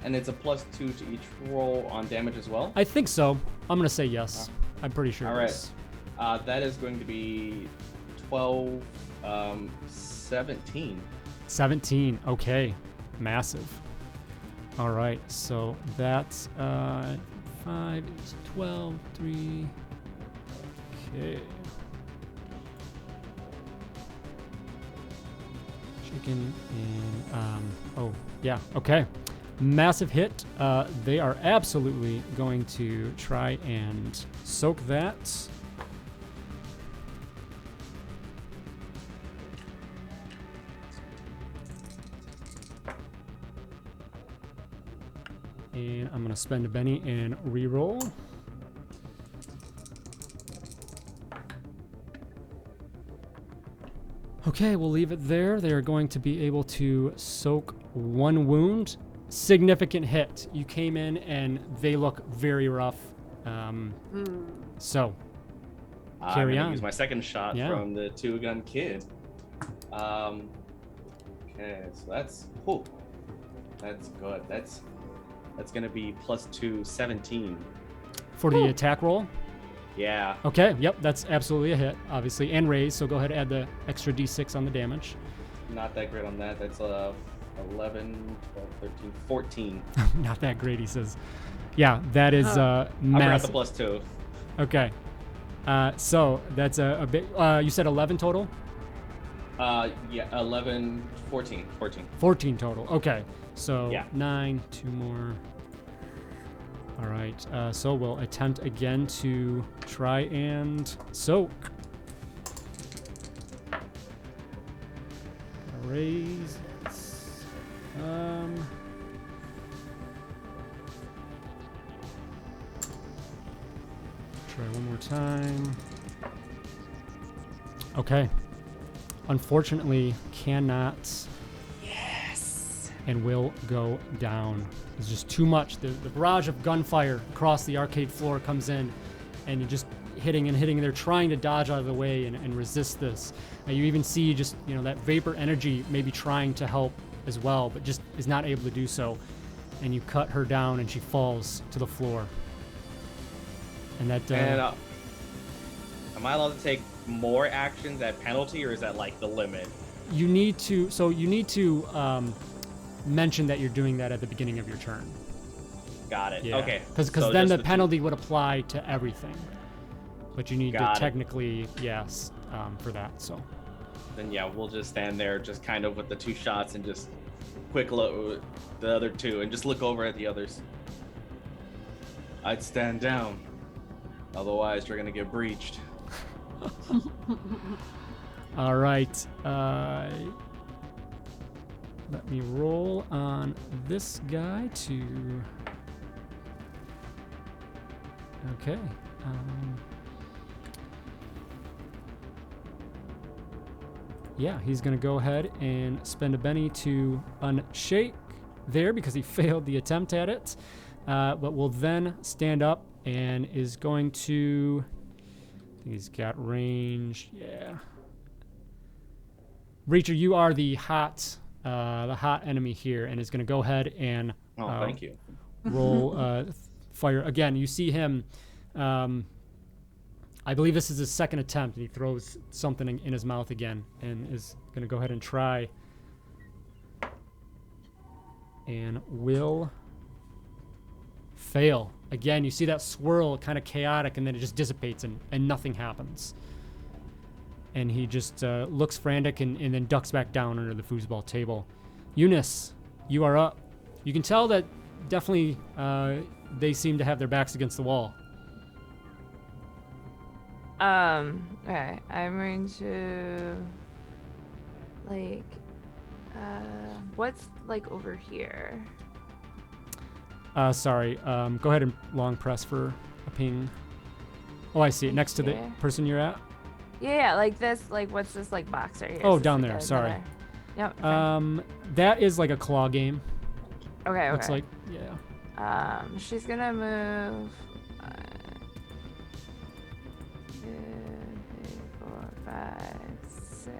C: And it's a +2 to each roll on damage as well?
A: I think so. I'm gonna say yes. I'm pretty sure.
C: All
A: it
C: right.
A: is.
C: That is going to be 12, 17.
A: 17. Okay, massive. All right, so that's 5 is 12, 3. Okay. Chicken and oh yeah, okay. Massive hit. They are absolutely going to try and soak that. And I'm gonna spend a Benny and re-roll. Okay, we'll leave it there. They are going to be able to soak 1 wound. Significant hit. You came in and they look very rough. So, carry
C: I'm
A: on.
C: gonna use my second shot
A: Yeah.
C: from the 2-gun kid. Okay, so that's good. That's gonna be +2, 17.
A: For the attack roll?
C: Yeah.
A: Okay, yep, that's absolutely a hit, obviously, and raise, so go ahead and add the extra d6 on the damage.
C: Not that great on that. That's 11, 12, 13, 14.
A: Not that great, he says. Yeah, that is
C: I forgot
A: massive.
C: the +2.
A: Okay. So that's a bit, you said 11 total?
C: Yeah, 11, 14.
A: 14 total. Okay. So
C: Yeah.
A: 9, 2 more. All right. So we'll attempt again to try and soak. Raise. Try one more time. Okay. Unfortunately, cannot. Yes. And will go down. It's just too much. The barrage of gunfire across the arcade floor comes in, and you're just hitting and hitting. They're trying to dodge out of the way and resist this. You even see just that vapor energy maybe trying to help as well, but just is not able to do so. And you cut her down, and she falls to the floor. And that.
C: Am I allowed to take more actions at penalty, or is that like the limit?
A: You need to. So you need to mention that you're doing that at the beginning of your turn.
C: Got it.
A: Yeah.
C: Okay.
A: Because
C: So
A: then
C: just
A: the penalty would apply to everything. But you need
C: Got
A: to
C: it.
A: technically, yes, for that. So.
C: Then yeah, we'll just stand there, just kind of with the 2 shots, and just quick look the other 2, and just look over at the others. I'd stand down, otherwise you're gonna get breached.
A: All right. Let me roll on this guy to. Okay. Yeah, he's going to go ahead and spend a Benny to unshake there because he failed the attempt at it. But will then stand up and is going to. I think he's got range. Yeah. Breacher, you are the hot enemy here, and is going to go ahead and
C: Thank you.
A: roll fire again. You see him I believe this is his second attempt, and he throws something in his mouth again and is going to go ahead and try. And will fail. Again, you see that swirl, kind of chaotic, and then it just dissipates and nothing happens. And he just looks frantic and then ducks back down under the foosball table. Eunice, you are up. You can tell that definitely they seem to have their backs against the wall.
E: Okay, I'm going to like what's like over here?
A: Sorry, go ahead and long press for a ping. Oh, I see it, next to the person you're at.
E: Yeah, like this, like what's this like box right here?
A: Oh,
E: Is this,
A: down
E: like,
A: there, sorry.
E: Yep. Okay.
A: That is like a claw game.
E: Okay.
A: Looks like, yeah.
E: She's gonna move 2, 3, 4, 5, 6,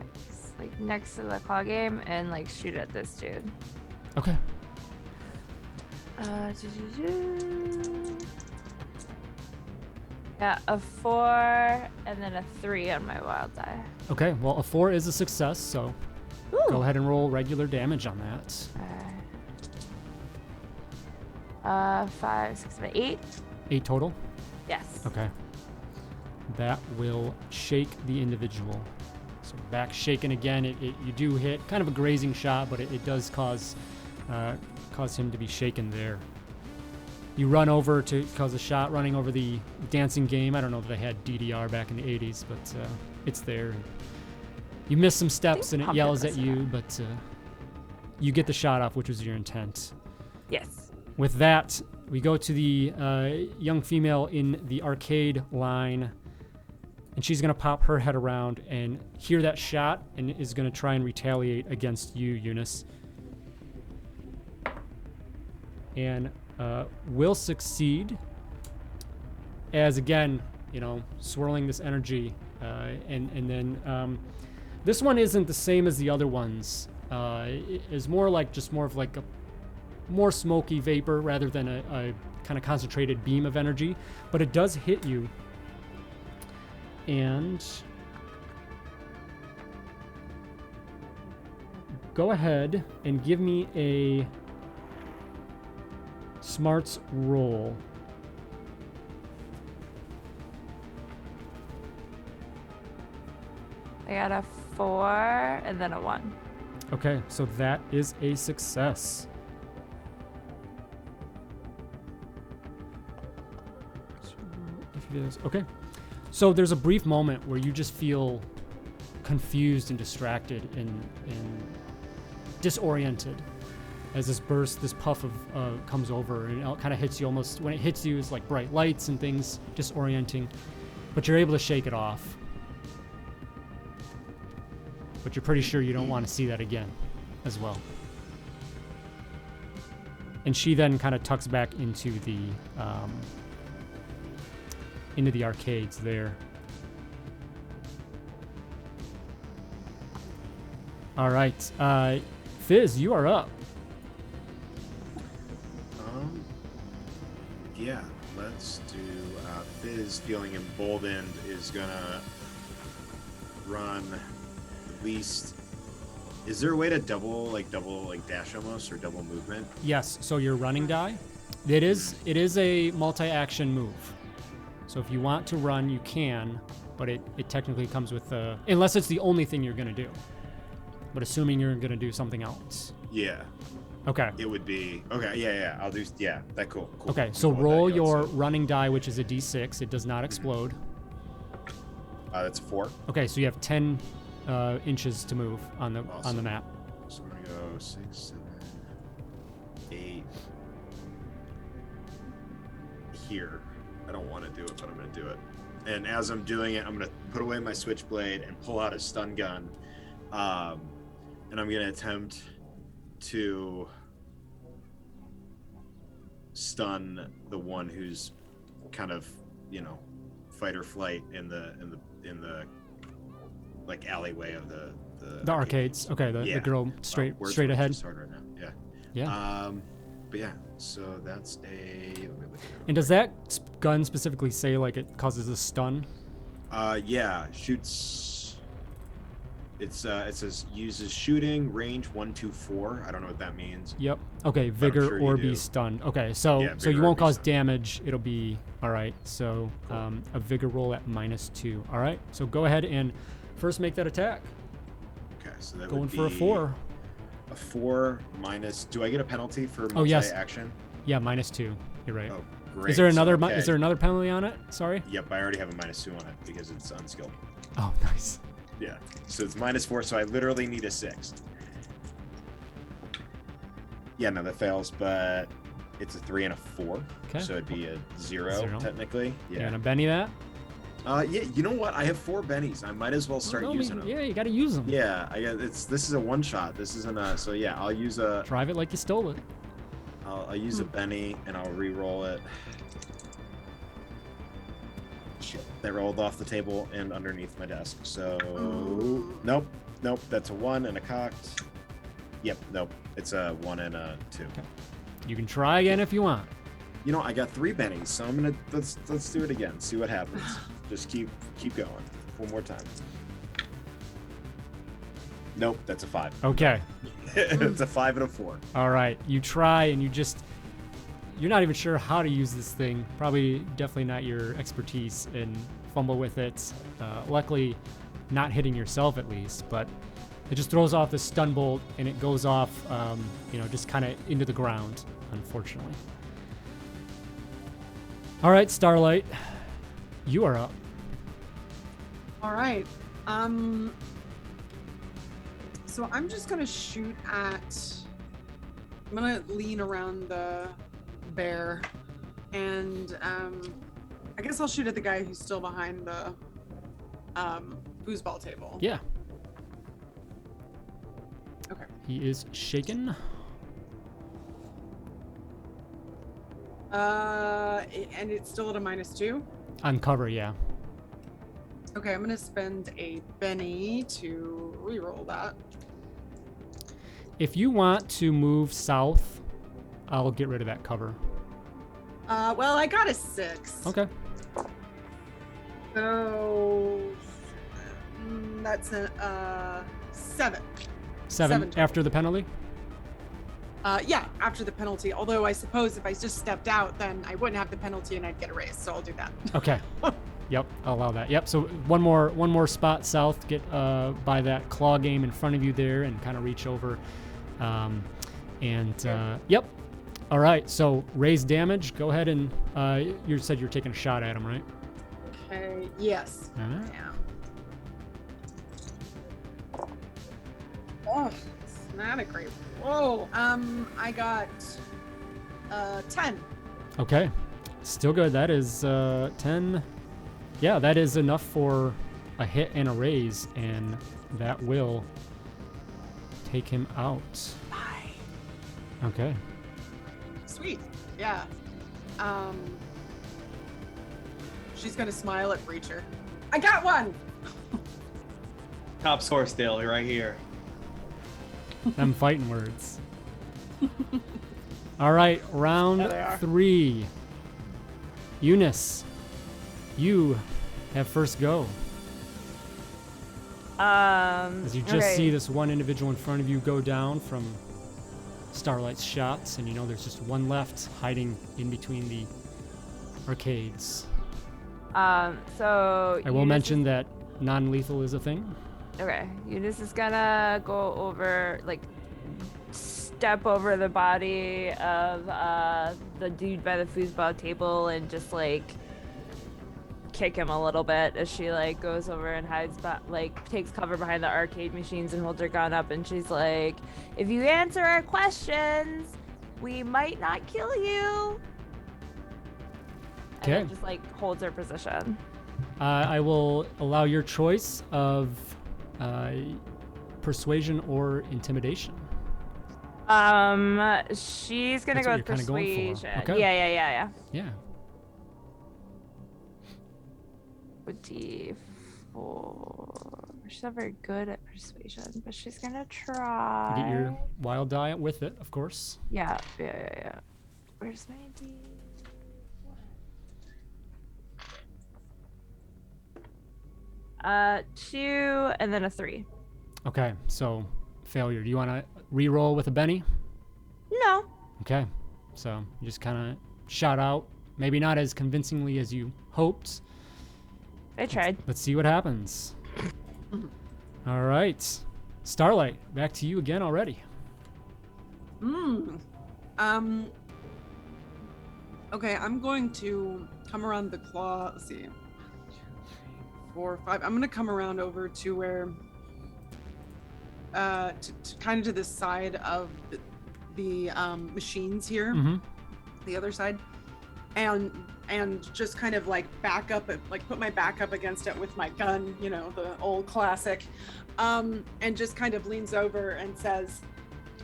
E: like next to the claw game, and like shoot at this dude.
A: Okay.
E: Yeah, a 4 and then a 3 on my wild die.
A: Okay, well, a 4 is a success, so
E: Ooh.
A: go ahead and roll regular damage on that.
E: 5, 6, 7, 8.
A: 8 total?
E: Yes.
A: Okay. That will shake the individual. So back shaken again. You do hit kind of a grazing shot, but it does cause him to be shaken there. You run over to cause a shot, running over the dancing game. I don't know if they had DDR back in the 80s, but it's there. You miss some steps and it yells at you, but you get the shot off, which was your intent.
E: Yes.
A: With that, we go to the young female in the arcade line, and she's going to pop her head around and hear that shot and is going to try and retaliate against you, Eunice. And will succeed as, again, swirling this energy. And then this one isn't the same as the other ones. It is more of like a more smoky vapor rather than a kind of concentrated beam of energy, but it does hit you. And go ahead and give me a smarts roll.
E: I got a 4 and then a 1.
A: Okay, so that is a success. Okay, so there's a brief moment where you just feel confused and distracted and disoriented as this puff of comes over, and it kind of hits you. Almost when it hits you, it's like bright lights and things, disorienting, but you're able to shake it off. But you're pretty sure you don't want to see that again as well. And she then kind of tucks back into the arcades there. All right, Fizz, you are up.
D: Yeah, let's do Fizz, feeling emboldened, is gonna run at least. Is there a way to double dash almost, or double movement?
A: Yes, so your running die, it is a multi-action move. So if you want to run, you can, but it technically comes with unless it's the only thing you're gonna do. But assuming you're gonna do something else.
D: Yeah.
A: Okay.
D: It would be okay. Yeah. I'll do. Yeah. That cool.
A: Okay. So roll your running die, which is a d6. It does not explode.
D: That's 4.
A: Okay. So you have 10 inches to move on the map.
D: So I'm gonna go 6, 7, 8 here. I don't want to do it, but I'm gonna do it. And as I'm doing it, I'm gonna put away my switchblade and pull out a stun gun, and I'm gonna attempt to stun the one who's kind of, fight or flight in the like alleyway of the
A: arcades. Okay, the girl straight ahead.
D: Right now. Yeah.
A: Yeah.
D: But yeah, so that's a.
A: And does that gun specifically say like it causes a stun?
D: Yeah, shoots. It says uses shooting range 1, 2, 4. I don't know what that means.
A: Yep. Okay, vigor
D: sure you
A: or
D: do.
A: be stunned. Okay, so
D: Yeah,
A: so you
D: vigor or
A: won't
D: be
A: cause
D: stunned.
A: damage. It'll be all right. So
D: Cool.
A: a vigor roll at -2. All right. So go ahead and first make that attack.
D: Okay, so that
A: Going
D: would
A: for a
D: be
A: 4.
D: A 4 minus. Do I get a penalty for
A: Oh, yes.
D: multi-action?
A: Yeah, -2. You're right.
D: Oh, great.
A: Is there
D: So,
A: another
D: okay.
A: is there another penalty on it? Sorry.
D: Yep, I already have a -2 on it because it's unskilled.
A: Oh, nice.
D: Yeah. So it's -4, so I literally need a 6. Yeah, no, that fails, but it's a 3 and a 4.
A: Okay.
D: So it'd be a 0,
A: 0.
D: technically.
A: You
D: Yeah.
A: gonna Benny that?
D: Yeah, you know what? I have 4 bennies. I might as well start
A: No, I
D: using
A: mean,
D: them.
A: yeah, you gotta use them.
D: Yeah, this is a one shot. This isn't a so yeah, I'll use a
A: Drive it like you stole it.
D: I'll use a Benny and I'll re-roll it. Shit, they rolled off the table and underneath my desk. So nope, that's a 1 and a cocked. Yep, nope, it's a 1 and a 2.
A: Okay. You can try again if you want.
D: You know, I got 3 bennies, so I'm gonna let's do it again. See what happens. Just keep going. One more time. Nope, that's a 5.
A: Okay.
D: It's a 5 and a 4.
A: All right. You try and you're not even sure how to use this thing. Probably definitely not your expertise, and fumble with it. Luckily, not hitting yourself at least, but it just throws off the stun bolt and it goes off, just kind of into the ground, unfortunately. All right, Starlight, you are up.
B: All right. So I'm just gonna shoot at. I'm gonna lean around the bear, and I guess I'll shoot at the guy who's still behind the foosball table.
A: Yeah.
B: Okay.
A: He is shaken.
B: And it's still at a -2.
A: On cover, yeah.
B: Okay, I'm gonna spend a Benny to re-roll that.
A: If you want to move south, I'll get rid of that cover.
B: Well, I got a 6.
A: Okay.
B: So that's a 7.
A: 7
B: total.
A: after the penalty?
B: Yeah, after the penalty. Although I suppose if I just stepped out, then I wouldn't have the penalty and I'd get a raise. So I'll do that.
A: Okay. Yep, I'll allow that. Yep. So one more spot south. Get by that claw game in front of you there, and kind of reach over. Yep. All right. So raise damage. Go ahead and you said you're taking a shot at him, right?
B: Okay. Yes.
A: All right.
B: Yeah. Oh, it's not a great roll. I got 10.
A: Okay. Still good. That is 10. Yeah, that is enough for a hit and a raise, and that will take him out.
B: Bye.
A: Okay.
B: Sweet. Yeah. She's gonna smile at Breacher. I got one.
C: Top score still right here.
A: Them fighting words. All right, round
B: There they are.
A: 3. Eunice, you have first go. As you just see this one individual in front of you go down from Starlight's shots, and you know there's just one left hiding in between the arcades.
E: So
A: I will mention that non-lethal is a thing.
E: Okay, Eunice is gonna go over, like, step over the body of the dude by the foosball table and just, like, kick him a little bit as she, like, goes over and hides, takes cover behind the arcade machines and holds her gun up, and she's like, if you answer our questions, we might not kill you.
A: Okay.
E: And then just, like, holds her position.
A: I will allow your choice of persuasion or intimidation.
E: She's gonna
A: That's
E: go
A: what
E: with
A: you're kinda going for.
E: persuasion.
A: Okay.
E: Yeah.
A: Yeah.
E: D4. She's not very good at persuasion, but she's gonna try.
A: Get your wild die with it, of course.
E: Yeah. Where's my D? 2 and then a 3.
A: Okay, so failure. Do you want to re-roll with a Benny?
E: No.
A: Okay, so you just kind of shout out, maybe not as convincingly as you hoped.
E: I tried.
A: Let's see what happens. All right, Starlight, back to you again already.
B: Okay, I'm going to come around the claw. Let's see. 4, 5. I'm gonna come around over to where, to kind of to the side of the machines here, the other side, and just kind of like back up, like put my back up against it with my gun, you know, the old classic, and just kind of leans over and says,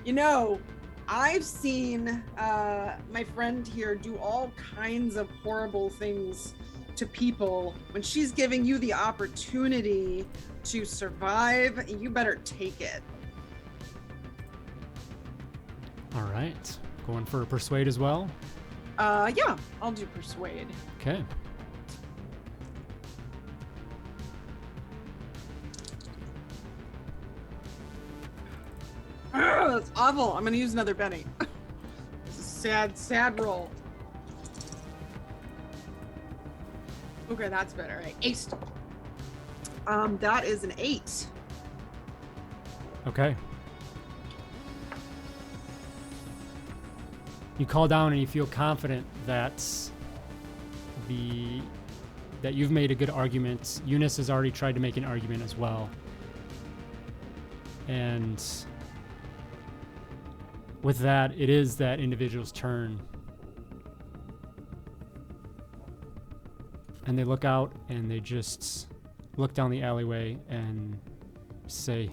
B: you know, I've seen my friend here do all kinds of horrible things to people. When she's giving you the opportunity to survive, you better take it.
A: All right, going for a persuade as well.
B: Yeah, I'll do persuade.
A: Okay.
B: Ugh, that's awful. I'm gonna use another Benny. It's a sad roll. Okay, that's better. I aced. That is an 8.
A: Okay. You call down and you feel confident that that you've made a good argument. Eunice has already tried to make an argument as well. And with that, it is that individual's turn. And they look out and they just look down the alleyway and say,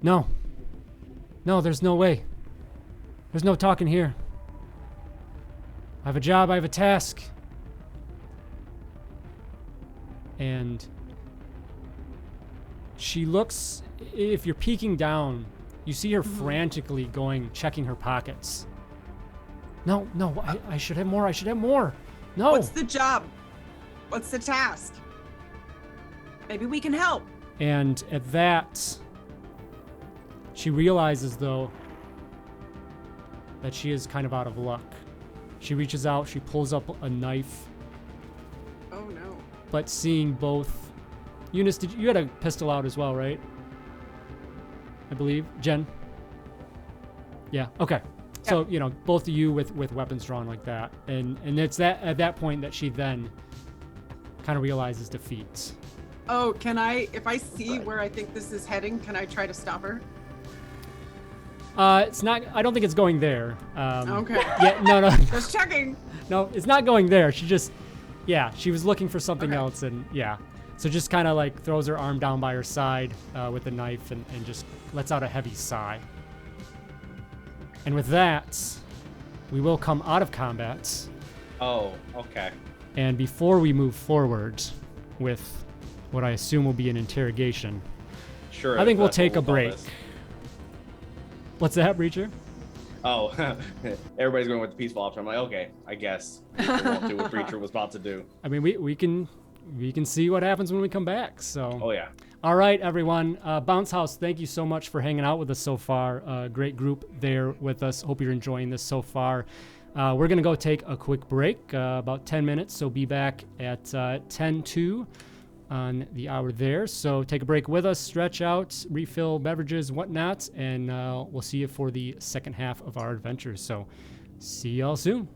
A: No, there's no way. There's no talking here. I have a job, I have a task. And she looks, if you're peeking down, you see her frantically checking her pockets. No, I should have more. No.
B: What's the job? What's the task? Maybe we can help.
A: And at that, she realizes, though, that she is kind of out of luck. She reaches out, she pulls up a knife.
B: Oh, no.
A: But seeing both... Eunice, you had a pistol out as well, right? I believe. Jen? Yeah, okay. So, both of you with weapons drawn like that. And it's at that point that she then kind of realizes defeat.
B: Oh, if I see where I think this is heading, can I try to stop her?
A: It's not, I don't think it's going there.
B: Okay.
A: Yeah, no.
B: Just checking.
A: No, it's not going there. She was looking for something else, and so just kind of like throws her arm down by her side with the knife and just lets out a heavy sigh. And with that, we will come out of combat.
C: Oh, okay.
A: And before we move forward with what I assume will be an interrogation,
C: Sure.
A: I think we'll
C: that's
A: take a
C: what call
A: break.
C: this.
A: What's that, Breacher?
C: Oh, everybody's going with the peaceful option. I'm like, okay, I guess. Breacher won't do what Breacher was about to do.
A: I mean, we can see what happens when we come back. So.
C: Oh yeah.
A: All right, everyone. Bounce House, thank you so much for hanging out with us so far. Great group there with us. Hope you're enjoying this so far. We're going to go take a quick break, about 10 minutes, so be back at 10:02 on the hour there. So take a break with us, stretch out, refill beverages, whatnot, and we'll see you for the second half of our adventures. So see y'all soon.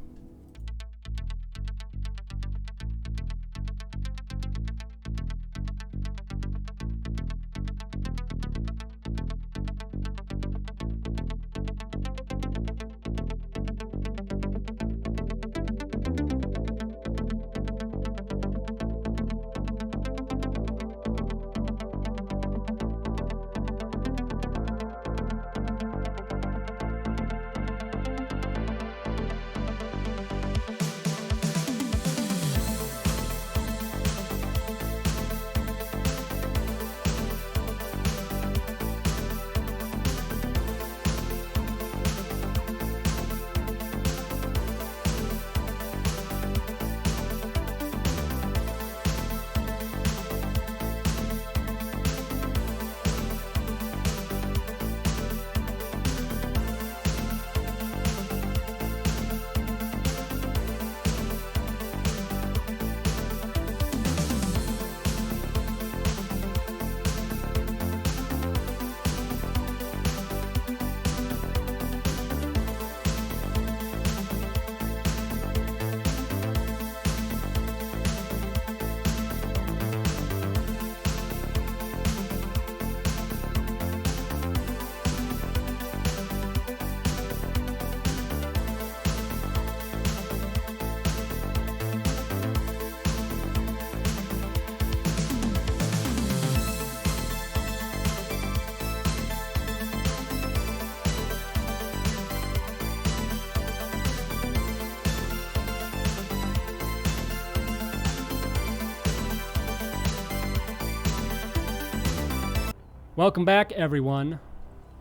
A: Welcome back, everyone.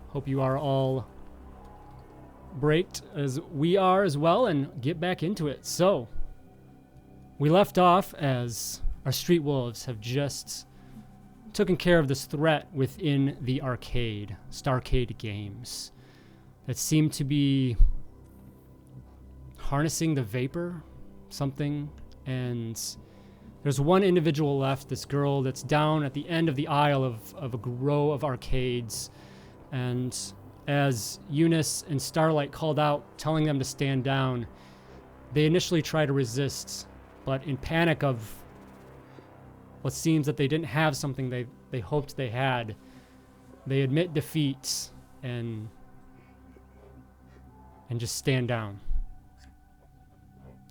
A: Hope you are all braked as we are as well, and get back into it. So, we left off as our street wolves have just taken care of this threat within the arcade, Starcade Games, that seemed to be harnessing the vapor, something, and there's one individual left, this girl that's down at the end of the aisle of a row of arcades. And as Eunice and Starlight called out, telling them to stand down, they initially try to resist, but in panic of what seems that they didn't have something they hoped they had, they admit defeat and just stand down.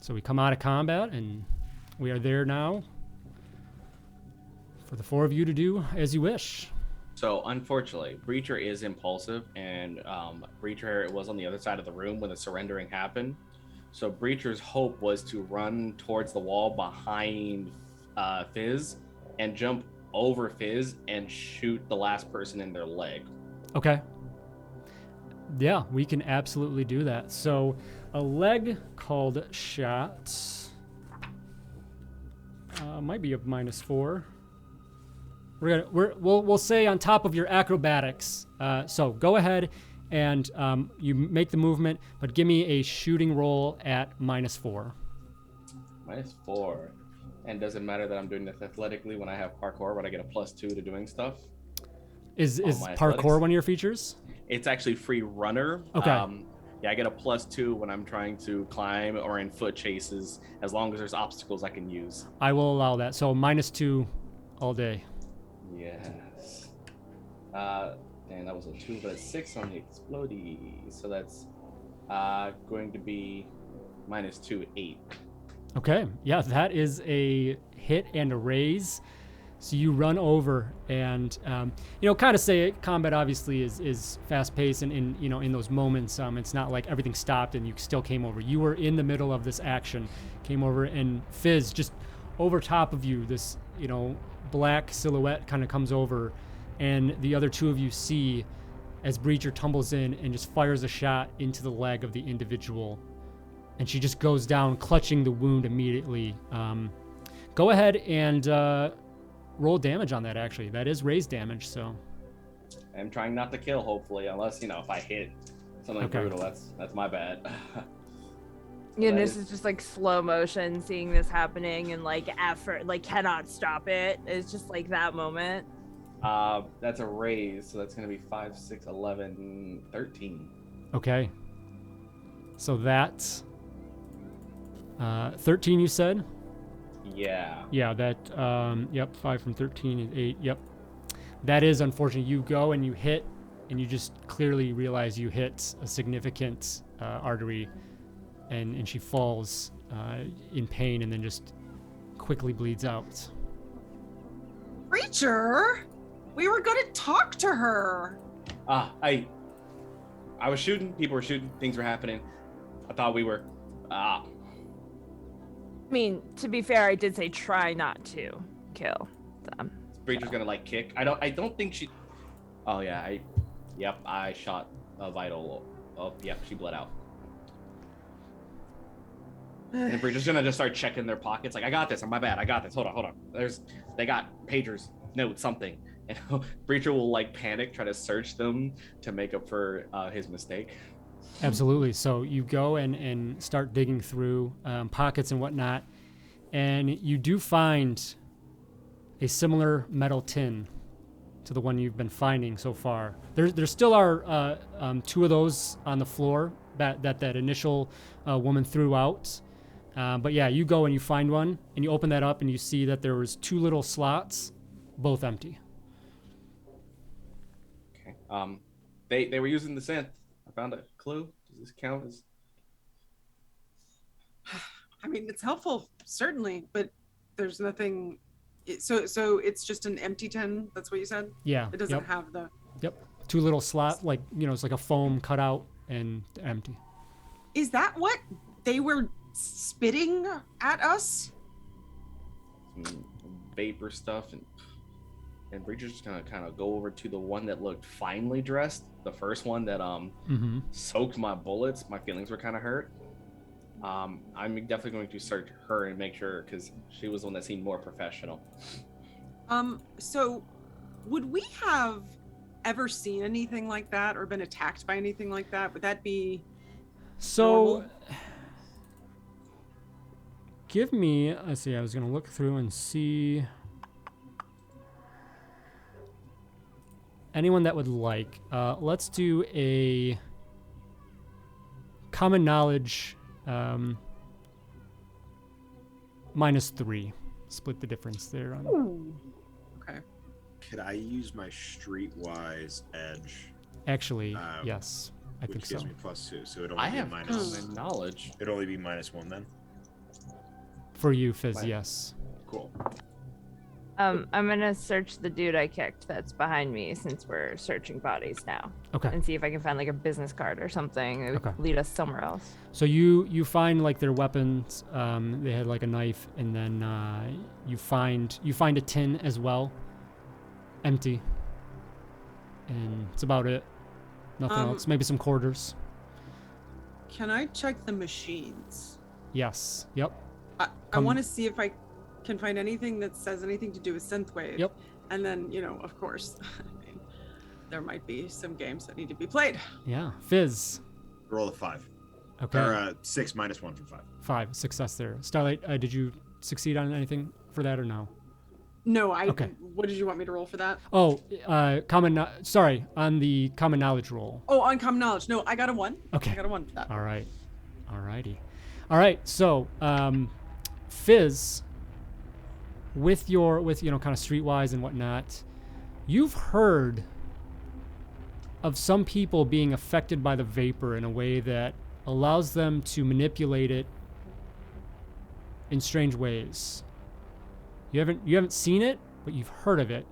A: So we come out of combat, and we are there now for the four of you to do as you wish.
C: So unfortunately, Breacher is impulsive, and Breacher was on the other side of the room when the surrendering happened. So Breacher's hope was to run towards the wall behind Fizz and jump over Fizz and shoot the last person in their leg.
A: Okay. Yeah, we can absolutely do that. So a leg called shot might be a -4. We'll say on top of your acrobatics. So go ahead and you make the movement, but give me a shooting roll at -4.
C: -4. And does it matter that I'm doing this athletically when I have parkour, when I get a +2 to doing stuff?
A: Is parkour
C: athletics?
A: one of your features?
C: It's actually free runner.
A: Okay.
C: Yeah, I get a +2 when I'm trying to climb or in foot chases, as long as there's obstacles I can use.
A: I will allow that. So -2 all day.
C: Yes. And that was a 2, but a 6 on the explodey. So that's going to be -2, 8.
A: Okay. Yeah, that is a hit and a raise. So you run over and, kind of say it, combat obviously is fast paced and in those moments, it's not like everything stopped and you still came over. You were in the middle of this action, came over, and Fizz just over top of you, this, black silhouette kind of comes over, and the other two of you see as Breacher tumbles in and just fires a shot into the leg of the individual. And she just goes down, clutching the wound immediately. Go ahead and roll damage on that, actually. That is raised damage, so.
C: I'm trying not to kill, hopefully, unless, if I hit something brutal, that's my bad.
E: This is just like slow motion, seeing this happening and like effort, like cannot stop it. It's just like that moment.
C: That's a raise, so that's going to be 5, 6, 11, 13.
A: Okay. So that's 13, you said?
C: Yeah.
A: Yeah, that, yep, 5 from 13 is 8, yep. That is unfortunate. You go and you hit, and you just clearly realize you hit a significant artery, and she falls in pain and then just quickly bleeds out.
B: Breacher, we were going to talk to her.
C: I was shooting, people were shooting, things were happening. I thought we were,
E: I mean, to be fair, I did say try not to kill them.
C: Breacher's gonna kick. I don't think she. Oh yeah, I shot a vital. Oh yep, she bled out. And Breacher's gonna just start checking their pockets. Like, I got this. My bad. I got this. Hold on. They got pagers, notes, something. And Breacher will panic, try to search them to make up for his mistake.
A: Absolutely. So you go and start digging through pockets and whatnot, and you do find a similar metal tin to the one you've been finding so far. There still are 2 of those on the floor that initial woman threw out. But yeah, you go and you find one, and you open that up, and you see that there was 2 little slots, both empty.
C: Okay. They were using the synth. I found a clue. Does this count as?
B: I mean, it's helpful, certainly, but there's nothing. So it's just an empty tin. That's what you said.
A: Yeah.
B: It doesn't have the.
A: Yep. 2 little slots, it's like a foam cutout and empty.
B: Is that what they were spitting at us?
C: Vapor stuff and. and Breacher's just gonna kind of go over to the one that looked finely dressed, the first one that soaked my bullets. My feelings were kind of hurt. I'm definitely going to search her and make sure, because she was the one that seemed more professional.
B: So would we have ever seen anything like that or been attacked by anything like that? Would that be normal?
A: Give me, let's see, I was gonna look through and see anyone that would like. Let's do a common knowledge -3. Split the difference there.
B: Okay.
D: Could I use my streetwise edge?
A: Actually, yes, I think
D: Which gives
A: so.
D: me +2, so it'd
C: I
D: only be
C: have
D: minus.
C: common knowledge.
D: It'd only be -1 then.
A: For you, Fizz,
C: Right.
A: yes.
C: Cool.
E: I'm gonna search the dude I kicked that's behind me since we're searching bodies now,
A: Okay.
E: and see if I can find like a business card or something that would
A: Okay.
E: lead us somewhere else.
A: So you find like their weapons. They had like a knife, and then you find a tin as well, empty, and it's about it. Nothing else. Maybe some quarters.
B: Can I check the machines?
A: Yes. Yep.
B: I
A: Come-
B: want to see if I can find anything that says anything to do with synthwave.
A: Yep.
B: And then, of course, I mean, there might be some games that need to be played.
A: Yeah. Fizz.
D: Roll a 5.
A: Okay.
D: Or 6 -1 from 5.
A: 5 success there. Starlight, did you succeed on anything for that or no?
B: No,
A: Okay.
B: What did you want me to roll for that?
A: Oh, on the common knowledge roll.
B: Oh, on common knowledge. No, I got a 1.
A: Okay.
B: I got a 1 for that.
A: All right. Alrighty. All right. So, Fizz, with kind of streetwise and whatnot, you've heard of some people being affected by the vapor in a way that allows them to manipulate it in strange ways. You haven't seen it, but you've heard of it.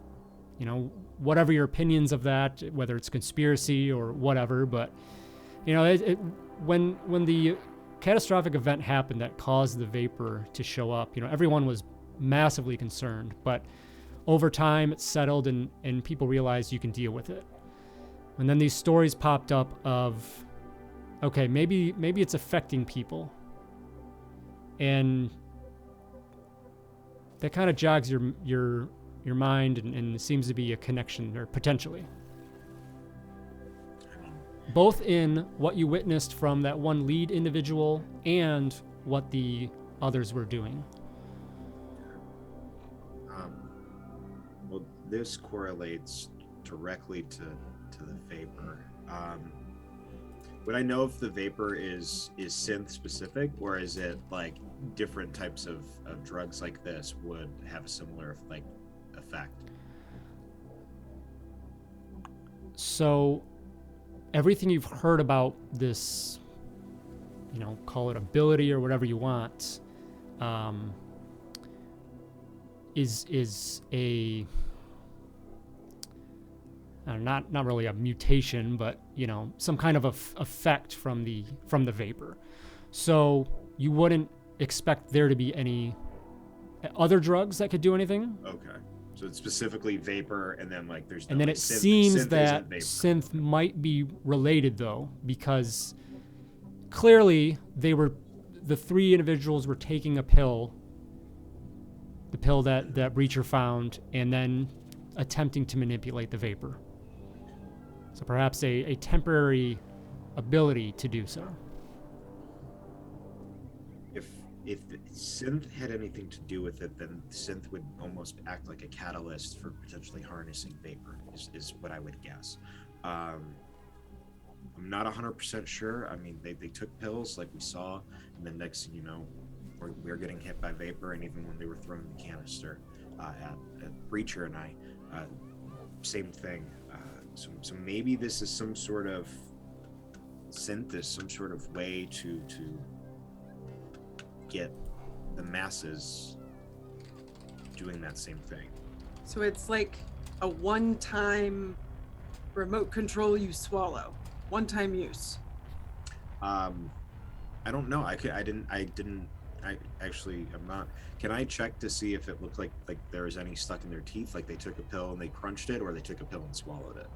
A: Whatever your opinions of that, whether it's conspiracy or whatever, but when the catastrophic event happened that caused the vapor to show up, everyone was massively concerned, but over time it settled and people realized you can deal with it. And then these stories popped up of, okay, maybe it's affecting people, and that kind of jogs your mind, and seems to be a connection there potentially, both in what you witnessed from that one lead individual and what the others were doing.
D: Well, this correlates directly to the vapor. Would I know if the vapor is synth specific, or is it like different types of drugs like this would have a similar effect?
A: So everything you've heard about this, call it ability or whatever you want, is a not really a mutation, but some kind of effect from the vapor. So you wouldn't expect there to be any other drugs that could do anything.
D: Okay, so it's specifically vapor, and then there's no,
A: And then it
D: synth
A: seems that
D: isn't vapor.
A: synth might be related, though, because clearly the 3 individuals were taking a pill, the pill that Breacher found, and then attempting to manipulate the vapor. So perhaps a temporary ability to do so.
D: If the synth had anything to do with it, then synth would almost act like a catalyst for potentially harnessing vapor, is what I would guess. I'm not 100% sure. I mean, they took pills like we saw, and then next thing you know, we're getting hit by vapor, and even when they were throwing the canister at Breacher and I, same thing. So maybe this is some sort of synth, some sort of way to get the masses doing that same thing.
B: So it's like a one-time remote control you swallow. One-time use.
D: I don't know. I I'm not. Can I check to see if it looked like there was any stuck in their teeth, like they took a pill and they crunched it, or they took a pill and swallowed it?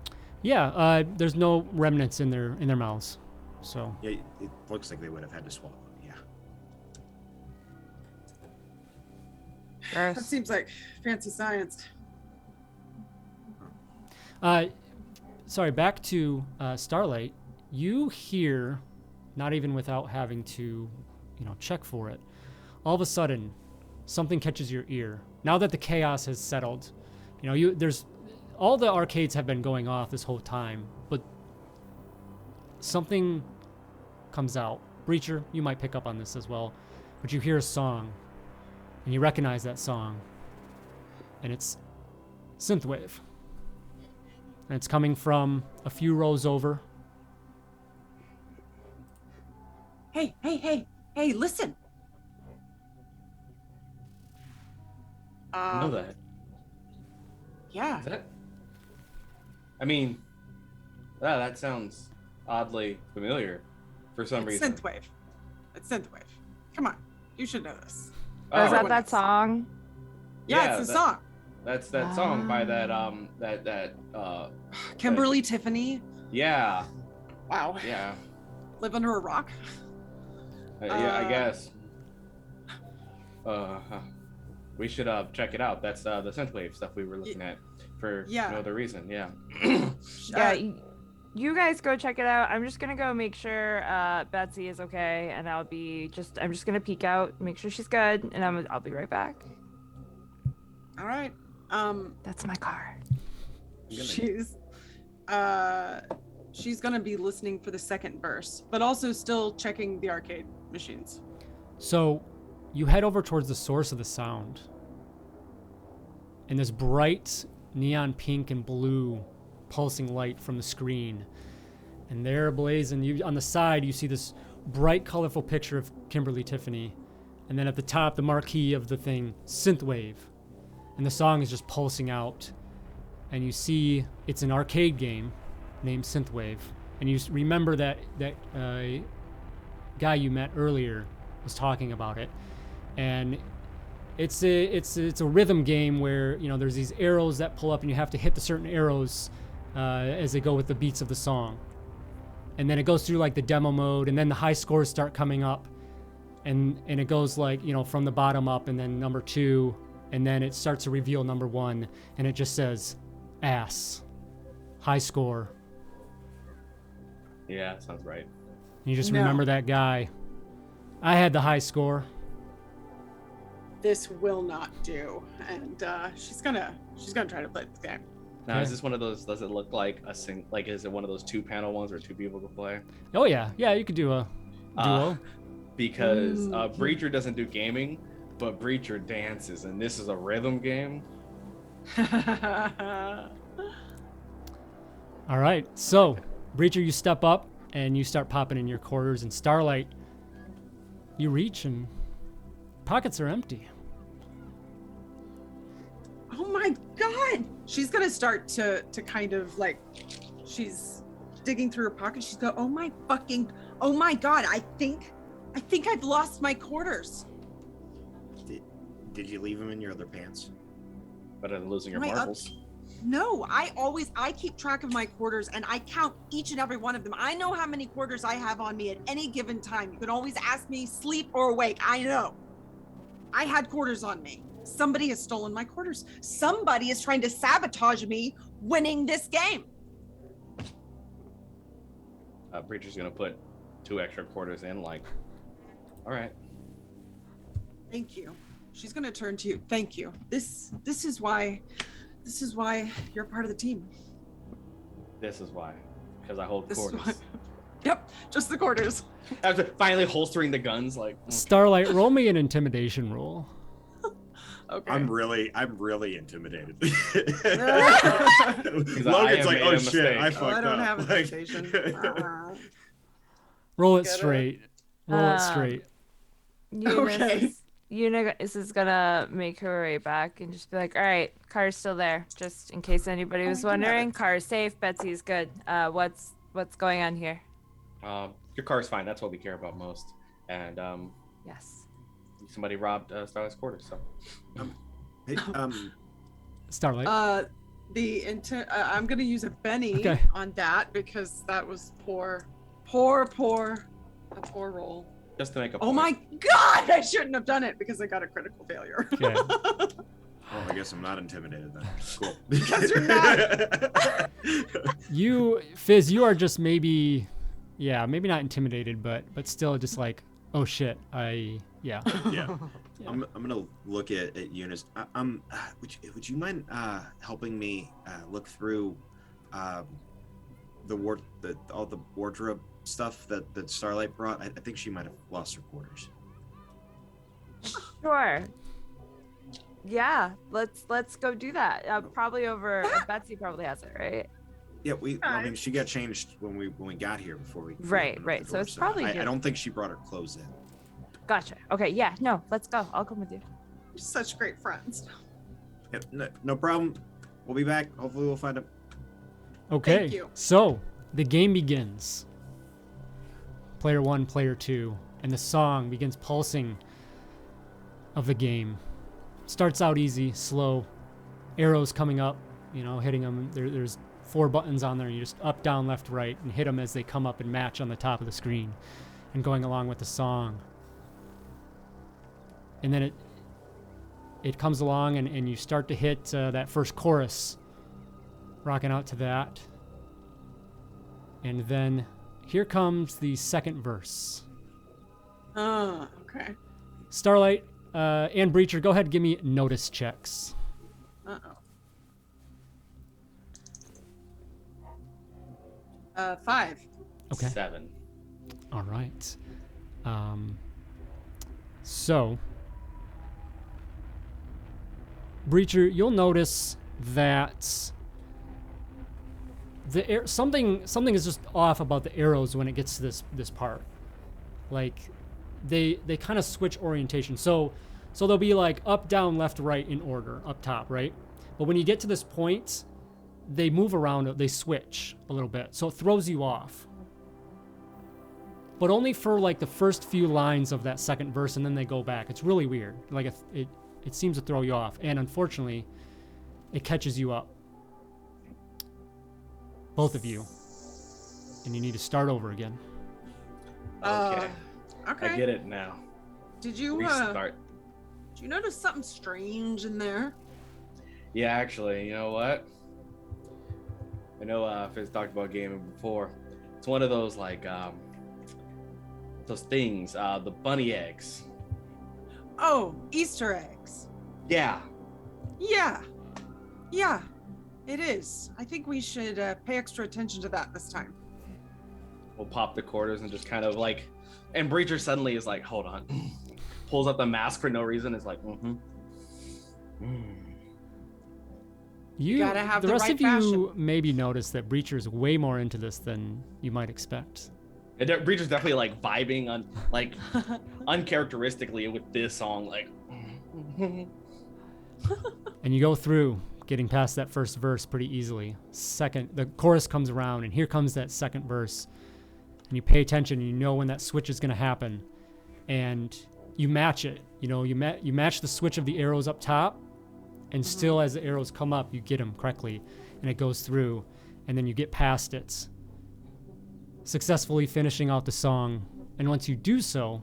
A: Yeah, there's no remnants in their mouths, so.
D: Yeah, it looks like they would have had to swallow it. Yeah.
B: That
E: Gross.
B: seems like fancy science.
A: Sorry, back to Starlight. You hear, not even without having to, check for it. All of a sudden, something catches your ear. Now that the chaos has settled, there's all the arcades have been going off this whole time, but something comes out. Breacher, you might pick up on this as well, but you hear a song, and you recognize that song, and it's synthwave. And it's coming from a few rows over.
B: Hey, listen.
C: I know that.
B: Yeah.
C: Is that? I mean, that sounds oddly familiar for some reason.
B: Synthwave. It's synthwave. Come on, you should know this.
E: Oh, is
C: Oh,
E: that
B: Everyone
E: that
B: knows.
E: song?
B: Yeah, it's a song.
C: That's that song by that
B: Kimberly Tiffany.
C: yeah,
B: Wow.
C: yeah.
B: Live under a rock.
C: Yeah, I guess. We should check it out. That's the synthwave stuff we were looking at for
B: Yeah.
C: no other reason. Yeah.
E: Yeah, you guys go check it out. I'm just gonna go make sure Betsy is okay, and I'm just gonna peek out, make sure she's good, and I'll be right back.
B: All right.
E: That's my car.
B: She's gonna be listening for the second verse, but also still checking the arcade machines.
A: So you head over towards the source of the sound. And this bright neon pink and blue pulsing light from the screen. And there blazing, on the side, you see this bright, colorful picture of Kimberly Tiffany. And then at the top, the marquee of the thing, Synthwave. And the song is just pulsing out. And you see it's an arcade game named Synthwave. And you remember that guy you met earlier was talking about it. And it's a rhythm game where there's these arrows that pull up and you have to hit the certain arrows as they go with the beats of the song. And then it goes through like the demo mode, and then the high scores start coming up, and it goes like from the bottom up, and then number 2, and then it starts to reveal number 1, and it just says ass, high score.
C: Yeah, sounds right.
A: And you just
B: No.
A: remember that guy. I had the high score.
B: This will not do, and she's gonna try to play this game.
C: Now,
A: Okay.
C: is this one of those? Does it look like is it one of those 2-panel ones where 2 people can play?
A: Oh yeah, you could do a duo.
C: Because Breacher doesn't do gaming, but Breacher dances, and this is a rhythm game.
A: All right, so Breacher, you step up and you start popping in your quarters, and Starlight, you reach and pockets are empty.
B: Oh my god! She's gonna start to kind of like, she's digging through her pocket. She's go, oh my god! I think I've lost my quarters.
D: Did you leave them in your other pants?
C: Better than losing your
B: My
C: marbles.
B: No, I keep track of my quarters and I count each and every one of them. I know how many quarters I have on me at any given time. You can always ask me, sleep or awake. I know. I had quarters on me. Somebody has stolen my quarters. Somebody is trying to sabotage me winning this game.
C: Breacher's gonna put 2 extra quarters in. Like, all right.
B: Thank you. She's gonna turn to you. Thank you. This is why you're part of the team.
C: This is why, because I hold
B: This is
C: quarters.
B: why. Yep, just the quarters.
C: After finally holstering the guns, like
A: Starlight, roll me an intimidation roll.
B: Okay.
D: I'm really intimidated.
C: I
D: Logan's
C: have
D: like,
C: made
D: oh
C: a
D: shit,
C: mistake.
D: I fucked
B: I don't
D: up.
B: have a
D: Like-
B: temptation.
A: Roll it
B: Get it?
A: straight. Roll it
E: Um,
A: straight.
B: Okay.
E: Eunice is gonna make her way back and just be like, all right, car's still there, just in case anybody was
B: Oh, I do have
E: wondering.
B: it.
E: Car's safe, Betsy's good. What's going on here?
C: your car's fine. That's what we care about most. And
E: Yes.
C: somebody robbed Starlight's quarters. So.
D: Hey,
A: Starlight.
B: I'm gonna use a Benny
A: Okay.
B: on that because that was poor, a poor roll.
C: Just to make a
B: Oh
C: point.
B: my god, I shouldn't have done it because I got a critical failure.
A: Okay.
D: well, I guess I'm not intimidated then. Cool.
B: Because you're not.
A: You, Fizz, you are just maybe not intimidated, but still just like, oh shit, yeah.
D: Yeah. I'm gonna look at Eunice. Would you mind helping me look through all the wardrobe stuff that Starlight brought? I think she might have lost her quarters.
E: Sure. Yeah, let's go do that. Probably over. Betsy probably has it, right?
D: Yeah, I mean, she got changed when we got here before we.
E: Right.
D: opened the
E: So
D: door,
E: it's probably.
D: I don't think she brought her clothes in.
E: Gotcha. Okay. Yeah. No. Let's go. I'll come with you.
B: You're such great friends.
D: Yeah, no problem. We'll be back. Hopefully, we'll find him.
A: Okay.
B: Thank you.
A: So the game begins. Player 1, player 2, and the song begins pulsing of the game. Starts out easy, slow, arrows coming up, hitting them. There's 4 buttons on there. You just up, down, left, right, and hit them as they come up and match on the top of the screen, and going along with the song. And then it comes along, and you start to hit that first chorus, rocking out to that. And then here comes the second verse.
B: Oh, okay.
A: Starlight and Breacher, go ahead and give me notice checks.
B: Uh-oh. 5.
A: Okay.
C: 7.
A: All right. So, Breacher, you'll notice that something is just off about the arrows when it gets to this part. Like they kind of switch orientation. So they'll be like up, down, left, right in order up top, right? But when you get to this point, they move around, they switch a little bit. So it throws you off. But only for like the first few lines of that second verse, and then they go back. It's really weird. Like it seems to throw you off, and unfortunately, it catches you up. Both of you, and you need to start over again.
C: Okay.
B: Okay.
C: I get it now.
B: Did you
C: Restart.
B: Did you notice something strange in there?
C: Yeah, actually, you know what? I know Fizz talked about gaming before. It's one of those like those things, the bunny eggs.
B: Oh, Easter eggs.
C: Yeah.
B: Yeah. It is. I think we should pay extra attention to that this time.
C: We'll pop the quarters and just kind of like, and Breacher suddenly is like, hold on, pulls up the mask for no reason. It's like,
A: You
B: gotta have
A: the
B: the
A: rest
B: right
A: of you
B: fashion.
A: maybe notice that Breacher's way more into this than you might expect.
C: Breacher's definitely like vibing on like uncharacteristically with this song, like.
A: And you go through, getting past that first verse pretty easily. The chorus comes around, and here comes that second verse. And you pay attention, and you know when that switch is going to happen. And you match it. You match the switch of the arrows up top, and still as the arrows come up, you get them correctly. And it goes through, and then you get past it, successfully finishing out the song. And once you do so,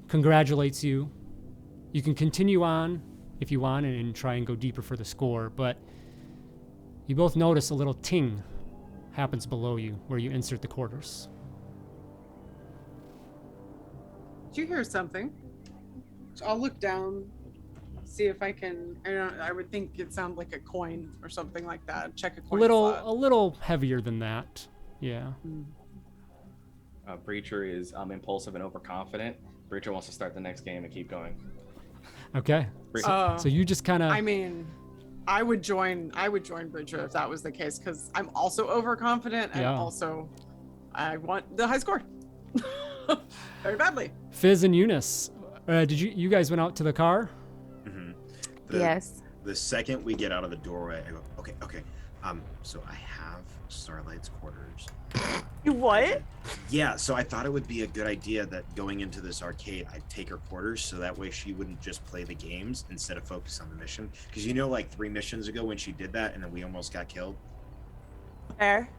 A: congratulates you. You can continue on if you want and try and go deeper for the score, but you both notice a little ting happens below you where you insert the quarters.
B: Did you hear something? I'll look down, see if I can. I would think it sounded like a coin or something like that. Check a coin. slot.
A: A little heavier than that. Yeah.
C: Breacher is impulsive and overconfident. Breacher wants to start the next game and keep going.
A: Okay. So you just kind of.
B: I mean, I would join Bridger if that was the case, because I'm also overconfident and also I want the high score very badly.
A: Fizz and Eunice, did you guys went out to the car?
D: Mm-hmm.
E: Yes.
D: The second we get out of the doorway, I go, okay. So I have Starlight's quarters.
E: You what?
D: Yeah, so I thought it would be a good idea that going into this arcade, I'd take her quarters so that way she wouldn't just play the games instead of focus on the mission. Because like 3 missions ago when she did that and then we almost got killed.
E: Fair.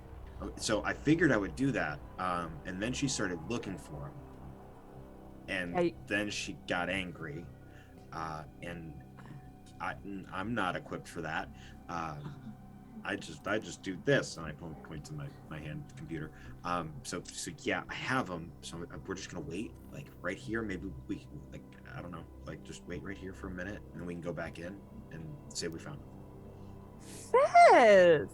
D: So I figured I would do that, and then she started looking for him, and then she got angry, and I'm not equipped for that. I just do this, and I point to my hand computer. So yeah, I have them. So we're just gonna wait, like right here. Maybe we like I don't know, like just wait right here for a minute, and then we can go back in and say we found them.
E: Fizz,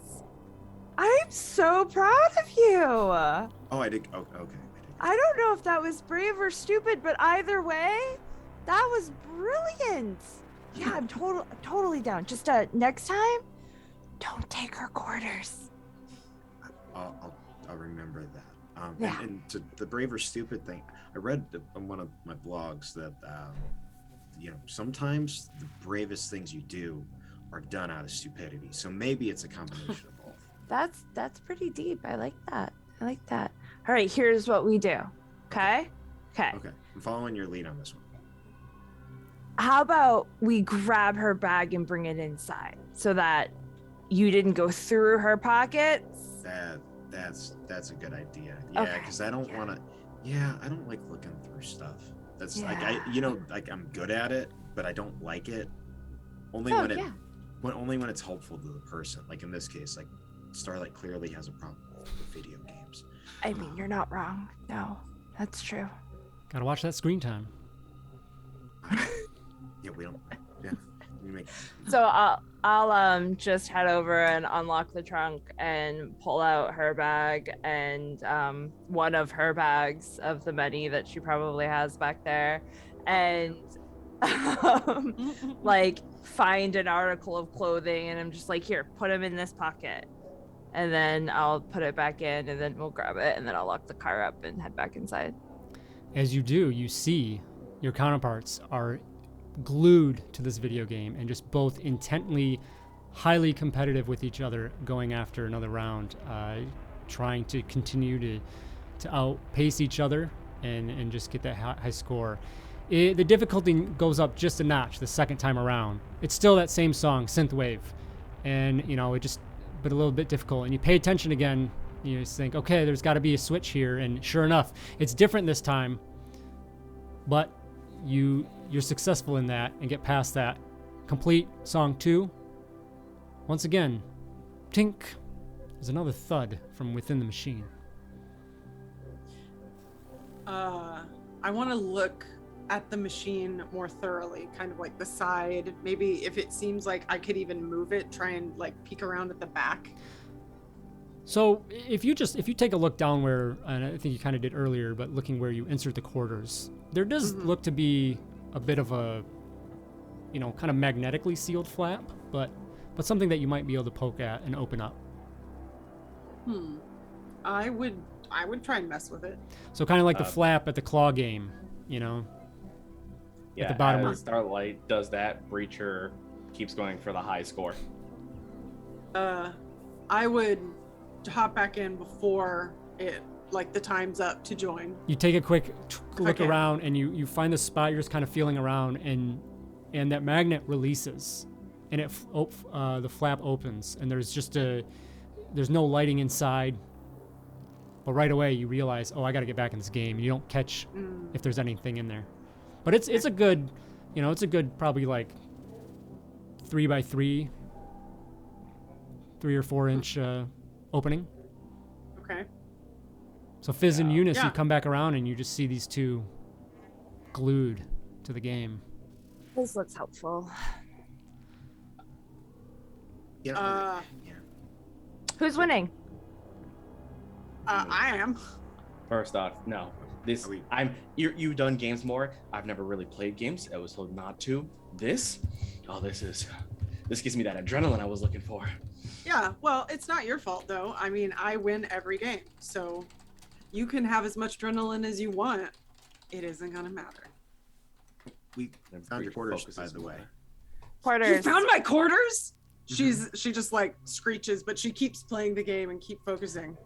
E: I'm so proud of you.
D: Oh, I did. Oh, okay.
E: I don't know if that was brave or stupid, but either way, that was brilliant. Yeah, I'm totally down. Just next time, don't take her quarters.
D: I'll remember that.
E: Yeah.
D: And to the brave or stupid thing, I read on one of my blogs that sometimes the bravest things you do are done out of stupidity. So maybe it's a combination of both.
E: That's pretty deep. I like that. All right, here's what we do. Okay.
D: Okay, I'm following your lead on this one.
E: How about we grab her bag and bring it inside so that you didn't go through her pockets?
D: That's a good idea. Yeah, because I don't want to. Yeah, I don't like looking through stuff. That's like I'm good at it, but I don't like it. Only when it's helpful to the person. Like in this case, like Starlight clearly has a problem with video games.
E: I mean, you're not wrong. No, that's true.
A: Gotta watch that screen time.
D: Yeah, we don't. Yeah,
E: So I'll just head over and unlock the trunk and pull out her bag and one of her bags of the many that she probably has back there, and like find an article of clothing, and I'm just like, here, put them in this pocket, and then I'll put it back in, and then we'll grab it, and then I'll lock the car up and head back inside.
A: As you do, you see your counterparts are glued to this video game and just both intently highly competitive with each other, going after another round, trying to continue to outpace each other and just get that high score. The difficulty goes up just a notch the second time around. It's still that same song, Synthwave, and but a little bit difficult, and you pay attention again. You just think, okay, there's got to be a switch here, and sure enough, it's different this time, but you're successful in that and get past that. Complete song 2. Once again, tink, there's another thud from within the machine.
B: I want to look at the machine more thoroughly, kind of like the side. Maybe if it seems like I could even move it, try and like peek around at the back.
A: So if you take a look down where, and I think you kind of did earlier, but looking where you insert the quarters, there does look to be a bit of a, kind of magnetically sealed flap, but something that you might be able to poke at and open up.
B: I would try and mess with it.
A: So kind of like the flap at the claw game,
C: Yeah,
A: at the bottom.
C: As Starlight does that, Breacher keeps going for the high score.
B: I would hop back in before the time's up to join.
A: You take a quick look around, and you find the spot. You're just kind of feeling around, and that magnet releases, and the flap opens, and there's no lighting inside. But right away you realize, I got to get back in this game. And you don't catch if there's anything in there. But it's a good, probably like 3x3, 3 or 4 inch opening.
B: Okay.
A: So Fizz and Eunice, you come back around and you just see these two glued to the game.
E: This looks helpful. Who's winning?
B: I am.
C: First off, no. You've done games more. I've never really played games. I was told not to. This gives me that adrenaline I was looking for.
B: Yeah, well, it's not your fault though. I mean, I win every game, so you can have as much adrenaline as you want. It isn't gonna matter.
D: We found your quarters, by the way.
E: Quarters.
B: You found my quarters? she just like screeches, but she keeps playing the game and keep focusing.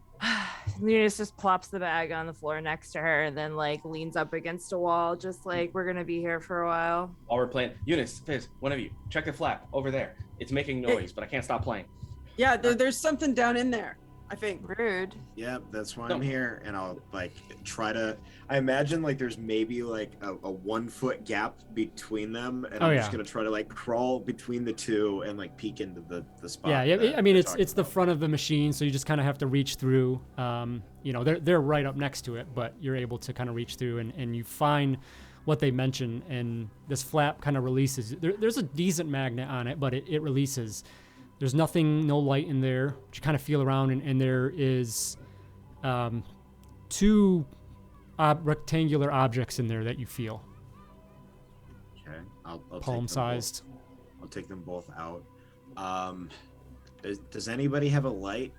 E: Eunice just plops the bag on the floor next to her and then like leans up against a wall, just like, we're gonna be here for a while.
C: While we're playing, Eunice, Fizz, one of you, check the flap over there. It's making noise, but I can't stop playing.
B: Yeah, there's something down in there, I think.
E: Rude.
D: Yeah, that's why
C: No.
D: I'm here, and I'll like try to. I imagine like there's maybe like a 1 foot gap between them, and
A: Oh,
D: I'm
A: yeah.
D: just gonna try to like crawl between the two and like peek into the spot.
A: Yeah,
D: that
A: I mean
D: we're
A: it's
D: talking
A: the
D: about.
A: front of the machine, so you just kind of have to reach through. You know, they're right up next to it, but you're able to kind of reach through and you find what they mention, and this flap kind of releases. There's a decent magnet on it, but it releases. There's nothing, no light in there. You kind of feel around, and there is 2 rectangular objects in there that you feel,
D: Okay, I'll take them
A: palm-sized.
D: both- I'll take them both out. Does anybody have a light?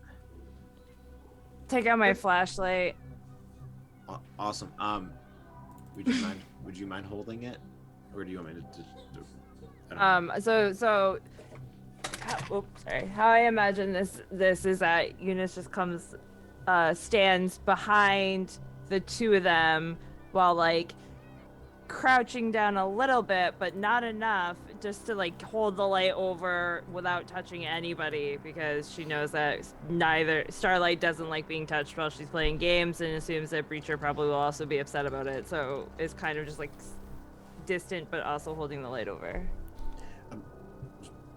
E: Take out my flashlight.
D: Awesome. Would you mind holding it, or do you want me to? I don't know.
E: So how I imagine this is that Eunice just comes, stands behind the 2 of them while like crouching down a little bit, but not enough just to like hold the light over without touching anybody, because she knows that neither Starlight doesn't like being touched while she's playing games and assumes that Breacher probably will also be upset about it. So it's kind of just like distant, but also holding the light over.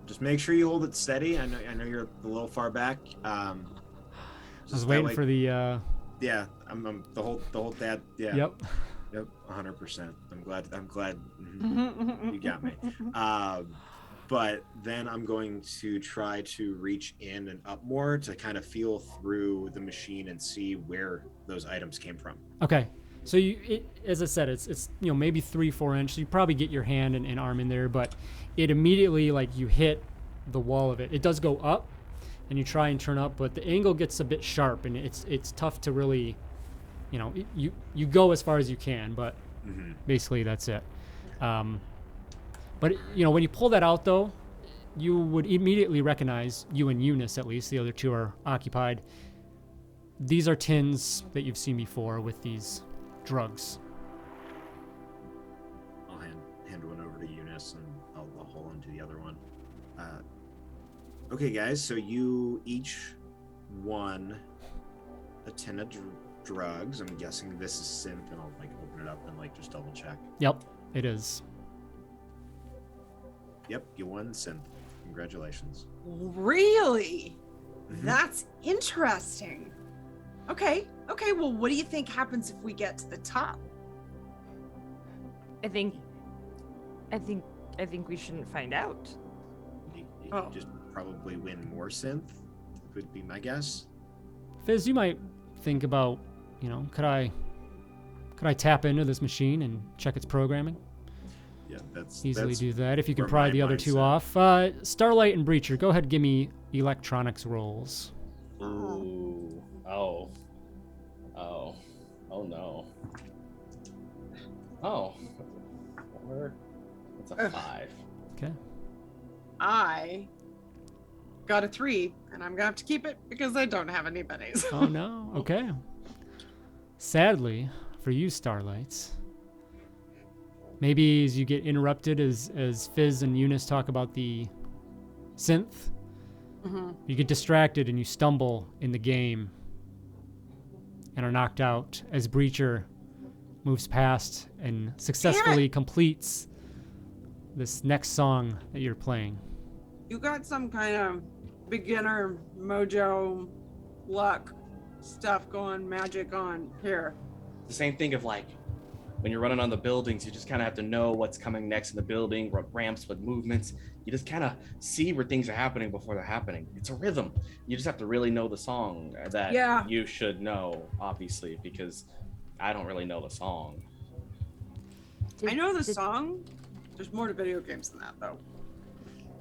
D: Just make sure you hold it steady. I know you're a little far back.
A: I was waiting for the.
D: Yeah, I'm the whole dad. Yeah.
A: Yep.
D: 100%. I'm glad. You got me. But then I'm going to try to reach in and up more to kind of feel through the machine and see where those items came from.
A: Okay. So as I said, it's maybe 3-4 inch. So you probably get your hand and arm in there, but it immediately like you hit the wall of it. It does go up, and you try and turn up, but the angle gets a bit sharp, and it's tough to really, you go as far as you can, but basically that's it. But when you pull that out though, you would immediately recognize, you and Eunice at least, the other 2 are occupied. These are tins that you've seen before with these drugs.
D: I'll hand one over to Eunice, and I'll hold into the other one. Okay, guys. So you each won a tin of drugs. I'm guessing this is synth, and I'll like open it up and like just double check.
A: Yep, it is.
D: Yep, you won synth. Congratulations.
B: Really?
D: Mhm.
B: That's interesting. Okay, well, what do you think happens if we get to the top?
E: I think we shouldn't find out.
D: You
B: Oh.
D: just probably win more synth, would be my guess.
A: Fizz, you might think about, could I tap into this machine and check its programming?
D: Yeah, that's
A: Easily do that if you can
D: where
A: pry
D: my
A: the other 2
D: mindset-
A: off. Starlight and Breacher, go ahead and give me electronics rolls.
C: Ooh. Oh. Oh no. Oh. That's a 5.
A: Okay.
B: I got a 3, and I'm gonna have to keep it because I don't have any bennies.
A: Oh no. Okay. Sadly for you, Starlights, maybe as you get interrupted as Fizz and Eunice talk about the synth, you get distracted and you stumble in the game and are knocked out as Breacher moves past and successfully completes this next song that you're playing.
B: You got some kind of beginner mojo luck stuff going, magic on here.
C: The same thing of like when you're running on the buildings, you just kind of have to know what's coming next in the building, what ramps, what movements. You just kind of see where things are happening before they're happening. It's a rhythm. You just have to really know the song that
B: Yeah.
C: you should know, obviously, because I don't really know the song.
B: I know the song. There's more to video games than that, though.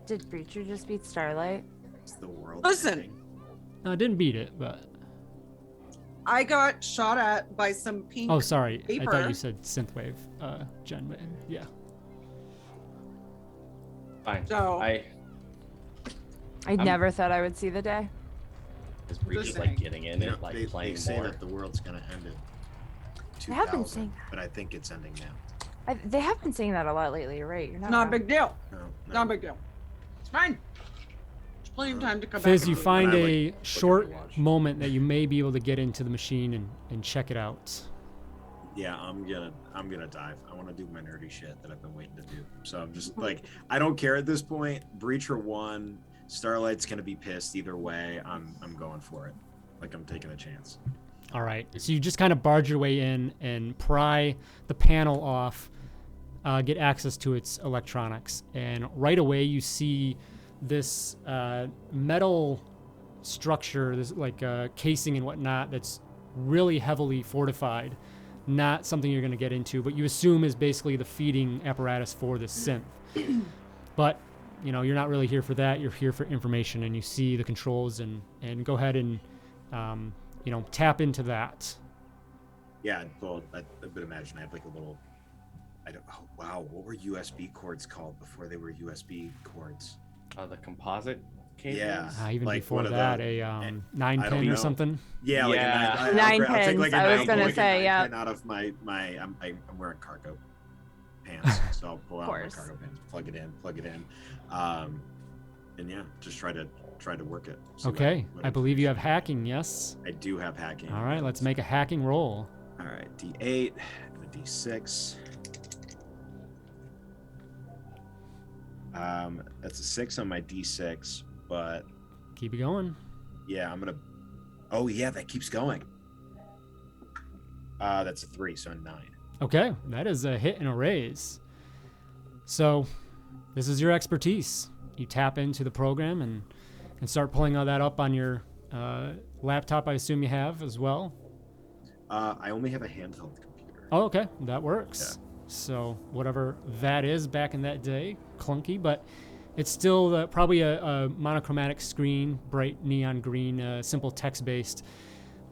E: Did Breacher just beat Starlight?
D: It's the world.
B: Listen.
D: ending.
A: No, I didn't beat it, but
B: I got shot at by some pink.
A: oh, sorry. I thought
B: Paper.
A: you said synthwave, Jen. But yeah.
C: Fine.
B: So-
E: I never thought I would see the day.
C: Is Breach
B: Just
C: like
B: saying.
C: getting in it, like
D: they
C: playing
D: say
C: more?
D: that the world's gonna end in
E: They have been
D: 2000,
E: saying that.
D: but I think it's ending now.
E: They have been saying that a lot lately. You're right. You're not
B: Not a
E: wrong.
B: big deal.
D: No,
B: Not a big deal. It's fine. There's plenty of time to come
A: Fizz,
B: back.
A: you
B: and do it.
A: find
D: I, like,
A: a
D: look at
A: short
D: the watch.
A: moment that you may be able to get into the machine and check it out.
D: Yeah, I'm gonna dive. I want to do my nerdy shit that I've been waiting to do. So I'm just like, I don't care at this point. Breacher won. Starlight's gonna be pissed either way. I'm going for it. Like, I'm taking a chance.
A: All right. So you just kind of barge your way in and pry the panel off, get access to its electronics, and right away you see this metal structure, this like casing and whatnot, that's really heavily fortified. Not something you're going to get into, but you assume is basically the feeding apparatus for this synth. But you know, you're not really here for that. You're here for information, and you see the controls and go ahead and you know, tap into that.
D: Yeah, well, I would imagine I have like a little. Oh wow, what were USB cords called before they were USB cords?
C: The composite cables?
D: Yeah.
A: Even
D: Like
A: before
D: one of
A: that,
D: the-
A: a
D: I
A: 9
D: don't
A: pin or
D: know.
A: something.
D: Yeah, like
C: Yeah.
D: a 9.
E: Nine
D: I'll take like
E: pins,
D: a
E: I was
D: 9
E: gonna
D: like a
E: say,
D: 9
E: yeah.
D: pin out of my I'm wearing cargo pants, so I'll pull out my
E: course.
D: cargo pants, plug it in, and yeah, just try to work it. See
A: Okay,
D: what
A: I believe you have hacking, yes?
D: I do have hacking.
A: All right, let's make a hacking roll.
D: All right, D8 and a D6. That's a 6 on my D6, but
A: Keep it going.
D: yeah, I'm gonna. Oh yeah, that keeps going. That's a 3, so a 9.
A: Okay, that is a hit and a raise. So, this is your expertise. You tap into the program and start pulling all that up on your laptop, I assume you have as well.
D: I only have a handheld computer.
A: Oh, okay, that works.
D: Yeah.
A: So, whatever that is back in that day, clunky, but it's still probably a monochromatic screen, bright neon green, simple text-based.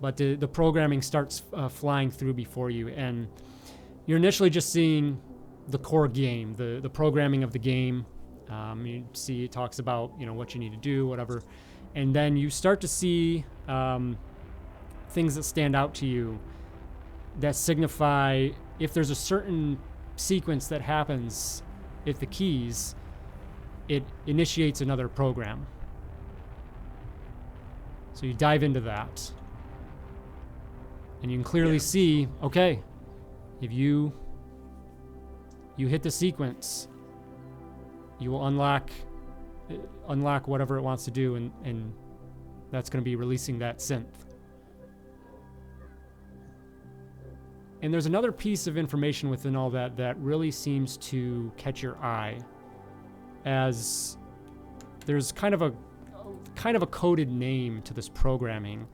A: But the programming starts flying through before you, and you're initially just seeing the core game, the programming of the game. You see it talks about, you know, what you need to do, whatever, and then you start to see things that stand out to you that signify if there's a certain sequence that happens, if the keys, it initiates another program. So you dive into that. And you can clearly
D: Yeah.
A: see, okay, if you hit the sequence, you will unlock whatever it wants to do, and that's going to be releasing that synth. And there's another piece of information within all that really seems to catch your eye, as there's kind of a coded name to this programming,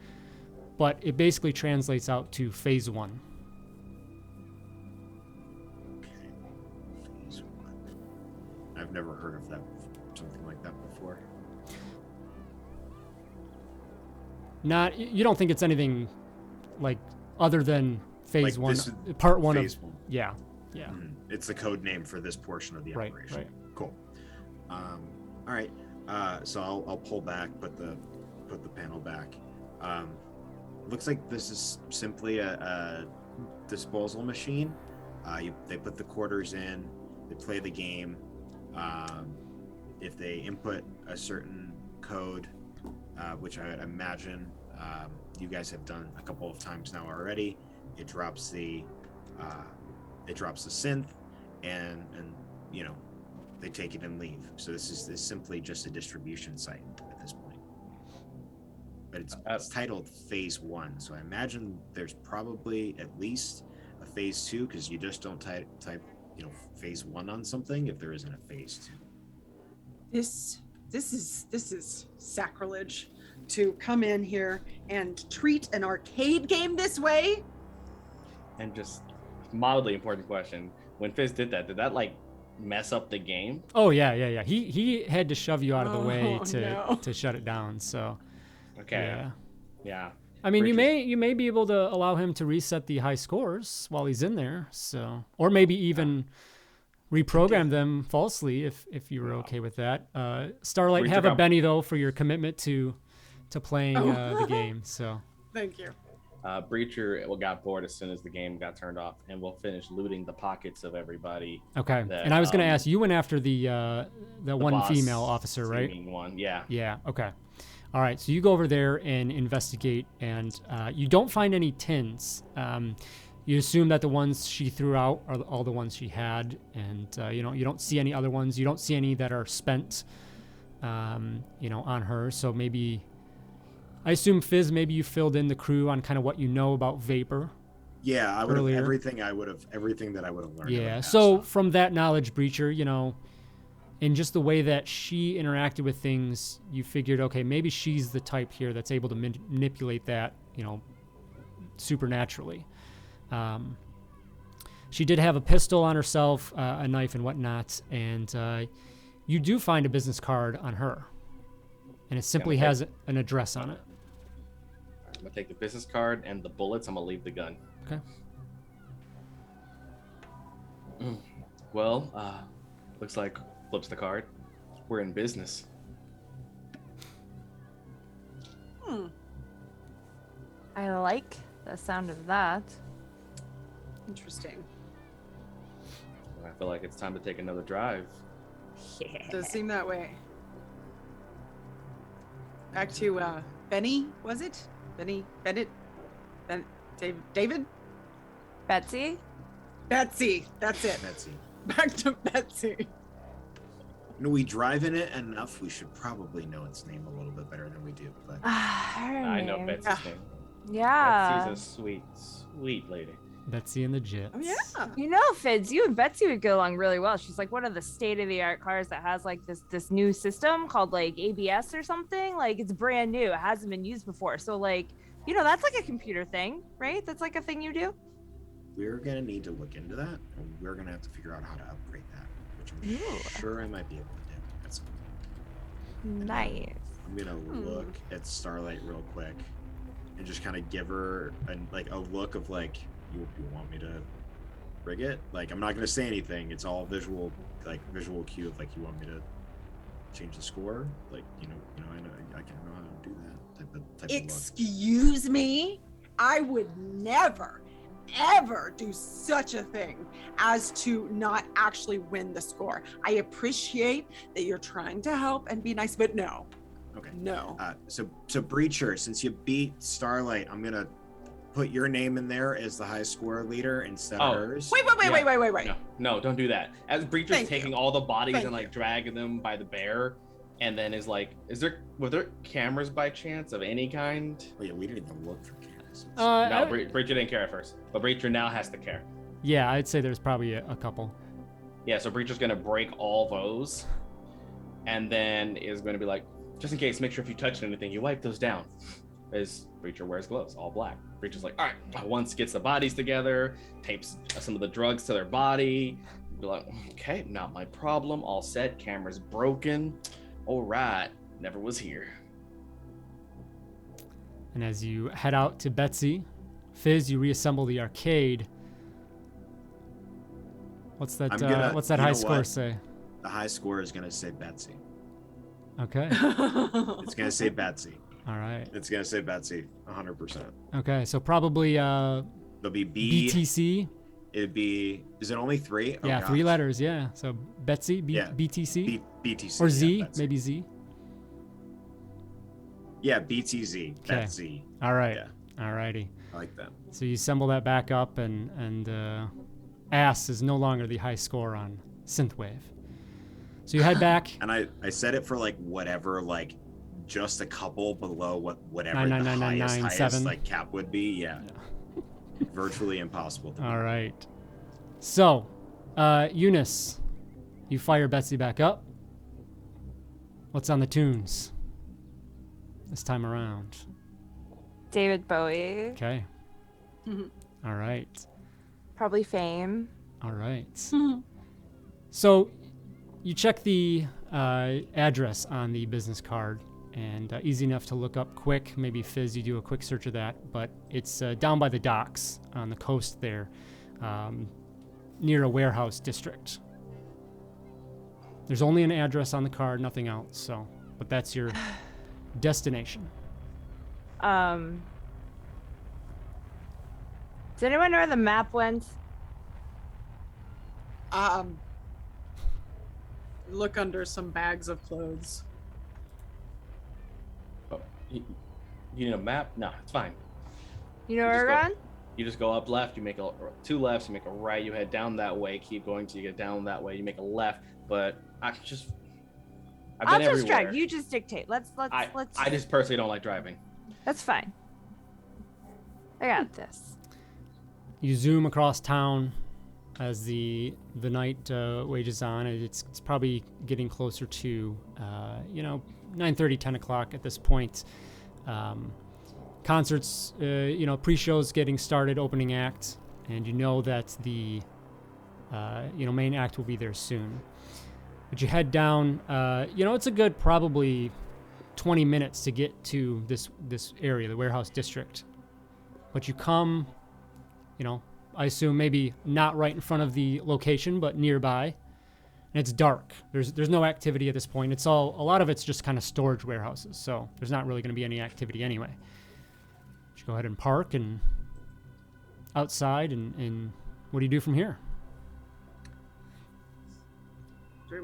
A: but it basically translates out to phase 1.
D: Phase 1. I've never heard of that, something like that before.
A: You don't think it's anything like other than phase
D: Like
A: 1,
D: this is
A: part 1
D: phase
A: of
D: 1.
A: yeah.
D: It's the code name for this portion of the
A: Right,
D: operation.
A: right.
D: Cool. All right. So I'll pull back, put the panel back. Looks like this is simply a disposal machine. They put the quarters in, they play the game. If they input a certain code, which I imagine you guys have done a couple of times now already, it drops the synth, and you know, they take it and leave. So this is simply just a distribution site at this point. But it's titled Phase 1, so I imagine there's probably at least a Phase 2, because you just don't type Phase 1 on something if there isn't a Phase 2.
B: This is sacrilege to come in here and treat an arcade game this way.
C: And just mildly important question: when Fizz did that like mess up the game?
A: Oh yeah. He had to shove you out of the way
B: Oh,
A: to
B: no.
A: to shut it down. So
C: Okay.
A: yeah.
C: Yeah.
A: I mean, you
C: Richard's-
A: may be able to allow him to reset the high scores while he's in there. So, or maybe even reprogram them falsely if you were okay with that. Starlight, have a Benny though for your commitment to playing the game. So
B: Thank you.
C: Breacher got bored as soon as the game got turned off, and we'll finish looting the pockets of everybody.
A: okay.
C: That,
A: And I was going to ask, you went after the one
C: boss
A: female officer, right?
C: seeming one, yeah.
A: Yeah. Okay. All right. So you go over there and investigate, and you don't find any tins. You assume that the ones she threw out are all the ones she had, and you don't see any other ones. You don't see any that are spent, on her. So maybe, I assume Fizz, maybe you filled in the crew on kind of what you know about Vapor.
D: Yeah, I would have
A: Earlier.
D: everything that I would have learned.
A: Yeah. So from that knowledge, Breacher, in just the way that she interacted with things, you figured, okay, maybe she's the type here that's able to manipulate that, supernaturally. She did have a pistol on herself, a knife and whatnot, and you do find a business card on her, and it simply has an address on it.
C: I'm gonna take the business card and the bullets. I'm gonna leave the gun.
A: Okay.
C: Well, looks like flips the card. We're in business.
E: I like the sound of that.
B: Interesting.
C: I feel like it's time to take another drive.
E: Yeah.
B: Does seem that way. Back to Benny, was it? David?
E: Betsy?
B: Betsy, that's it.
D: Betsy.
B: Back to Betsy.
D: We drive in it enough. We should probably know its name a little bit better than we do. But
C: I know
E: name.
C: Betsy's name.
E: Yeah.
C: Betsy's a sweet, sweet lady.
A: Betsy and the Jets.
B: Oh yeah.
E: Fidz, you and Betsy would get along really well. She's like one of the state-of-the-art cars that has like this new system called like ABS or something. Like it's brand new. It hasn't been used before. So like, that's like a computer thing, right? That's like a thing you do.
D: we're gonna need to look into that, and we're gonna have to figure out how to upgrade that, which I'm sure I might be able to do at some point.
E: Nice.
D: I'm gonna look at Starlight real quick and just kind of give her a look of like, you want me to rig it? Like, I'm not gonna say anything. It's all visual cue of like, you want me to change the score? Like, I know I can know how to do that type of look.
B: Excuse me? I would never, ever do such a thing as to not actually win the score. I appreciate that you're trying to help and be nice, but no.
D: Okay.
B: No.
D: So Breacher, since you beat Starlight, I'm gonna put your name in there as the high score leader instead of hers.
B: Wait.
C: No, don't do that. As Breacher's
B: Thank
C: taking
B: you.
C: all the bodies
B: Thank
C: and like dragging them by the bear, and then is like, were there cameras by chance of any kind?
D: Oh yeah, we didn't even look for cameras.
C: No, Breacher didn't care at first, but Breacher now has to care.
A: Yeah, I'd say there's probably a couple.
C: Yeah, so Breacher's gonna break all those, and then is gonna be like, just in case, make sure if you touch anything, you wipe those down. As Breacher wears gloves, all black. Breacher's like, all right, once gets the bodies together, tapes some of the drugs to their body. Be like, okay, not my problem. All set. Camera's broken. All right, never was here.
A: And as you head out to Betsy, Fizz, you reassemble the arcade. What's that? What's that high score say?
D: The high score is gonna say Betsy.
A: Okay.
D: It's gonna say Betsy.
A: All right.
D: It's gonna say Betsy, 100%.
A: Okay, so probably
D: There'll be B.
A: BTC.
D: It'd be. Is it only three? Oh,
A: Yeah,
D: gosh.
A: 3 letters. Yeah. So Betsy,
D: Yeah.
A: BTC,
D: BTC.
A: or
D: yeah,
A: Z,
D: Betsy.
A: maybe Z.
D: Yeah, BTZ.
A: Okay.
D: Betsy.
A: All right.
D: Yeah.
A: All righty.
D: I like that.
A: So you assemble that back up, and Ass is no longer the high score on Synthwave. So you head back.
D: And I set it for like whatever, like just a couple below whatever the
A: 99997.
D: highest like cap would be. Yeah. Virtually impossible to
A: All right. So, Eunice, you fire Betsy back up. What's on the tunes this time around?
E: David Bowie.
A: Okay. All right.
E: Probably Fame.
A: All right. So, you check the address on the business card, and easy enough to look up quick. Maybe Fizz, you do a quick search of that, but it's down by the docks on the coast there, near a warehouse district. There's only an address on the card, nothing else. So, but that's your destination.
E: Does anyone know where the map went?
B: Look under some bags of clothes.
C: Oh, you need a map? No, it's fine.
E: You know
C: You
E: where
C: just
E: we're
C: go-
E: going?
C: You just go up left, you make 2 lefts, you make a right, you head down that way, keep going till you get down that way, you make a left. But I've been
E: I'll just
C: everywhere.
E: drive. You just dictate. Let's.
C: I just personally don't like driving.
E: That's fine. I got this.
A: You zoom across town as the night wages on. It's probably getting closer to 9:30, 10 o'clock at this point. Concerts, pre-shows getting started, opening act, and you know that the main act will be there soon. But you head down. It's a good probably 20 minutes to get to this area, the warehouse district. But you come, I assume maybe not right in front of the location, but nearby. And it's dark. There's no activity at this point. A lot of it's just kind of storage warehouses, so there's not really going to be any activity anyway. You go ahead and park and outside, and what do you do from here?
B: Do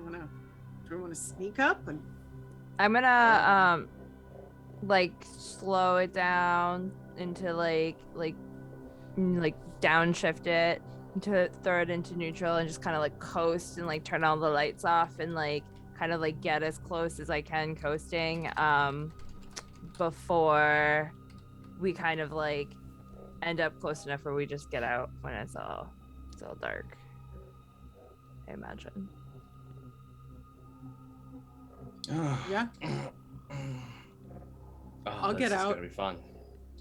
B: we wanna sneak up and
E: I'm gonna slow it down into like downshift it throw it into neutral and just kind of coast and turn all the lights off and kind of get as close as I can coasting before we kind of end up close enough where we just get out when it's all dark, I imagine.
B: yeah, I'll get out.
C: It's gonna be fun.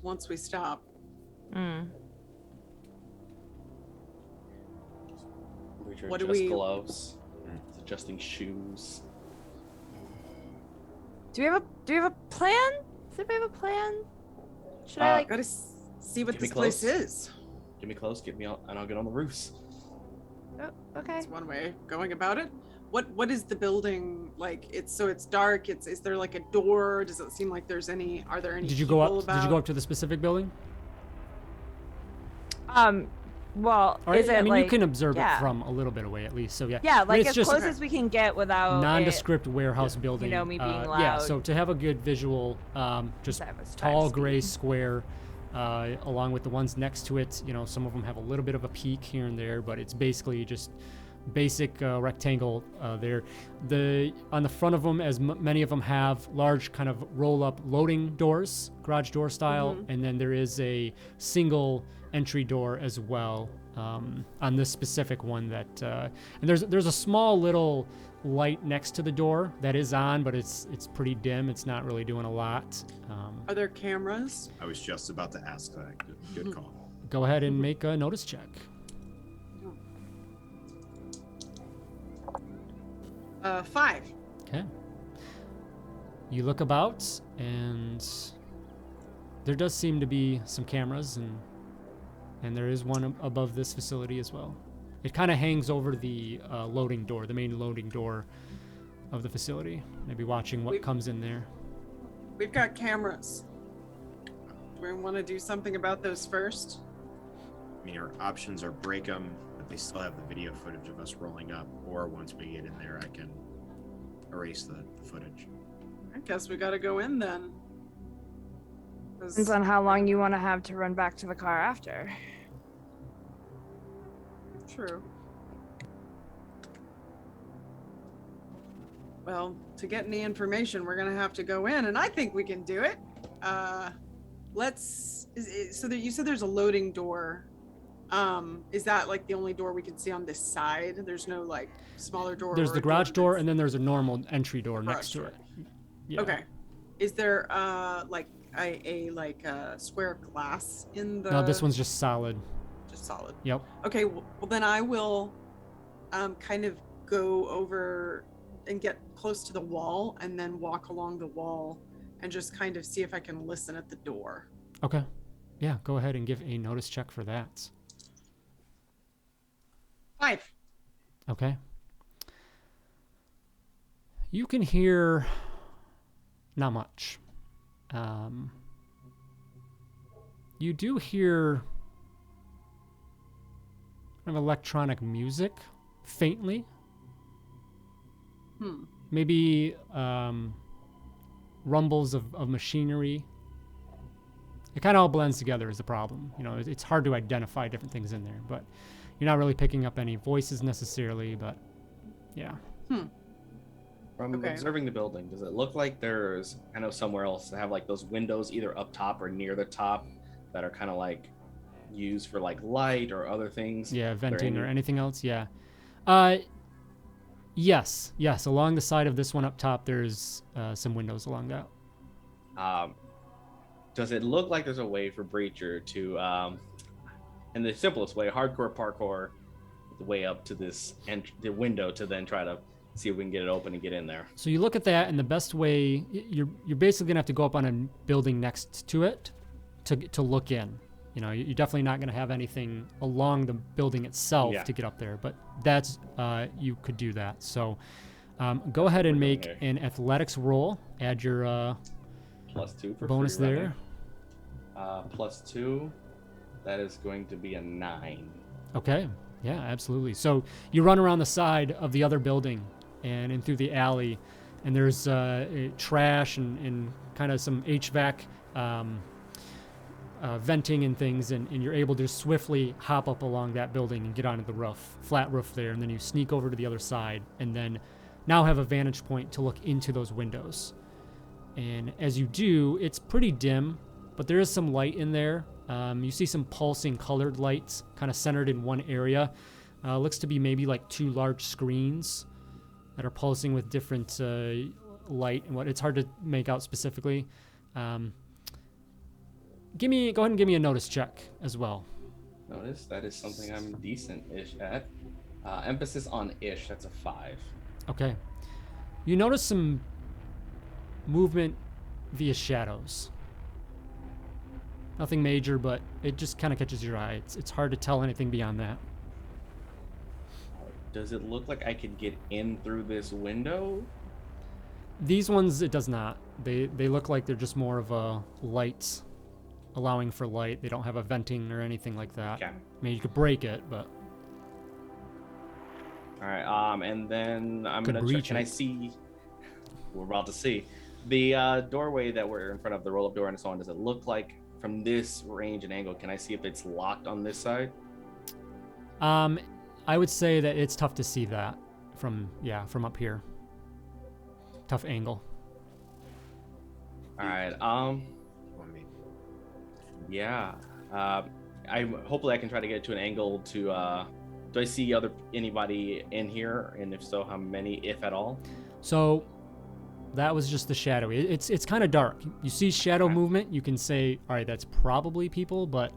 B: once we stop.
C: What do we? Gloves, adjusting shoes.
E: Do we have a plan? Does anybody have a plan? Should I
B: Gotta see what this place is.
C: Get me close, get me out, and I'll get on the roofs.
E: Oh, okay.
B: That's one way of going about it. What is the building like? It's dark. Is there a door? Does it seem like there's any? Are there any?
A: Did you go up to the specific building?
E: Well,
A: Or,
E: is it
A: you can observe
E: yeah.
A: it from a little bit away at least. So yeah.
E: Yeah,
A: it's
E: as
A: just
E: close as we can get without
A: nondescript warehouse building.
E: me being loud.
A: Yeah, so to have a good visual, just tall gray square, along with the ones next to it. Some of them have a little bit of a peak here and there, but it's basically just basic rectangle there. On the front of them, as many of them have large kind of roll-up loading doors, garage door style, and then there is a single entry door as well on this specific one that and there's a small little light next to the door that is on, but it's pretty dim. It's not really doing a lot.
B: Are there cameras?
D: I was just about to ask that. Good call.
A: Go ahead and make a notice check.
B: 5.
A: Okay. You look about, and there does seem to be some cameras, and there is one above this facility as well. It kind of hangs over the loading door, the main loading door of the facility. Maybe watching what comes in there.
B: We've got cameras. Do we want to do something about those first?
D: I mean, our options are break them, but they still have the video footage of us rolling up, or once we get in there, I can erase the footage.
B: I guess we gotta go in then.
E: Depends on how long you want to have to run back to the car after.
B: True. Well, to get any information, we're gonna have to go in, and I think we can do it. You said there's a loading door. Is that the only door we can see on this side? There's no smaller door.
A: There's the garage door, and then there's a normal entry door next to it. Yeah.
B: Okay. Is there a square glass in the?
A: No, this one's just solid.
B: Just solid.
A: Yep.
B: Okay. Well, then I will, kind of go over and get close to the wall, and then walk along the wall, and just kind of see if I can listen at the door.
A: Okay. Yeah. Go ahead and give a notice check for that.
B: 5.
A: Okay. You can hear not much. You do hear kind of electronic music faintly. Maybe rumbles of machinery. It kind of all blends together is the problem. You know, it's hard to identify different things in there, but you're not really picking up any voices necessarily, but yeah.
C: From observing the building, does it look like there's kind of somewhere else to have like those windows either up top or near the top that are kind of like used for like light or other things?
A: Yeah, venting
C: any-
A: or anything else, yeah. Yes. Along the side of this one up top, there's some windows along that.
C: Does it look like there's a way for Breacher to, in the simplest way, hardcore parkour, the way up to this the window to then try to see if we can get it open and get in there?
A: So you look at that, and the best way, you're basically gonna have to go up on a building next to it to look in. You know, you're definitely not gonna have anything along the building itself to get up there, but that's you could do that. So go ahead and make an athletics roll. Add your
C: +2 for
A: bonus
C: free
A: there.
C: +2. That is going to be a 9.
A: Okay. Yeah, absolutely. So you run around the side of the other building and in through the alley, and there's trash and kind of some HVAC venting and things, and you're able to swiftly hop up along that building and get onto the roof, flat roof there, and then you sneak over to the other side, and then now have a vantage point to look into those windows. And as you do, it's pretty dim, but there is some light in there. You see some pulsing colored lights kind of centered in one area. Looks to be maybe like 2 large screens that are pulsing with different light and what it's hard to make out specifically. Go ahead and give me a notice check as well.
C: Notice, that is something I'm decent-ish at. Emphasis on ish, that's a 5.
A: Okay. You notice some movement via shadows. Nothing major, but it just kind of catches your eye. It's hard to tell anything beyond that.
C: Does it look like I could get in through this window?
A: These ones, it does not. They look like they're just more of a lights, allowing for light. They don't have a venting or anything like that.
C: Okay.
A: I mean, you could break it, but
C: All right. And then I'm
A: Could
C: gonna check.
A: breach
C: Can I
A: it.
C: see? We're about to see the doorway that we're in front of, the roll-up door and so on. Does it look like from this range and angle? Can I see if it's locked on this side?
A: I would say that it's tough to see that from up here. Tough angle.
C: All right. Yeah. Hopefully I can try to get to an angle to. Do I see anybody in here? And if so, how many, if at all?
A: So that was just the shadow. It's kind of dark. You see shadow movement. You can say, all right, that's probably people, but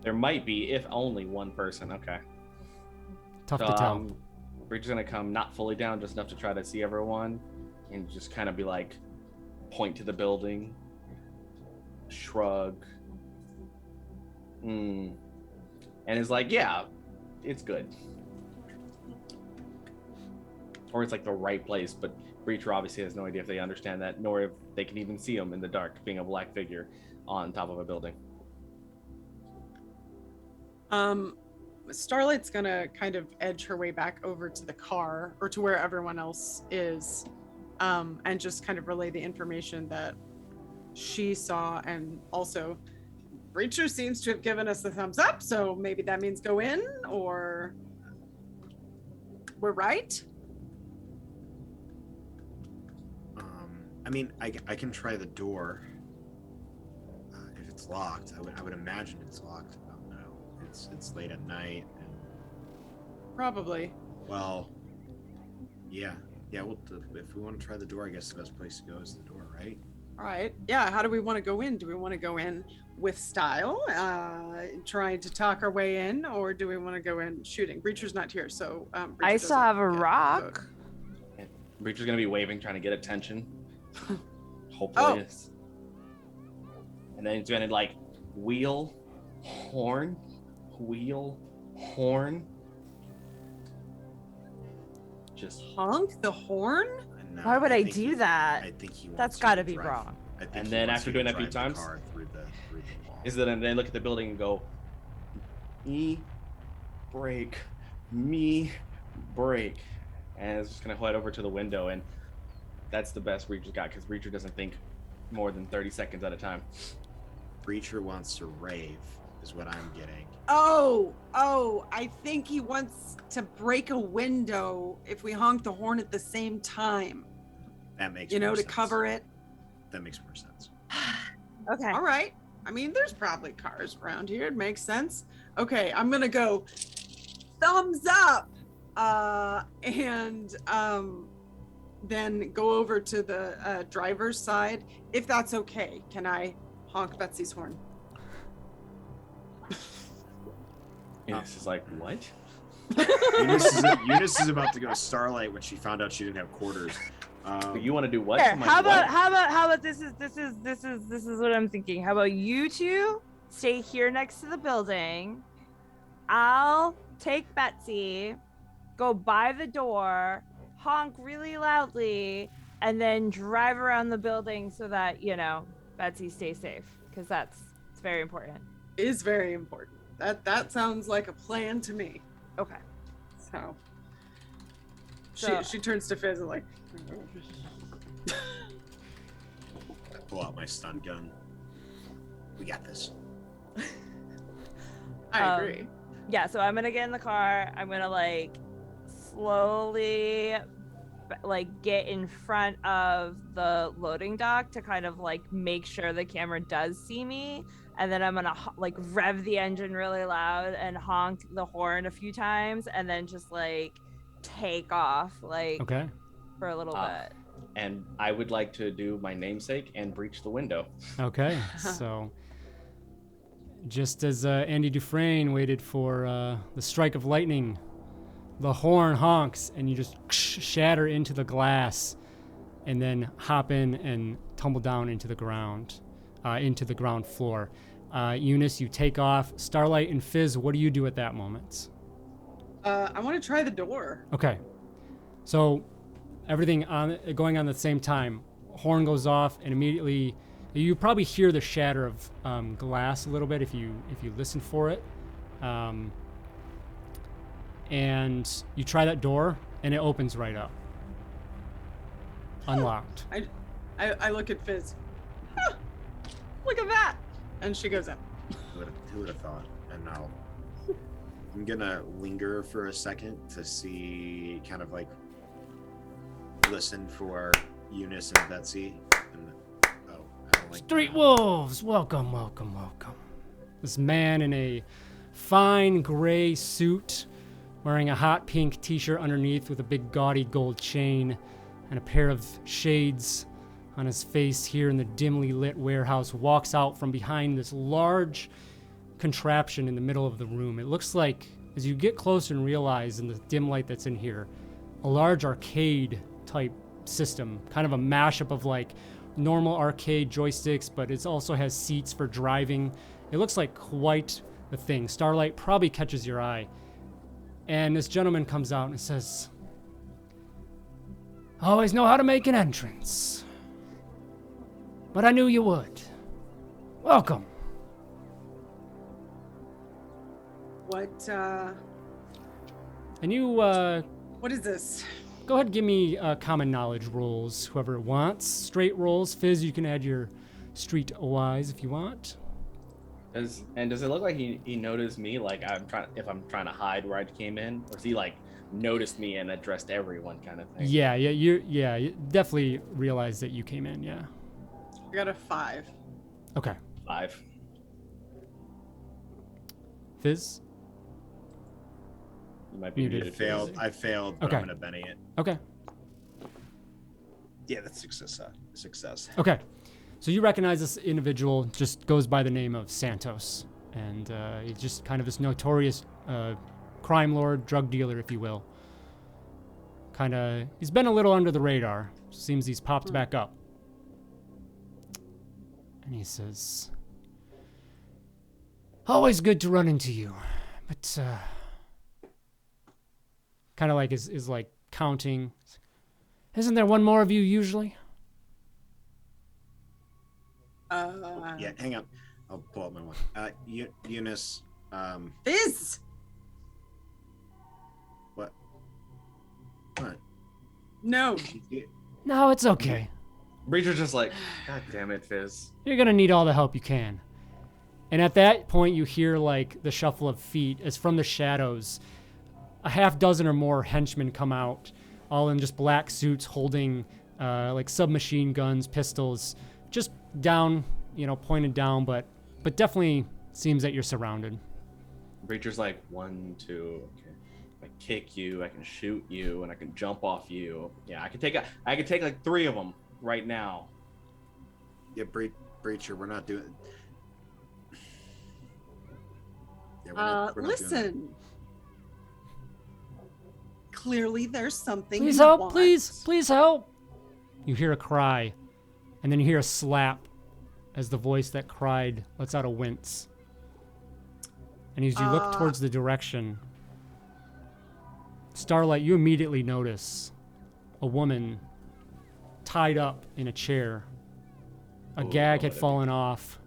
C: There might be, if only one person. Okay.
A: tough to tell.
C: We're just gonna come not fully down, just enough to try to see everyone, and just kind of be like, point to the building, shrug, and it's like, yeah, it's good. Or it's like the right place, but Breacher obviously has no idea if they understand that, nor if they can even see him in the dark, being a black figure on top of a building.
B: Starlight's gonna kind of edge her way back over to the car, or to where everyone else is, and just kind of relay the information that she saw. And also, Breacher seems to have given us the thumbs up, so maybe that means go in, or we're right.
D: I mean, I can try the door. If it's locked, I would imagine it's locked. I don't know. It's late at night. And,
B: Probably.
D: well, yeah. Well, if we want to try the door, I guess the best place to go is the door, right?
B: All right. Yeah. How do we want to go in? Do we want to go in with style, trying to talk our way in, or do we want to go in shooting? Breacher's not here, so Breacher
E: I still
B: doesn't
E: have a
B: get
E: rock.
B: vote.
C: Breacher's gonna be waving, trying to get attention. Hopefully.
B: Oh.
C: And then he's gonna like wheel, horn. Just
B: honk the horn?
D: No,
E: Why would I
D: think
E: do
D: he-
E: that?
D: I think he wants
E: That's
D: you
E: got to
D: to
E: be
D: drive-
E: wrong.
D: I think
C: And
D: he
C: then
D: wants
C: after
D: you to
C: doing that a few
D: drive the
C: times-
D: car through the wall.
C: is that, and they look at the building and go, me, brake, me, brake. And it's just gonna head over to the window, and that's the best Reacher's got, because Reacher doesn't think more than 30 seconds at a time.
D: Breacher wants to rave, is what I'm getting.
B: Oh, I think he wants to break a window if we honk the horn at the same time.
D: That makes
B: You know,
D: more
B: to
D: sense.
B: cover it.
D: That makes more sense.
E: Okay.
B: All right. I mean, there's probably cars around here. It makes sense. Okay, I'm gonna go thumbs up, and then go over to the driver's side. If that's okay, can I honk Betsy's horn?
C: Eunice is like, what?
D: Eunice is about to go to Starlight when she found out she didn't have quarters.
C: You want to do what?
E: Here,
C: I'm like,
E: how
C: what?
E: about this is what I'm thinking. How about you two stay here next to the building? I'll take Betsy, go by the door, honk really loudly, and then drive around the building so that, Betsy stays safe, because it's very important.
B: Is very important. That sounds like a plan to me.
E: Okay.
B: So
E: So-
B: she turns to Fizz and like,
D: I pull out my stun gun. We got this.
B: I agree.
E: Yeah, so I'm gonna get in the car. I'm gonna slowly get in front of the loading dock to kind of make sure the camera does see me, and then I'm gonna rev the engine really loud and honk the horn a few times, and then just take off
A: Okay.
E: for a little bit.
C: And I would like to do my namesake and breach the window.
A: Okay. So, just as Andy Dufresne waited for the strike of lightning, the horn honks, and you just shatter into the glass, and then hop in and tumble down into the ground floor. Eunice, you take off. Starlight and Fizz, what do you do at that moment?
B: I want to try the door.
A: Okay. So everything going on at the same time. Horn goes off, and immediately you probably hear the shatter of glass a little bit if you listen for it. And you try that door, and it opens right up. Unlocked.
B: I look at Fizz. Huh, look at that. And she goes in.
D: Who would have thought? And now I'm gonna linger for a second to see, kind of listen for Eunice and Betsy. And I don't like
A: Street
D: that.
A: Wolves, welcome. This man in a fine gray suit, wearing a hot pink t-shirt underneath with a big gaudy gold chain and a pair of shades on his face here in the dimly lit warehouse, walks out from behind this large contraption in the middle of the room. It looks like, as you get closer and realize in the dim light that's in here, a large arcade type system, kind of a mashup of normal arcade joysticks, but it also has seats for driving. It looks like quite the thing. Starlight probably catches your eye. And this gentleman comes out and says, "Always know how to make an entrance. But I knew you would. Welcome."
B: What
A: And you,
B: what is this?
A: go ahead and give me common knowledge rolls, whoever wants. Straight rolls. Fizz, you can add your street wise if you want.
C: Does it look like he noticed me? If I'm trying to hide where I came in, or is he noticed me and addressed everyone kind of thing?
A: Yeah, you definitely realize that you came in, yeah.
B: I got a 5.
A: Okay.
C: 5.
A: Fizz?
C: You might be
A: Muted.
C: muted.
D: I failed, but
A: Okay.
D: I'm gonna Benny it.
A: Okay.
D: Yeah, that's success.
A: Okay. So you recognize this individual, just goes by the name of Santos. And he's just kind of this notorious crime lord, drug dealer, if you will. He's been a little under the radar. Seems he's popped back up. And he says, "Always good to run into you. But, kind of is counting. Isn't there one more of you usually?
D: Yeah, hang on. I'll pull up my one. Eunice.
B: Fizz.
D: What? What?
B: No.
A: No, it's okay.
C: Breacher's just like, God damn it, Fizz.
A: You're gonna need all the help you can. And at that point, you hear like the shuffle of feet as from the shadows, a half dozen or more henchmen come out, all in just black suits, holding like submachine guns, pistols, just down, pointed down, but definitely seems that you're surrounded.
C: Breacher's like, 1, 2, okay. I can kick you, I can shoot you, and I can jump off you. Yeah, I can take like 3 of them right now.
D: Yeah, Breacher, we're not doing. Yeah, we're not doing
B: Listen. Clearly, there's something.
A: Please
B: you
A: help,
B: want.
A: please help. You hear a cry, and then you hear a slap as the voice that cried lets out a wince. And as you look towards the direction, Starlight, you immediately notice a woman tied up in a chair. A gag had fallen off.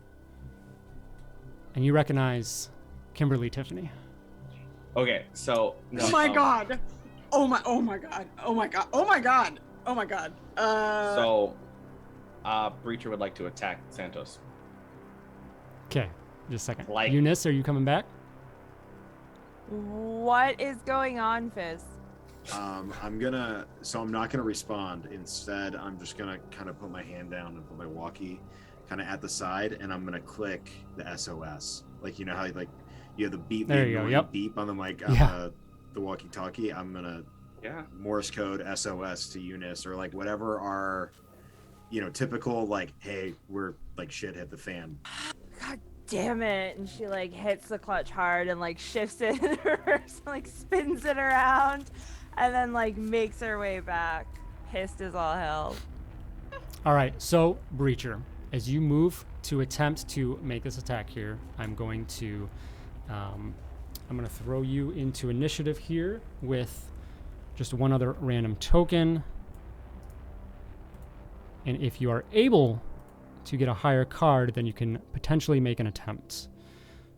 A: And you recognize Kimberly Tiffany.
C: Okay, so.
B: Oh my god. Oh my god. Oh my god. Oh my god. Oh my god.
C: So, Breacher would like to attack Santos.
A: Okay, just a second.
C: Like-
A: Eunice, are you coming back?
E: What is going on, Fizz?
D: I'm not gonna respond. Instead, I'm just gonna kind of put my hand down and put my walkie kind of at the side, and I'm gonna click the SOS. Like, you know how like you have the beep,
A: There you go, yep.
D: beep on the mic,
A: Yeah.
D: the walkie-talkie. I'm gonna
C: Yeah.
D: Morse code SOS to Eunice, or like whatever our, typical like, hey, we're like shit hit the fan.
E: God damn it. And she like hits the clutch hard and like shifts it in reverse, like spins it around, and then like makes her way back. Pissed as all hell.
A: All right, so Breacher, as you move to attempt to make this attack here, I'm going to throw you into initiative here with just one other random token. And if you are able to get a higher card, then you can potentially make an attempt.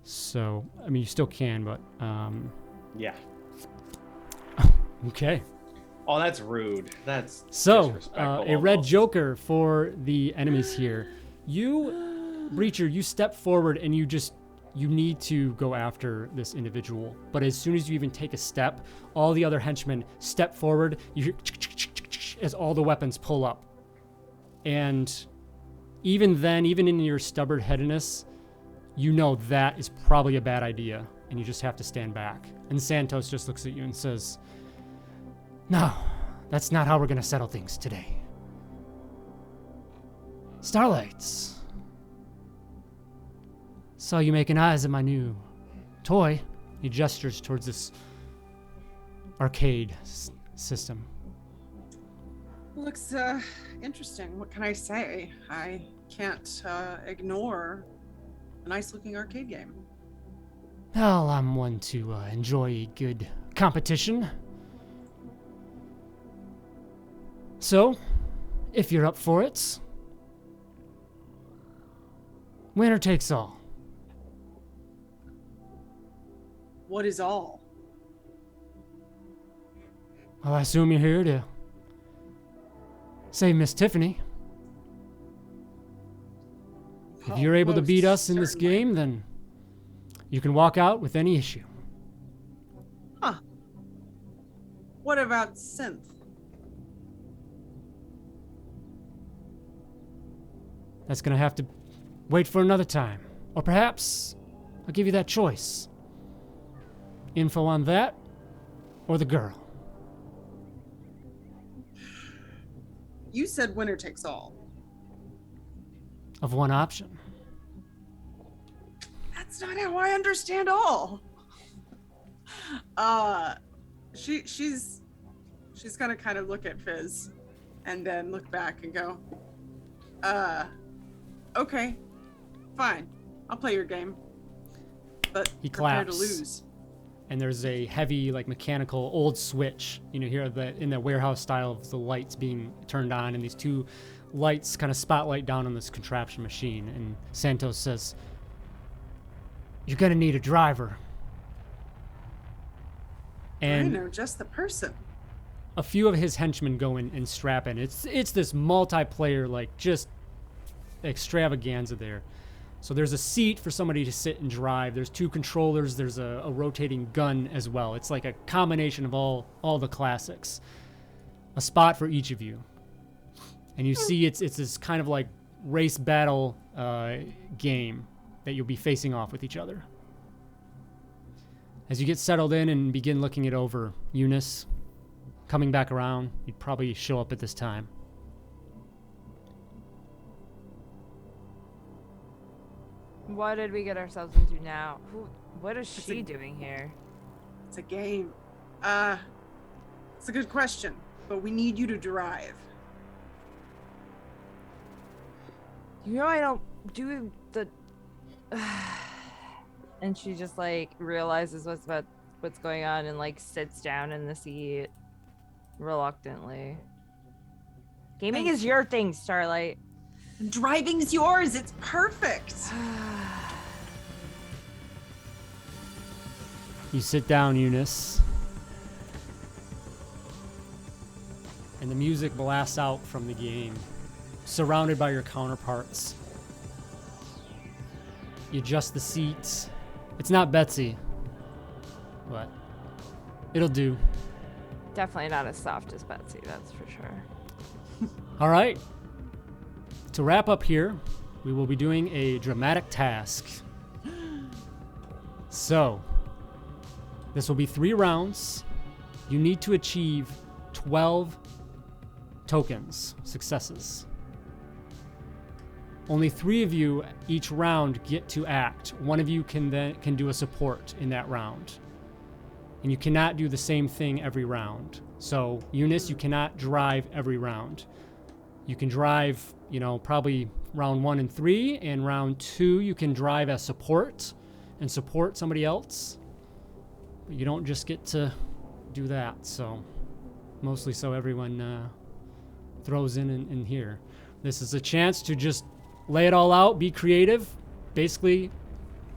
A: So, I mean, you still can, but
C: Yeah.
A: okay.
C: Oh, that's rude. That's
A: So,
C: disrespectful
A: a red
C: almost.
A: joker for the enemies here. You, Breacher, you step forward and you need to go after this individual. But as soon as you even take a step, all the other henchmen step forward. You hear as all the weapons pull up. And even then, even in your stubborn headedness, you know that is probably a bad idea. And you just have to stand back. And Santos just looks at you and says, "No, that's not how we're going to settle things today. Starlights. Saw you making eyes at my new toy." He gestures towards this arcade system.
B: Looks interesting. What can I say? I can't ignore a nice-looking arcade game.
A: Well, I'm one to enjoy a good competition. So, if you're up for it, winner takes all.
B: What is all?
A: Well, I assume you're here to save Miss Tiffany. If you're able to
B: most
A: beat us in this
B: certainly.
A: game, then you can walk out with any issue.
B: Huh. What about Synth?
A: That's gonna have to wait for another time. Or perhaps I'll give you that choice. Info on that, or the girl.
B: You said winner takes all.
A: Of one option.
B: That's not how I understand all. She's gonna kind of look at Fizz and then look back and go, okay, fine. I'll play your game. But
A: He
B: prepare to
A: claps.
B: lose.
A: and there's a heavy, like, mechanical old switch. You know, here in the warehouse style of the lights being turned on, and these two lights kind of spotlight down on this contraption machine. And Santos says, "You're gonna need a driver." And
B: I know just the person.
A: a few of his henchmen go in and strap in. It's this multiplayer, like, just extravaganza there. So there's a seat for somebody to sit and drive. There's 2 controllers. There's a rotating gun as well. It's like a combination of all the classics. A spot for each of you. And you see it's this kind of like race battle game that you'll be facing off with each other. As you get settled in and begin looking it over, Eunice, coming back around, you'd probably show up at this time.
E: What did we get ourselves into now? What is she doing here?
B: It's a game. It's a good question, but we need you to drive.
E: You know I don't do the. And she just like realizes what's going on and like sits down in the seat reluctantly. Gaming is your thing, Starlight.
B: Driving's yours. It's perfect.
A: You sit down, Eunice. And the music blasts out from the game, surrounded by your counterparts. You adjust the seats. It's not Betsy, but it'll do.
E: Definitely not as soft as Betsy, that's for sure.
A: All right. To wrap up here, we will be doing a dramatic task. So, this will be 3 rounds. You need to achieve 12 tokens, successes. Only 3 of you each round get to act. One of you can do a support in that round. And you cannot do the same thing every round. So, Eunice, you cannot drive every round. You can drive, probably round 1 and 3, and round 2 you can drive as support and support somebody else. But you don't just get to do that. So, mostly so everyone throws in here. This is a chance to just lay it all out, be creative. Basically,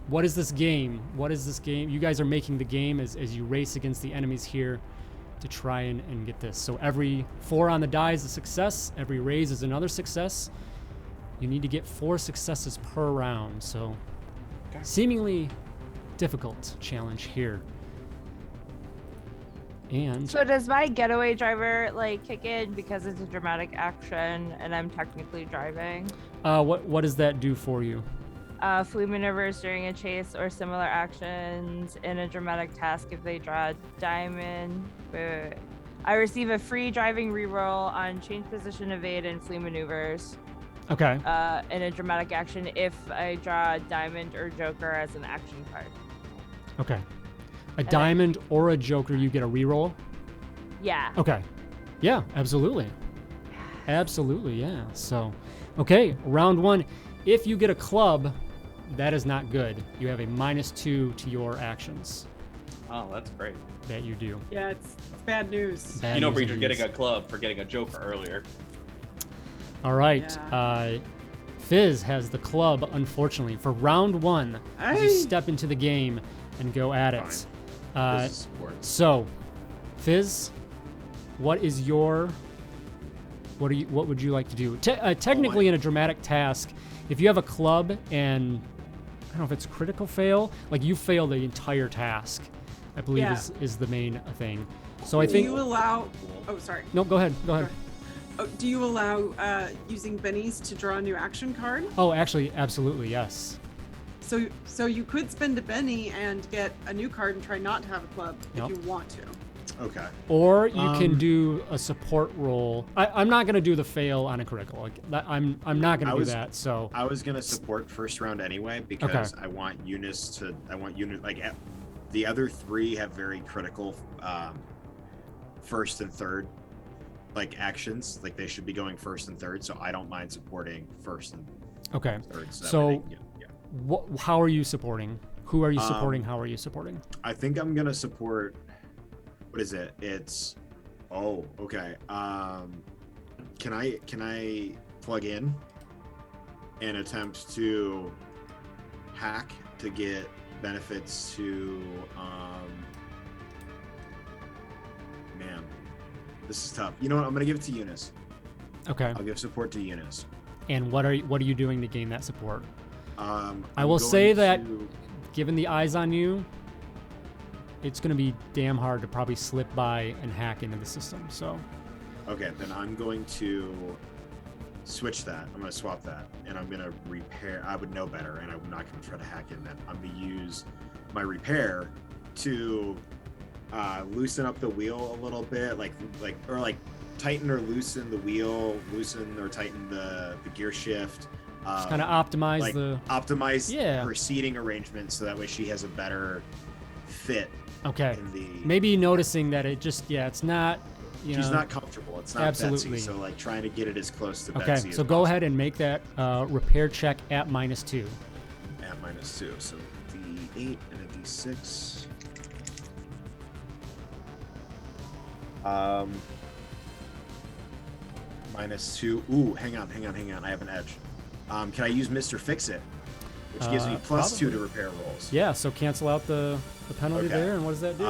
A: what is this game? What is this game? You guys are making the game as you race against the enemies here to try and get this. So every 4 on the die is a success. Every raise is another success. You need to get 4 successes per round. So seemingly difficult challenge here. And
E: So does my getaway driver like kick in because it's a dramatic action and I'm technically driving?
A: what does that do for you?
E: Flee maneuvers during a chase or similar actions in a dramatic task if they draw a diamond. Wait. I receive a free driving reroll on change position, evade, and flee maneuvers.
A: Okay.
E: In a dramatic action if I draw a diamond or joker as an action card.
A: Okay. A diamond or a joker, you get a reroll?
E: Yeah.
A: Okay. Yeah, absolutely. Absolutely, yeah. So, okay, round 1. If you get a club, that is not good. You have a -2 to your actions
C: Oh, that's great.
A: that you do.
B: Yeah, it's bad news.
A: Bad
C: You know,
A: news
C: Breacher
A: indeed.
C: getting a club for getting a joker earlier.
A: All right.
B: Yeah.
A: Fizz has the club, unfortunately. For round 1, as you
B: Hey.
A: step into the game and go at it.
D: This is sport.
A: So, Fizz, what would you like to do? Technically, in a dramatic task, if you have a club and I don't know if it's critical fail, like you fail the entire task, I believe
B: Yeah.
A: is the main thing. So I
B: Do
A: think
B: you allow? Oh, sorry.
A: no, go ahead.
B: Oh, do you allow using bennies to draw a new action card?
A: Oh, actually, absolutely, yes.
B: So you could spend a Benny and get a new card and try not to have a club
A: Yep.
B: if you want to.
D: Okay.
A: Or you can do a support roll. I'm not gonna do the fail on a critical. I'm not gonna do that. So
D: I was gonna support first round anyway because I want Eunice like the other 3 have very critical first and third like actions. Like they should be going first and third. So I don't mind supporting first and
A: okay.
D: third.
A: So
D: yeah.
A: how are you supporting? Who are you supporting? How are you supporting?
D: I think I'm gonna support. What is it? It's. Oh, okay. Can I plug in and attempt to hack to get benefits to? Man, this is tough. You know what? I'm gonna give it to Eunice.
A: Okay.
D: I'll give support to Eunice.
A: And what are you doing to gain that support? I
D: I'm
A: will
D: going
A: say that,
D: to-
A: given the eyes on you, it's going to be damn hard to probably slip by and hack into the system. So,
D: Okay, then I'm going to switch that. I'm going to swap that, and I'm going to repair. I would know better, and I'm not going to try to hack in that. I'm going to use my repair to loosen up the wheel a little bit, like tighten or loosen the wheel, loosen or tighten the gear shift.
A: just kind of optimize
D: like
A: the.
D: optimize
A: Yeah.
D: her seating arrangement so that way she has a better fit
A: Okay.
D: in the.
A: Maybe noticing that it just, it's not,
D: She's not comfortable. It's not
A: Absolutely.
D: Betsy, so like trying to get it as close to
A: Okay,
D: Betsy
A: so
D: as
A: go
D: possible.
A: ahead and make that repair check at -2.
D: At -2, so D8 and a D6. -2. Ooh, hang on. I have an edge. Can I use Mr. Fix-It? Which gives me +2
A: probably.
D: to repair rolls.
A: Yeah, so cancel out the penalty
D: Okay.
A: there, and what does that do?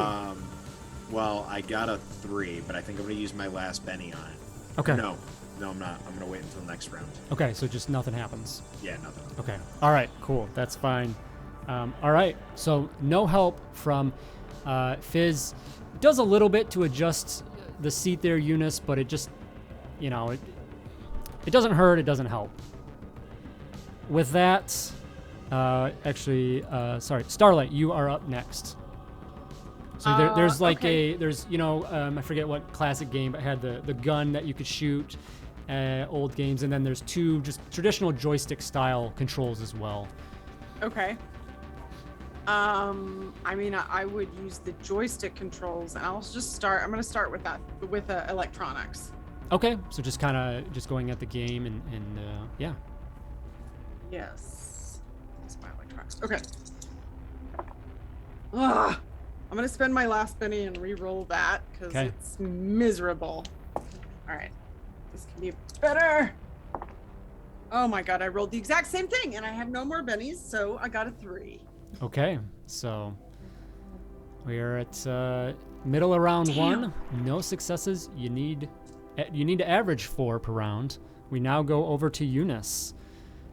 D: Well, I got a 3, but I think I'm going to use my last Benny on it.
A: Okay.
D: No, I'm not. I'm going to wait until next round.
A: Okay, so just nothing happens.
D: Yeah, nothing.
A: Okay. All right. Cool. That's fine. All right. So no help from Fizz. Does a little bit to adjust the seat there, Eunice, but it just, it doesn't hurt. It doesn't help. With that, sorry, Starlight, you are up next. So there's like
B: okay.
A: I forget what classic game, but had the gun that you could shoot, old games, and then there's 2 just traditional joystick style controls as well.
B: Okay. I mean, I would use the joystick controls, and I'll just start. I'm going to start with that, with electronics.
A: Okay, so just kind of just going at the game and yeah.
B: Yes. That's my electronics. Okay. Ugh. I'm going to spend my last penny and re-roll that because
A: Okay.
B: it's miserable. All right. This can be better. Oh my god, I rolled the exact same thing, and I have no more bennies, so I got a 3.
A: Okay, so we are at middle of round
B: Damn.
A: 1. No successes. You need to average 4 per round. We now go over to Eunice.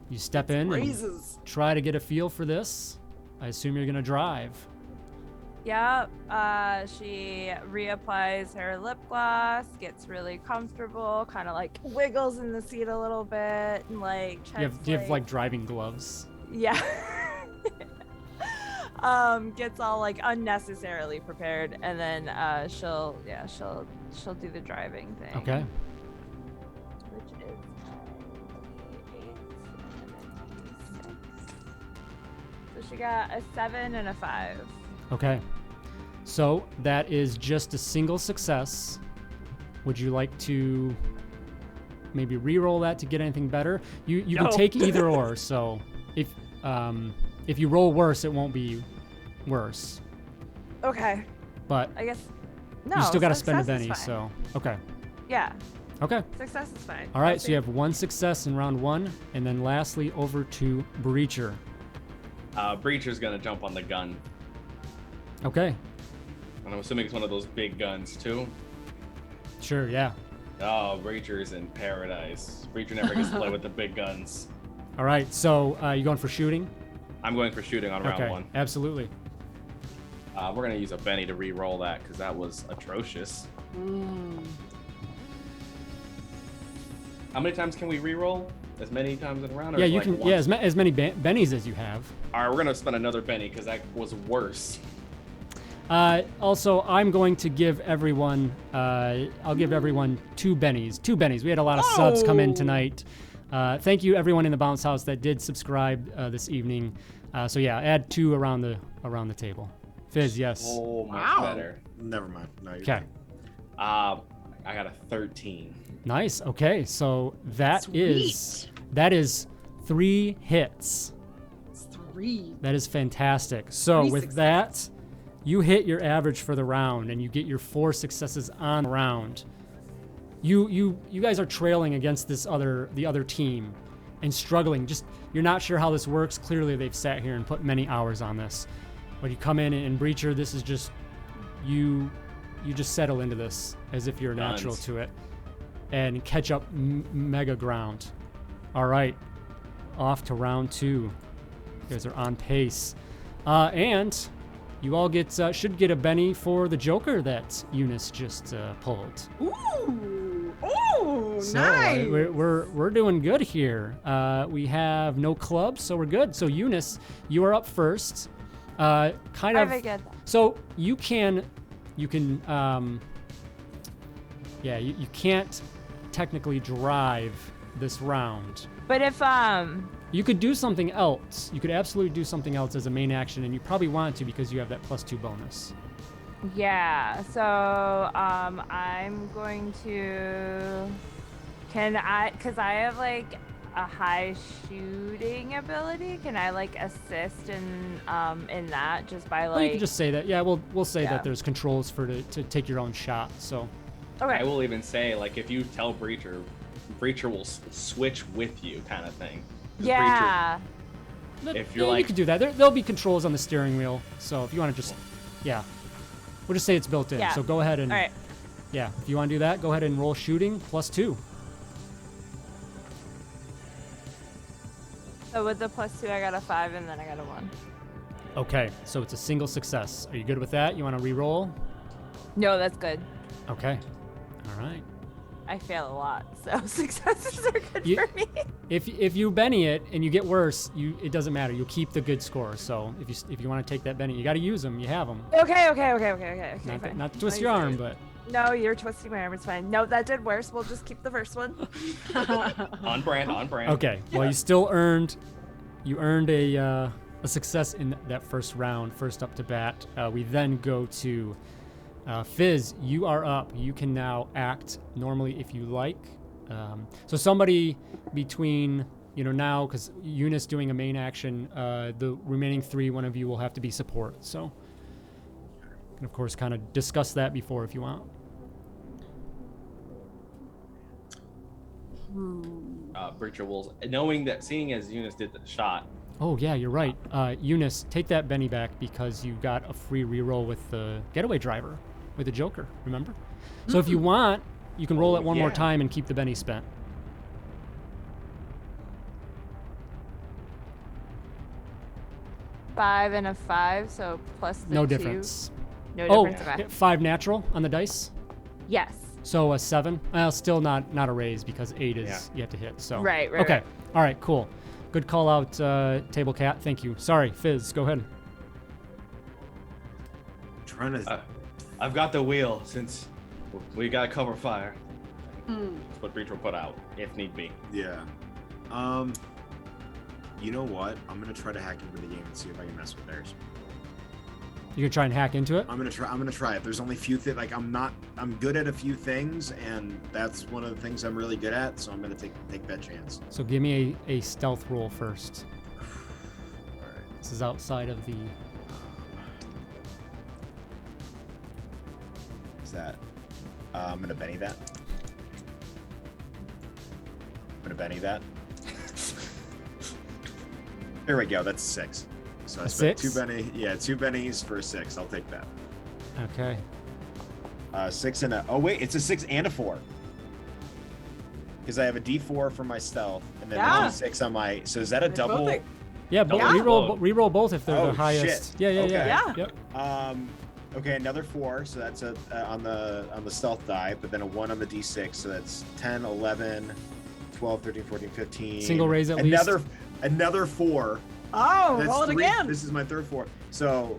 A: You step in and
B: Raises.
A: try to get a feel for this. I assume you're gonna drive.
E: Yep. She reapplies her lip gloss, gets really comfortable, kind of like wiggles in the seat a little bit, and like checks.
A: Do you have like driving gloves?
E: Yeah. Gets all like unnecessarily prepared, and then she'll do the driving thing.
A: Okay.
E: Which is 8 and then 6. So she got a 7 and a 5.
A: Okay. So that is just a single success. Would you like to maybe re-roll that to get anything better? You
E: No.
A: can take either or. So if you roll worse, it won't be worse.
E: Okay.
A: But
E: I guess. No.
A: you still got to spend a
E: success is
A: penny.
E: fine.
A: So okay.
E: Yeah.
A: Okay.
E: Success is fine.
A: All right. So you have 1 success in round 1, and then lastly over to Breacher.
C: Breacher's gonna jump on the gun.
A: Okay.
C: And I'm assuming it's one of those big guns too.
A: Sure. Yeah.
C: Oh, Breacher's in paradise. Breacher never gets to play with the big guns.
A: All right. So you going for shooting?
C: I'm going for shooting on round
A: Okay.
C: 1.
A: Absolutely.
C: We're gonna use a Benny to re-roll that because that was atrocious. How many times can we re-roll? As many times in a round? Or
A: Yeah,
C: is it
A: you
C: like
A: can.
C: once?
A: Yeah, as many bennies as you have.
C: All right, we're gonna spend another Benny because that was worse.
A: Also, I'm going to give everyone. I'll give everyone 2 bennies. 2 bennies. We had a lot of subs come in
B: Oh.
A: tonight. Thank you, everyone in the bounce house that did subscribe this evening. So yeah, add 2 around the table. Fizz, yes.
C: Oh, much
B: Wow.
C: better.
D: Never mind. No, you're
A: Okay.
C: I got a 13.
A: Nice. Okay, so that is
B: Sweet.
A: 3 hits.
B: It's 3.
A: That is fantastic. So
B: Three
A: with
B: successes.
A: that, you hit your average for the round, and you get your 4 successes on the round. You guys are trailing against the other team, and struggling. Just you're not sure how this works. Clearly, they've sat here and put many hours on this. When you come in and Breacher, this is just you just settle into this as if you're natural
C: Tons.
A: to it, and catch up mega ground. All right, off to round 2. You guys are on pace, and you all should get a Benny for the Joker that Eunice just pulled.
B: Ooh. Oh,
A: So
B: nice.
A: we're doing good here. We have no clubs, so we're good. So Eunice, you are up first.
E: I forget that.
A: So you can you can't technically drive this round.
E: But if
A: You could do something else. You could absolutely do something else as a main action, and you probably want to because you have that +2 bonus.
E: yeah, so I'm going to. Can I? Cause I have like a high shooting ability. Can I like assist in that just by
A: Well, you
E: like?
A: can just say that. Yeah, we'll say
E: Yeah.
A: that there's controls to take your own shot. So
C: I
E: Okay.
C: will even say, like, if you tell Breacher, Breacher will switch with you, kind of thing. 'Cause
E: Yeah.
C: If you're
A: yeah, you
C: like-
A: could do that. There'll be controls on the steering wheel. So if you want to just, yeah, we'll just say it's built in.
E: Yeah.
A: So go ahead and
E: All right.
A: yeah, if you want to do that, go ahead and roll shooting +2.
E: So with the +2, I got a 5, and then I got a 1.
A: Okay, so it's a single success. Are you good with that? You want to re-roll?
E: No, that's good.
A: Okay. All right.
E: I fail a lot, so successes are good
A: You-
E: for me.
A: If you Benny it and you get worse, it doesn't matter. You'll keep the good score. So if you want to take that Benny, you got to use them. You have them.
E: Okay.
A: Not to twist
E: Oh,
A: your
E: you
A: arm,
E: said
A: but
E: No, you're twisting my arm. It's fine. No, that did worse. We'll just keep the first one.
C: On brand, on brand.
A: okay. Well, you still earned a success in that first round, first up to bat. We then go to Fizz. You are up. You can now act normally if you like. So somebody between now, because Eunice doing a main action, the remaining 3, one of you will have to be support. So, and of course, kind of discuss that before if you want.
C: Breacher will, knowing that, seeing as Eunice did the shot,
A: Oh yeah, you're right. Eunice, take that Benny back because you got a free reroll with the getaway driver, with the Joker. Remember? So if you want, you can roll it one more
C: yeah.
A: time and keep the Benny spent.
E: Five and a 5, so plus the
A: No
E: 2.
A: difference.
E: No
A: Oh,
E: difference. Okay.
A: 5 natural on the dice.
E: Yes.
A: So a 7. Still not a raise because 8 is
C: Yeah.
A: you have to hit. So
E: Right.
A: okay.
E: Right.
A: All right. Cool. Good call out, Table Cat. Thank you. Sorry, Fizz. Go ahead.
D: Trying to.
C: I've got the wheel since we got to cover fire.
B: Hmm.
C: That's what Breacher will put out, if need be.
D: Yeah. You know what? I'm gonna try to hack into the game and see if I can mess with theirs.
A: You can try and hack into it.
D: I'm gonna try it. There's only few things. Like I'm good at a few things, and that's one of the things I'm really good at. So I'm gonna take that chance.
A: So give me a stealth roll first.
D: All right.
A: This is outside of the.
D: Is that? I'm gonna Benny that. There we go. That's 6. So I
A: A
D: spent
A: 6?
D: 2 bennies for a 6. I'll take that.
A: Okay.
D: 6 and a. Oh wait, it's a 6 and a 4. Because I have a D4 for my stealth, and then
B: Yeah.
D: a D6 on my. So is that a
B: Both
D: double?
B: are-
A: Yeah,
C: Double
A: reroll both if they're
D: Oh,
A: the highest.
D: shit.
A: Yeah.
D: Okay.
B: Yeah.
A: Yep.
D: Okay, another 4, so that's on the stealth die, but then a 1 on the D6, so that's 10, 11, 12, 13, 14, 15.
A: Single raise at least.
D: Another 4.
B: Oh,
D: That's
B: roll it
D: 3
B: again.
D: This is my third 4. So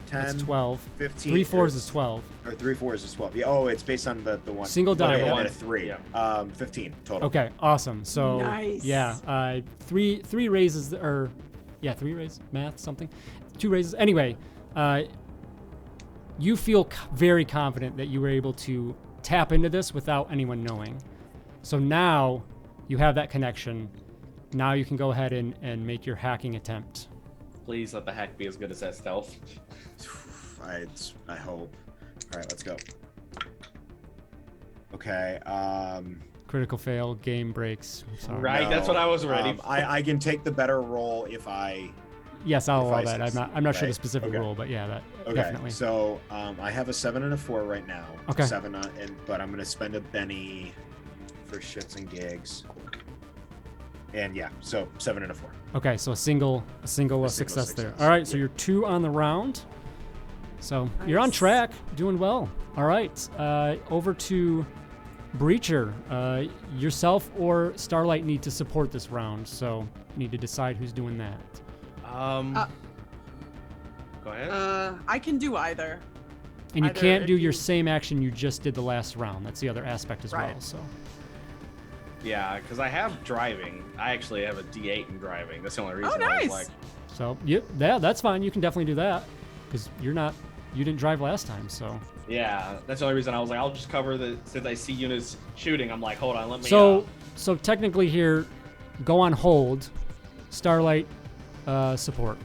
D: 10,
A: That's 12.
D: 15.
A: 3 4s is 12.
D: Or 3 4s is 12. Yeah, oh, it's based on the one.
A: Single die
D: Okay,
A: roll.
D: I had a 3.
C: Yeah.
D: 15 total.
A: Okay, awesome. So
B: Nice.
A: yeah, three raises or yeah, 3 raises, math something, 2 raises. Anyway, you feel very confident that you were able to tap into this without anyone knowing. So now you have that connection. Now you can go ahead and make your hacking attempt.
C: Please let the hack be as good as that stealth.
D: I hope. All right, let's go. Okay.
A: Critical fail, game breaks. I'm sorry.
C: Right, that's what I was ready for.
D: I can take the better roll if I.
A: Yes, I'll
D: If
A: allow
D: I
A: that.
D: succeed,
A: I'm not sure the
D: right?
A: specific
D: Okay.
A: rule, but yeah, that
D: Okay.
A: definitely.
D: So I have a 7 and a 4 right now.
A: Okay.
D: 7 but I'm gonna spend a Benny for shits and gigs. And yeah, so 7 and a 4.
A: Okay, so a single success there. All right, so
D: yeah.
A: you're 2 on the round. So you're on
B: Nice.
A: track, doing well. All right, over to Breacher. Yourself or Starlight need to support this round, so you need to decide who's doing that.
C: Go ahead.
B: I can do either.
A: And you
B: Either
A: can't
B: if
A: do your
B: you-
A: same action you just did the last round. That's the other aspect as well.
B: Right.
A: So
C: Yeah, because I have driving. I actually have a D8 in driving. That's the only reason.
B: Oh,
C: I
B: nice.
C: was like,
A: So yeah, that's fine. You can definitely do that because you didn't drive last time. So
C: yeah, that's the only reason I was like, I'll just cover the. Since I see units shooting, I'm like, hold on, let me.
A: so technically here, go on hold, Starlight, support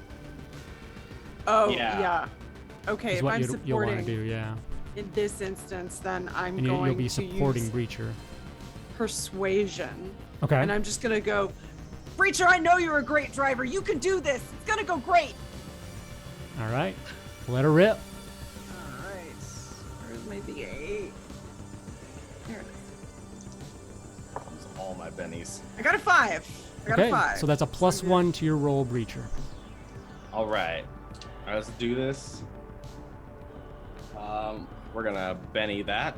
B: Oh,
C: Yeah.
B: yeah. Okay,
A: is
B: if
A: what
B: I'm
A: you'll want to
B: supporting
A: do. Yeah,
B: in this instance, then I'm
A: and
B: going
A: you'll be
B: to
A: supporting
B: use
A: Breacher.
B: persuasion.
A: Okay.
B: And I'm just gonna go, Breacher, I know you're a great driver. You can do this. It's gonna go great.
A: All right. Let her rip.
B: All right. Where's my D8? There it is.
C: Use all my bennies.
B: I got a 5. I got
A: Okay.
B: a 5.
A: So that's a +1 to your roll, Breacher.
C: All right, let's do this. We're gonna Benny that.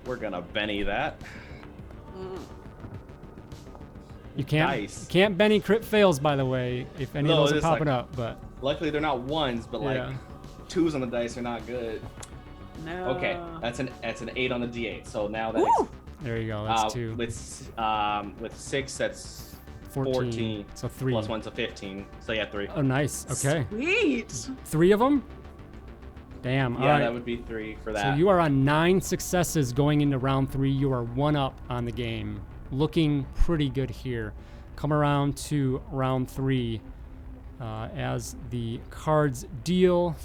C: We're gonna Benny that.
A: You
C: Nice.
A: can't Benny crit fails, by the way, if any
C: No,
A: of those are
C: it's
A: popping
C: like-
A: up. But
C: Luckily, they're not ones, but like
A: Yeah.
C: 2s on the dice are not good.
B: No.
C: Okay, that's an 8 on the D8. So now that's
B: Woo!
A: there you go. That's 2.
C: with 6, that's 14.
A: So 3.
C: Plus 1's a 15. So yeah, 3.
A: Oh, nice. Okay.
B: Sweet.
A: 3 of them. Damn. All
C: Yeah,
A: right.
C: that would be 3 for that.
A: So you are on 9 successes going into round 3. You are 1 up on the game. Looking pretty good here. Come around to round 3 as the cards deal.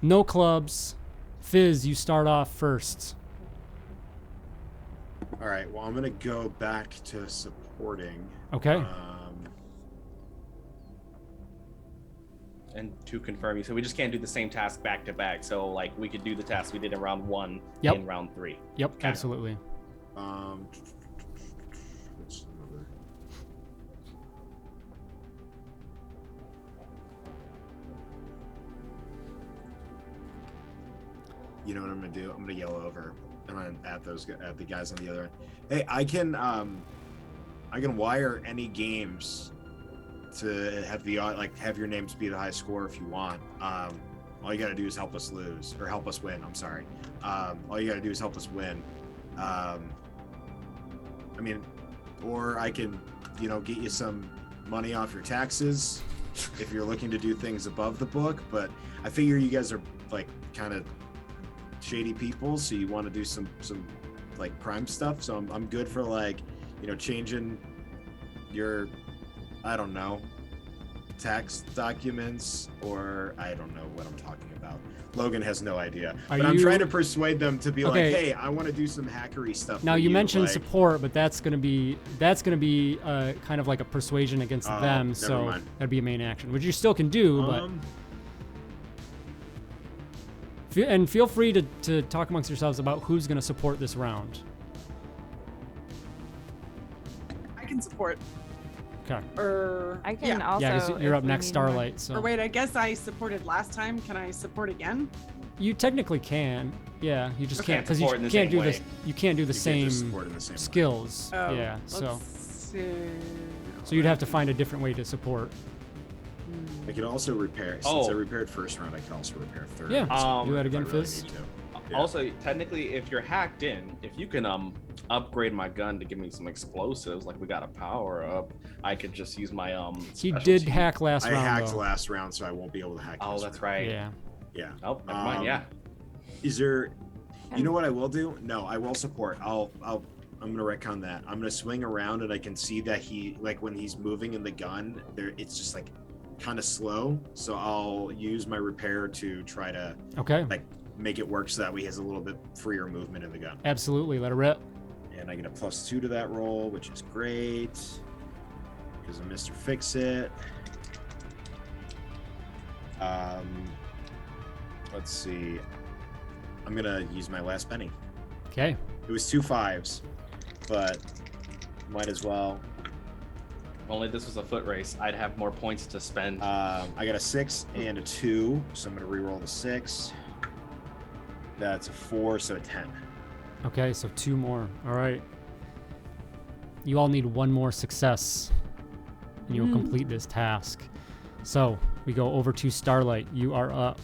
A: No clubs. Fizz, you start off first.
D: All right. Well, I'm gonna go back to supporting.
A: Okay.
C: And to confirm you, so we just can't do the same task back to back. So like we could do the task we did in round 1
A: Yep.
C: in round 3.
A: Yep, absolutely.
D: What's another? You know what I'm gonna do? I'm gonna yell over and I'm at the guys on the other end. Hey, I can wire any games to have have your names be the high score if you want. All you gotta do is help us lose or help us win. I'm sorry. All you gotta do is help us win. I mean, or I can, get you some money off your taxes if you're looking to do things above the book. But I figure you guys are like kind of shady people, so you want to do some like crime stuff. So I'm good for like, changing your, I don't know, tax documents, or I don't know what I'm talking about. Logan has no idea. But I'm trying to persuade them to be like, hey, I want to do some hackery stuff.
A: Now
D: for
A: you mentioned
D: like,
A: support, but that's gonna be kind of like a persuasion against them.
D: never
A: So
D: mind.
A: that'd be a main action, which you still can do. But feel free to talk amongst yourselves about who's gonna support this round.
B: I can support.
A: Okay.
B: Or
E: I can also.
A: Yeah, 'cause you're
E: if
A: up
E: we
A: next,
E: need more.
A: Starlight. So
B: Or wait, I guess I supported last time. Can I support again?
A: you technically can. Yeah, you just
B: Okay.
A: can't because you
C: Support in the
A: can't
C: same
A: do this.
C: way.
A: You can't do the
D: you can't
A: same
D: just support in the same way.
A: skills.
B: Oh,
A: Yeah. So
B: let's see.
A: so you'd have to find a different way to support.
D: I can also repair. Since
C: Oh.
D: I repaired first round, I can also repair third.
A: Yeah,
C: Um,
A: do that again,
D: if I really
A: Fizz.
D: need to. Yeah.
C: Also, technically, if you're hacked in, if you can upgrade my gun to give me some explosives, like we got a power up, I could just use my
A: He did
C: specialty.
A: hack last
D: I
A: round.
D: hacked
A: though.
D: last round, so I won't be able to hack.
C: Oh,
D: this
C: that's
D: round.
C: right.
A: Yeah.
D: Yeah.
C: Oh, never mind. Yeah.
D: Is there? You know what I will do? No, I will support. I'll I'm gonna retcon that. I'm gonna swing around and I can see that he, like when he's moving in the gun, there it's just like kind of slow. So I'll use my repair to try to like make it work so that way he has a little bit freer movement in the gun.
A: Absolutely, let it rip.
D: And I get a +2 to that roll, which is great because of Mr. Fix It. Let's see. I'm gonna use my last penny.
A: Okay.
D: It was 2 5s, but might as well.
C: If only this was a foot race, I'd have more points to spend.
D: I got a 6 and a 2, so I'm gonna re-roll the 6. That's a 4, so a 10.
A: Okay, so 2 more. All right. You all need 1 more success, and you will complete this task. So we go over to Starlight. You are up.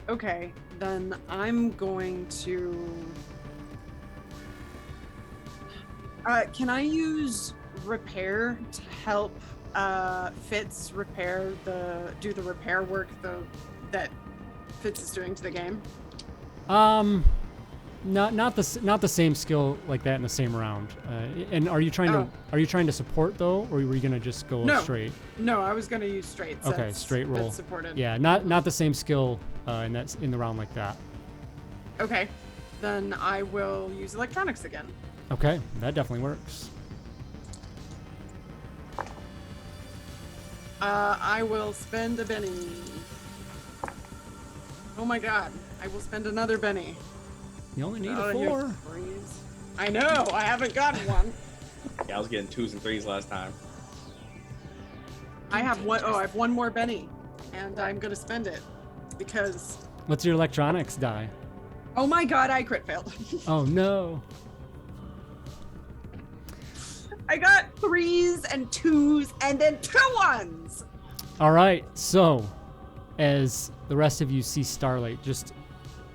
B: Okay, then I'm going to. Can I use repair to help Fitz do the repair work that Fitz is doing to the game?
A: Not the same skill like that in the same round. And are you trying to support though, or were you gonna just go straight?
B: No, I was gonna use straight.
A: Okay, straight roll.
B: That's supported.
A: Yeah, not the same skill in the round like that.
B: Okay, then I will use electronics again.
A: Okay, that definitely works.
B: I will spend a Benny. Oh my god, I will spend another Benny.
A: You only need a
B: Here's
A: 4.
B: threes. I know, I haven't gotten one.
C: Yeah, I was getting 2s and 3s last time.
B: I have one more Benny, and I'm gonna spend it because.
A: What's your electronics die?
B: Oh my god, I crit failed.
A: Oh no.
B: I got 3s and 2s and then 2 1s.
A: All right, so as the rest of you see Starlight just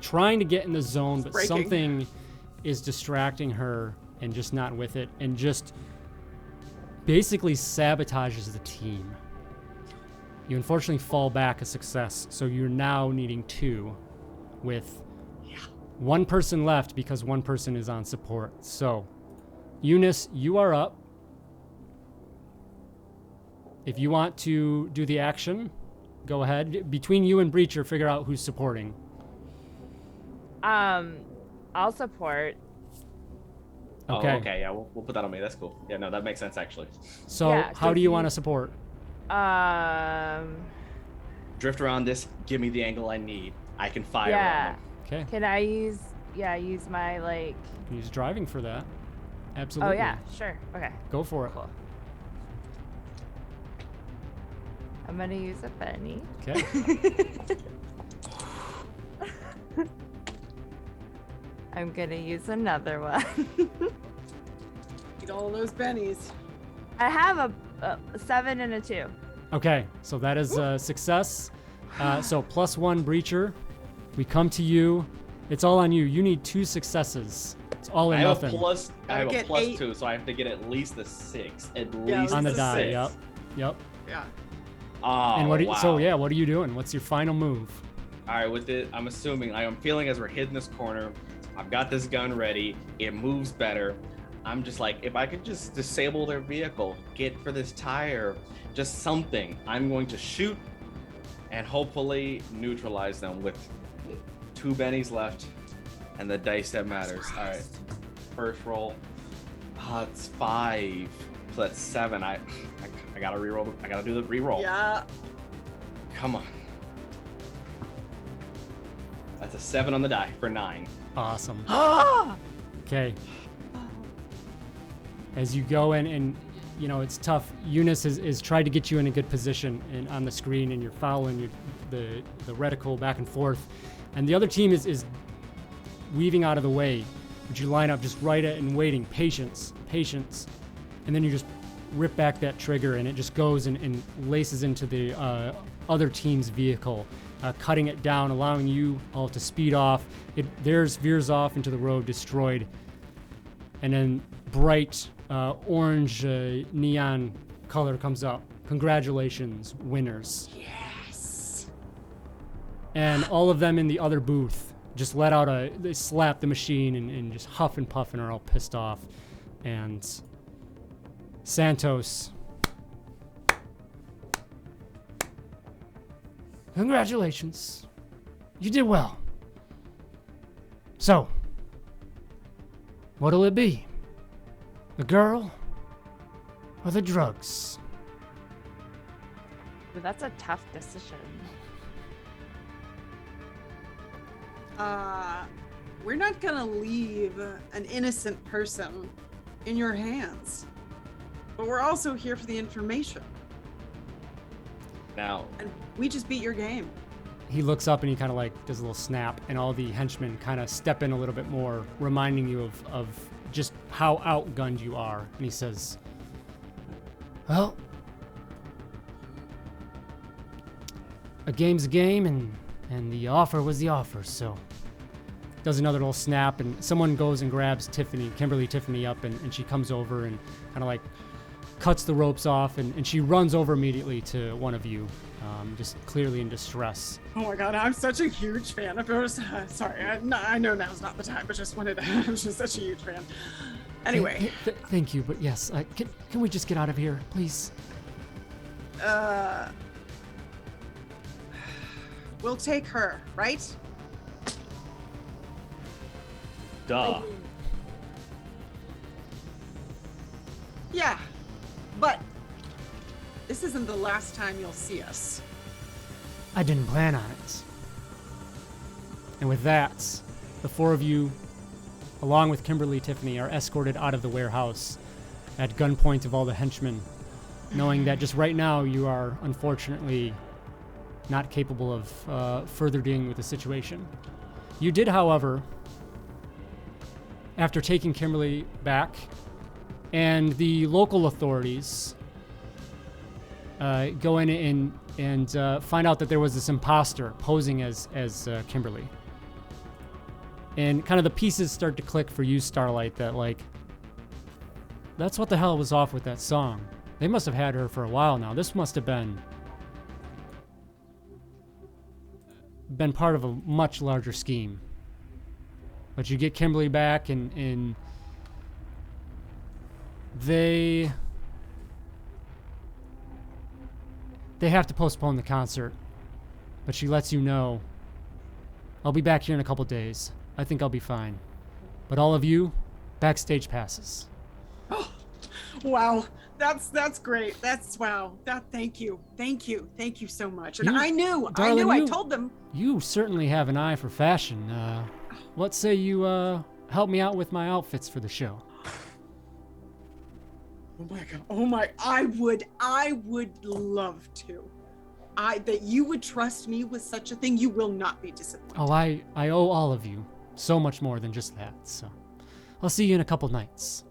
A: trying to get in the zone, but something is distracting her and just not with it, and just basically sabotages the team. You unfortunately fall back a success, so you're now needing 2 with 1 person left because 1 person is on support. So, Eunice, you are up. If you want to do the action, go ahead. Between you and Breacher, figure out who's supporting.
E: I'll support.
A: Okay.
C: Oh, okay, yeah, we'll put that on me. That's cool. Yeah, no, that makes sense actually.
A: So,
E: Yeah,
A: how do you want to support?
C: Drift around this, give me the angle I need. I can fire on
E: Yeah.
C: them.
A: Okay.
E: Can I use my like?
A: Use driving for that. Absolutely.
E: Oh yeah, sure. Okay.
A: Go for it.
E: Cool. I'm gonna use a Benny.
A: Okay.
E: I'm gonna use another one.
B: Eat all those bennies.
E: I have a 7 and a 2.
A: Okay, so that is a success. So +1 Breacher. We come to you. It's all on you. You need 2 successes. It's all or
C: I have
A: nothing.
C: I have a
B: get
C: +2, so I have to get at least a 6. At least
A: On the
C: a
A: die.
C: 6.
A: Yep.
B: Yeah.
C: Oh,
A: And what?
C: wow.
A: So yeah, what are you doing? What's your final move?
C: All right, with it, I'm assuming, I'm feeling as we're hitting this corner, I've got this gun ready. It moves better. I'm just like, if I could just disable their vehicle, get for this tire, just something, I'm going to shoot and hopefully neutralize them with 2 bennies left and the dice that matters. All right, first roll. It's 5. So that's 7. I gotta reroll. I gotta do the reroll.
B: Yeah.
C: Come on. That's a 7 on the die for 9.
A: Awesome.
E: Ah!
A: Okay. As you go in, and you know it's tough. Eunice is tried to get you in a good position on the screen, and you're following the reticle back and forth, and the other team is weaving out of the way. But you line up just right at and waiting, patience, and then you just rip back that trigger, and it just goes and laces into the other team's vehicle, cutting it down, allowing you all to speed off. Theirs veers off into the road, destroyed, and then bright orange neon color comes up. Congratulations, winners.
B: Yes.
A: And all of them in the other booth just they slap the machine and just huff and puff and are all pissed off. And Santos, congratulations. You did well. So, what'll it be? The girl or the drugs?
E: But that's a tough decision.
B: We're not gonna leave an innocent person in your hands. But we're also here for the information.
C: Now,
B: And we just beat your game.
A: He looks up and he kind of like does a little snap, and all the henchmen kind of step in a little bit more, reminding you of just how outgunned you are. And he says, well, a game's a game, and the offer was the offer, so. Does another little snap, and someone goes and grabs Kimberly Tiffany up, and she comes over and kind of like cuts the ropes off, and she runs over immediately to one of you, just clearly in distress.
B: Oh my god, I'm such a huge fan of yours. Sorry, I know now's not the time, but just wanted to, I'm just such a huge fan. Anyway.
A: Thank you, but yes, can we just get out of here, please?
B: We'll take her, right?
C: duh.
B: Yeah, but this isn't the last time you'll see us.
A: I didn't plan on it. And with that, the four of you, along with Kimberly Tiffany, are escorted out of the warehouse at gunpoint of all the henchmen, knowing that just right now you are unfortunately not capable of further dealing with the situation. You did, however, after taking Kimberly back, and the local authorities go in and find out that there was this imposter posing as Kimberly. And kind of the pieces start to click for you, Starlight, that like, that's what the hell was off with that song. They must have had her for a while now. This must have been part of a much larger scheme. But you get Kimberly back, and they have to postpone the concert. But she lets you know, I'll be back here in a couple days. I think I'll be fine. But all of you, backstage passes.
B: Oh, wow. That's great. Wow. Thank you so much. And
A: Darling,
B: I told them.
A: You certainly have an eye for fashion. What say you help me out with my outfits for the show?
B: Oh my god. I would love to. That you would trust me with such a thing. You will not be disappointed.
A: Oh, I owe all of you so much more than just that. So I'll see you in a couple nights.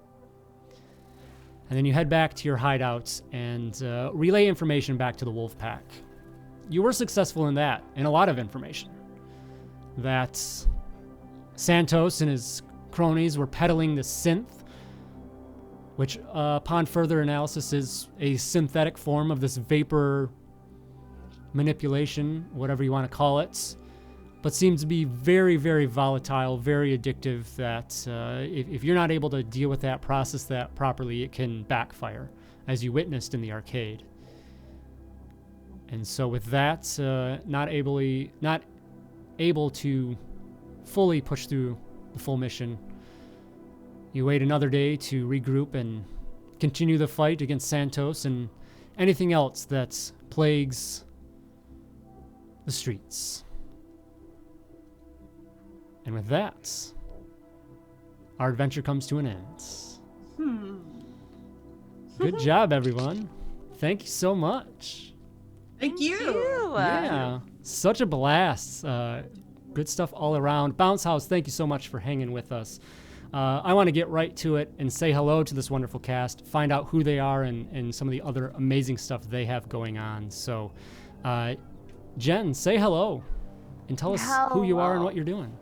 A: And then you head back to your hideouts and relay information back to the wolf pack. You were successful in that, and a lot of information. That Santos and his cronies were peddling the synth, which upon further analysis is a synthetic form of this vapor manipulation, whatever you want to call it, but seems to be very, very volatile, very addictive, that if you're not able to deal with that, process that properly, it can backfire, as you witnessed in the arcade. And so with that, not able to fully push through the full mission, you wait another day to regroup and continue the fight against Santos and anything else that plagues the streets. And with that, our adventure comes to an end. Good job, everyone. Thank you so much.
B: Thank you.
A: Yeah, such a blast. Good stuff all around. Bounce House, thank you so much for hanging with us. I want to get right to it and say hello to this wonderful cast, find out who they are and some of the other amazing stuff they have going on. So, Jen, say hello and tell us who you are and what you're doing.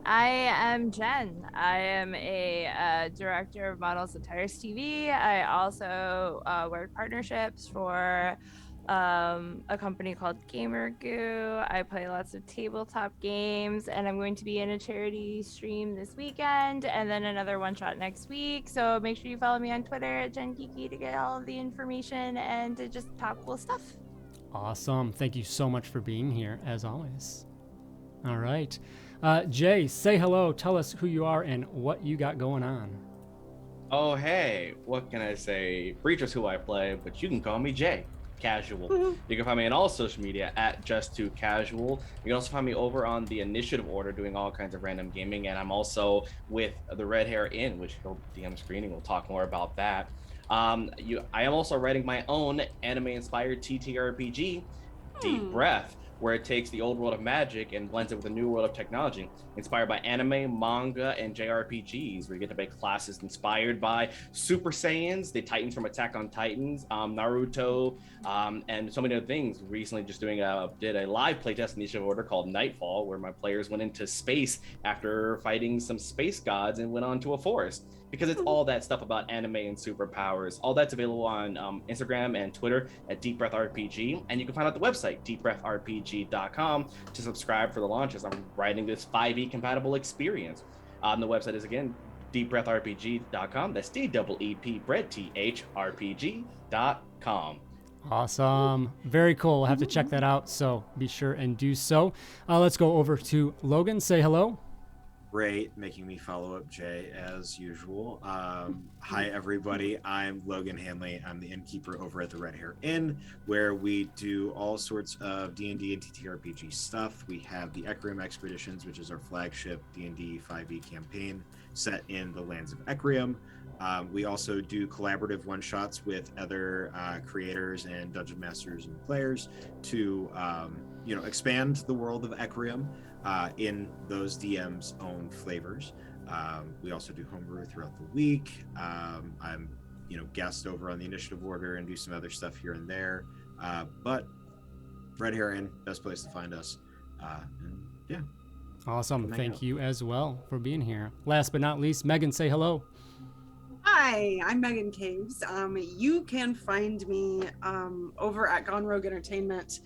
E: I am Jen. I am a director of Models and Tires TV. I also work partnerships for a company called Gamer Goo. I play lots of tabletop games, and I'm going to be in a charity stream this weekend, and then another one shot next week. So make sure you follow me on Twitter at JenGeeky to get all of the information and to just talk cool stuff.
A: Awesome. Thank you so much for being here, as always. All right. Jay, say hello. Tell us who you are and what you got going on.
C: Oh, hey, what can I say? Breacher's who I play, but you can call me Jay. Casual. You can find me on all social media at Just2Casual. You can also find me over on the Initiative Order doing all kinds of random gaming, and I'm also with the Red Hair Inn, which you'll DM screening. We'll talk more about that. I am also writing my own anime-inspired TTRPG, Deep Breath, where it takes the old world of magic and blends it with the new world of technology, inspired by anime, manga, and JRPGs, where you get to play classes inspired by Super Saiyans, the Titans from Attack on Titans, Naruto, and so many other things. Recently just did a live playtest in Initiative Order called Nightfall, where my players went into space after fighting some space gods and went on to a forest. Because it's all that stuff about anime and superpowers. All that's available on Instagram and Twitter at Deep Breath RPG. And you can find out the website, deepbreathrpg.com, to subscribe for the launches. I'm writing this 5e compatible experience. The website is, again, deepbreathrpg.com. That's DEEP bread, THRPG.com.
A: Awesome. Very cool. We'll have to check that out, so be sure and do so. Let's go over to Logan. Say hello.
D: Great, making me follow up Jay as usual. Hi everybody, I'm Logan Hanley. I'm the innkeeper over at the Red Hair Inn, where we do all sorts of D&D and TTRPG stuff. We have the Ecrium Expeditions, which is our flagship D&D 5e campaign set in the lands of Ecrium. We also do collaborative one-shots with other creators and dungeon masters and players to expand the world of Ecrium in those DM's own flavors. We also do homebrew throughout the week. I'm guest over on the Initiative Order and do some other stuff here and there. But Red Hair Inn, best place to find us. And yeah.
A: Awesome. Thank you as well for being here. Last but not least, Megan, say hello.
B: Hi, I'm Megan Caves. You can find me over at Gone Rogue Entertainment,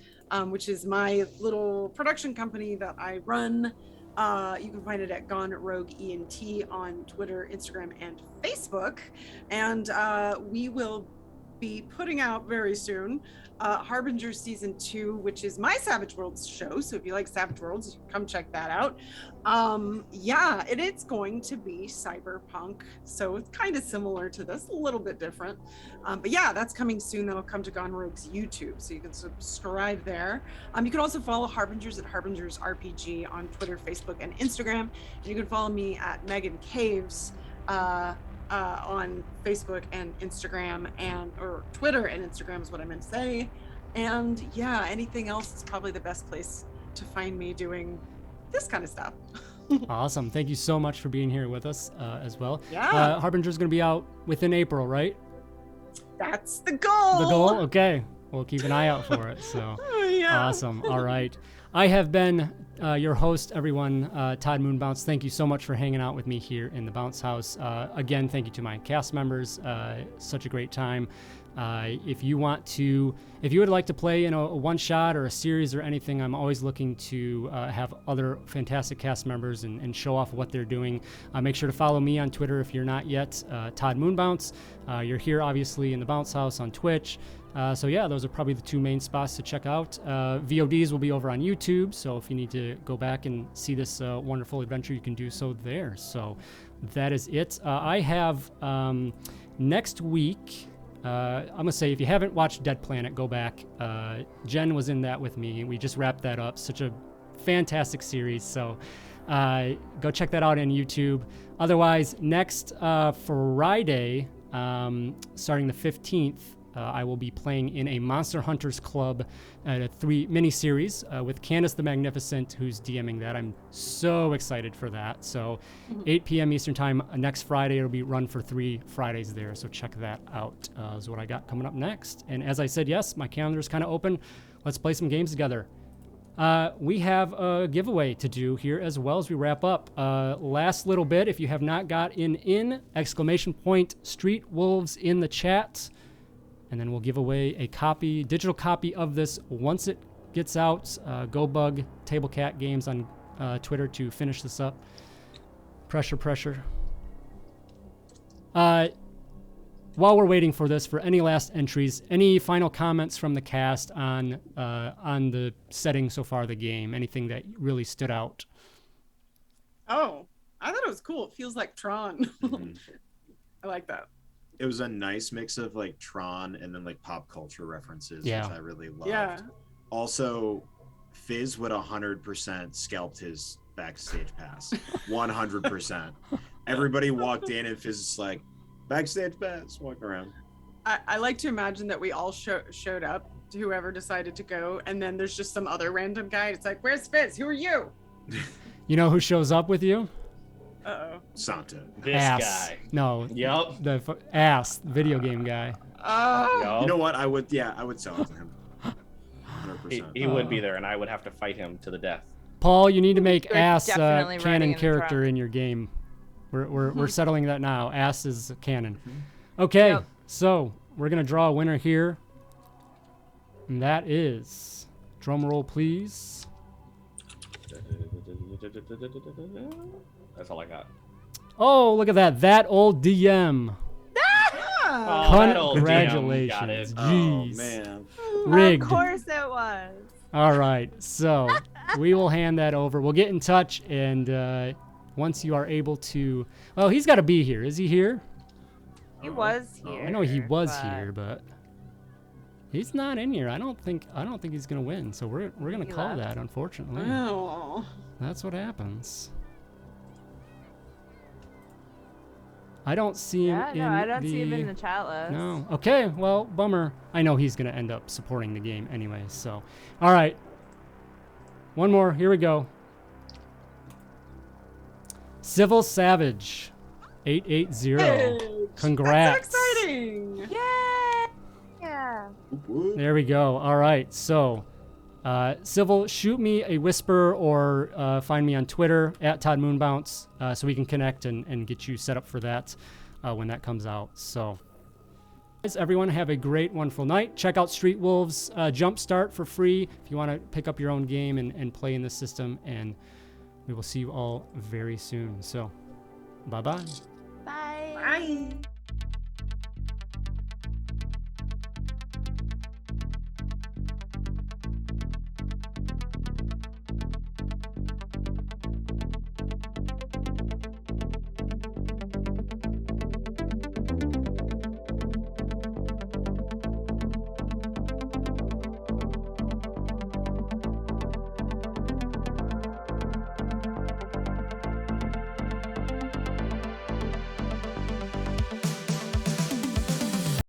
B: which is my little production company that I run. You can find it at Gone Rogue ENT on Twitter, Instagram, and Facebook. And we will be putting out very soon Harbinger Season 2, which is my Savage Worlds show. So if you like Savage Worlds, come check that out. And it's going to be cyberpunk. So it's kind of similar to this, a little bit different. But yeah, that's coming soon. That'll come to Gone Rogue's YouTube. So you can subscribe there. You can also follow Harbingers at Harbingers RPG on Twitter, Facebook, and Instagram. And you can follow me at Megan Caves on Facebook and Instagram or Twitter and Instagram is what I meant to say. And yeah, anything else is probably the best place to find me doing this kind of stuff.
A: Awesome. Thank you so much for being here with us as well.
B: Yeah.
A: Harbinger's going to be out within April, right?
B: That's the goal.
A: The goal? Okay. We'll keep an eye out for it. So
B: Yeah.
A: Awesome. All right. I have been your host, everyone, Todd Moonbounce. Thank you so much for hanging out with me here in the Bounce House. Again, thank you to my cast members. Such a great time. If you would like to play in a one-shot or a series or anything, I'm always looking to have other fantastic cast members and show off what they're doing. Make sure to follow me on Twitter if you're not yet, Todd Moonbounce. You're here, obviously, in the Bounce House on Twitch. So yeah, those are probably the two main spots to check out. VODs will be over on YouTube, so if you need to go back and see this wonderful adventure, you can do so there. So that is it. I have next week, I'm going to say if you haven't watched Dead Planet, go back. Jen was in that with me. We just wrapped that up. Such a fantastic series. So go check that out on YouTube. Otherwise, next Friday, starting the 15th, I will be playing in a Monster Hunters Club at a 3 mini-series with Candace the Magnificent, who's DMing that. I'm so excited for that. So 8 p.m. Eastern Time next Friday. It'll be run for 3 Fridays there. So check that out is what I got coming up next. And as I said, yes, my calendar is kind of open. Let's play some games together. We have a giveaway to do here as well as we wrap up. Last little bit, if you have not got !! Street Wolves in the chat. and then we'll give away a copy, digital copy of this once it gets out. Go bug Table Cat Games on Twitter to finish this up. Pressure. While we're waiting for this, for any last entries, any final comments from the cast on the setting so far of the game? Anything that really stood out?
B: Oh, I thought it was cool. It feels like Tron.
D: Mhm.
B: I like that.
D: It was a nice mix of like Tron and then like pop culture references,
A: Yeah.
D: which I really loved.
B: Yeah.
D: Also, Fizz would 100% scalped his backstage pass. 100%. Everybody walked in and Fizz is like, backstage pass, walking around.
B: I like to imagine that we all showed up to whoever decided to go, and then there's just some other random guy. It's like, where's Fizz? Who are you?
A: You know who shows up with you?
B: Uh-oh.
D: Santa.
C: This
A: Ass.
C: guy.
A: No.
C: Yup.
A: The Ass, the video game guy.
D: You know what? I would sell it to him. 100%.
C: He would be there, and I would have to fight him to the death.
A: Paul, you need to make
E: You're
A: Ass a
E: definitely riding
A: canon
E: in the
A: character
E: truck.
A: in your game. We're settling that now. Ass is canon. Okay,
E: Yep.
A: so we're gonna draw a winner here, and that is, drum roll please.
C: That's all I got.
A: Oh, look at that! That old DM.
C: Oh, that old DM got it.
A: Congratulations.
D: Oh,
A: Jeez.
D: man.
A: Rigged.
E: Of course it was.
A: All right, so we will hand that over. We'll get in touch, and once you are able to, well, he's got to be here. Is he here?
E: He was here.
A: I know he was
E: but
A: here, but he's not in here. I don't think he's gonna win. So we're gonna
E: He
A: call
E: left.
A: that. Unfortunately,
B: Oh.
A: that's what happens. I don't see him
E: Yeah,
A: in
E: no, I don't
A: the.
E: see him in the chat list.
A: No. Okay. Well, bummer. I know he's gonna end up supporting the game anyway. So, all right. One more. Here we go. Civil Savage, 880.
B: Hey,
A: Congrats.
B: That's so exciting.
E: Yay! Yeah.
D: Whoop, whoop.
A: There we go. All right. So, Civil, shoot me a whisper or find me on Twitter at Todd Moonbounce so we can connect and get you set up for that when that comes out. So, guys, everyone have a great, wonderful night. Check out Street Wolves Jumpstart for free if you want to pick up your own game and play in the system. And we will see you all very soon. So, bye-bye.
E: Bye.
B: Bye.